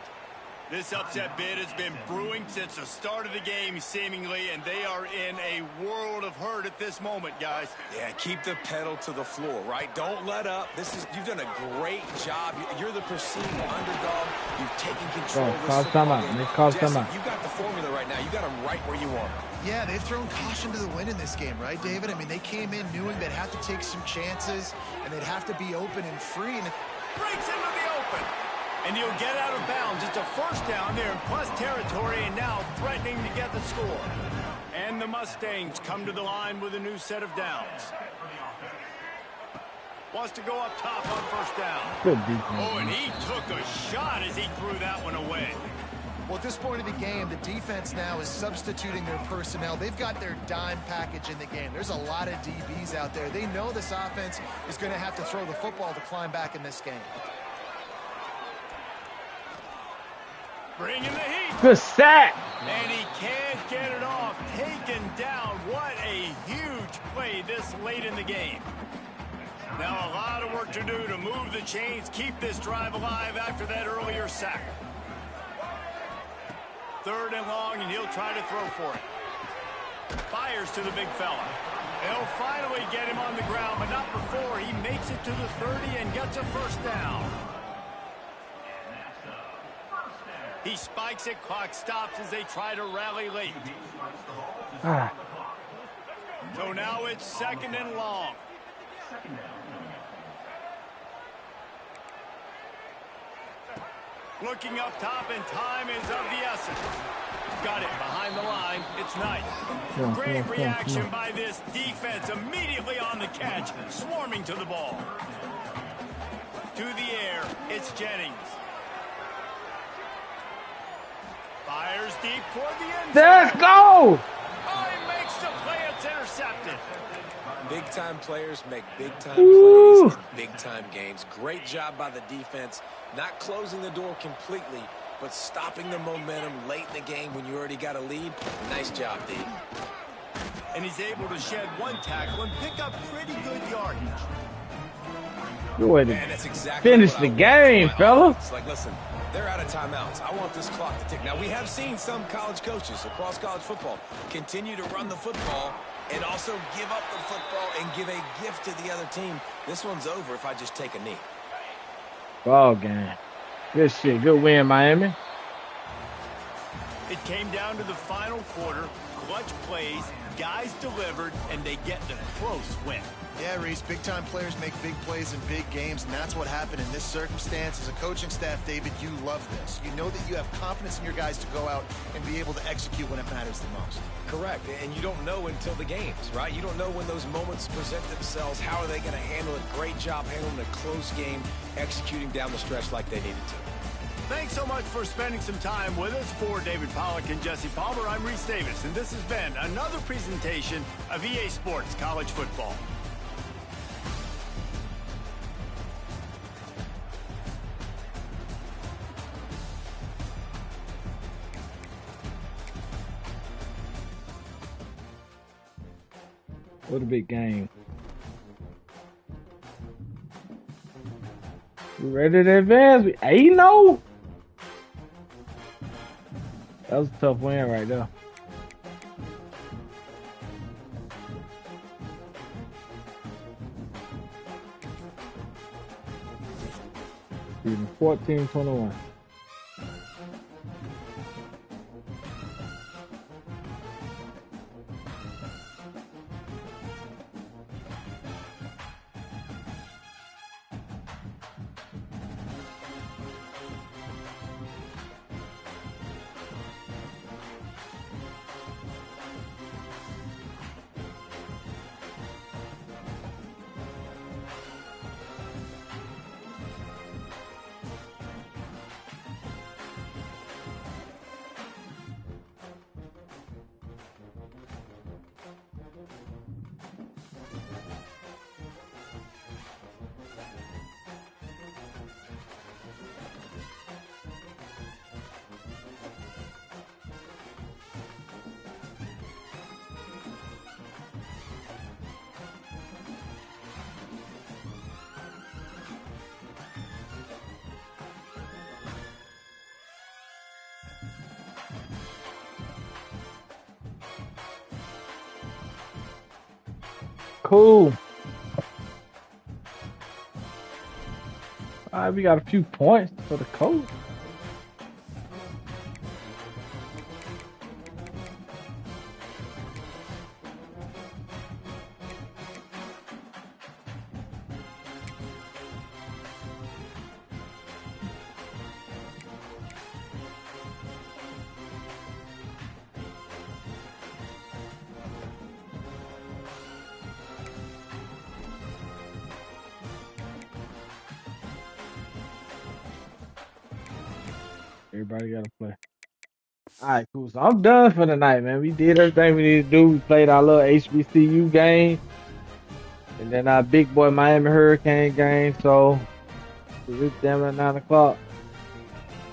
This upset bid has been brewing since the start of the game, seemingly, and they are in a world of hurt at this moment, guys. Yeah, keep the pedal to the floor, right? Don't let up. You've done a great job. You're the perceived underdog. You've taken control of this football game. Jesse, you got the formula right now. You got them right where you want them. Yeah, they've thrown caution to the wind in this game, right, David? I mean, they came in knowing they'd have to take some chances, and they'd have to be open and free. And it breaks into the open. And he'll get out of bounds. It's a first down there in plus territory, and now threatening to get the score. And the Mustangs come to the line with a new set of downs. Wants to go up top on first down. Good defense. Oh, and he took a shot as he threw that one away. Well, at this point of the game, the defense now is substituting their personnel. They've got their dime package in the game. There's a lot of DBs out there. They know this offense is going to have to throw the football to climb back in this game. Bringing the heat. Good sack. And he can't get it off. Taken down. What a huge play this late in the game. Now a lot of work to do to move the chains, keep this drive alive after that earlier sack. 3rd and long, and he'll try to throw for it. Fires to the big fella. They'll finally get him on the ground, but not before he makes it to the 30 and gets a first down. He spikes it, clock stops as they try to rally late. So now it's 2nd and long. Looking up top, and time is of the essence. Got it behind the line. It's nice. Great reaction by this defense. Immediately on the catch, swarming to the ball. To the air, it's Jennings. Fires deep toward the end zone. Let's go! Oh, he makes the play. It's intercepted. Big-time players make big-time plays in big-time games. Great job by the defense, not closing the door completely, but stopping the momentum late in the game when you already got a lead. Nice job, D. And he's able to shed one tackle and pick up pretty good yardage. Good way to that's exactly finish the game, fella. It's like, listen, they're out of timeouts. I want this clock to tick. Now, we have seen some college coaches across college football continue to run the football and also give up the football and give a gift to the other team. This one's over if I just take a knee. Ball game. Good shit. Good win, Miami. It came down to the final quarter. Clutch plays, guys delivered, and they get the close win. Yeah, Reese, big-time players make big plays in big games, and that's what happened in this circumstance. As a coaching staff, David, you love this. You know that you have confidence in your guys to go out and be able to execute when it matters the most. Correct, and you don't know until the games, right? You don't know when those moments present themselves. How are they going to handle it? Great job handling a close game, executing down the stretch like they needed to. Thanks so much for spending some time with us. For David Pollack and Jesse Palmer, I'm Reese Davis, and this has been another presentation of EA Sports College Football. What a big game. We ready to advance? We 8-0? That was a tough win right there. Even 14-21. Cool. All right, we got a few points for the coach. Everybody got to play. All right, cool. So I'm done for the night, man. We did everything we needed to do. We played our little HBCU game, and then our big boy Miami Hurricane game. So it's damn at 9 o'clock.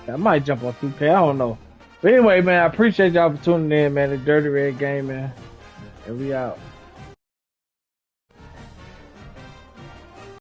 I might jump on 2K. I don't know. But anyway, man, I appreciate y'all for tuning in, man. The Dirty Red Gaming, and we out.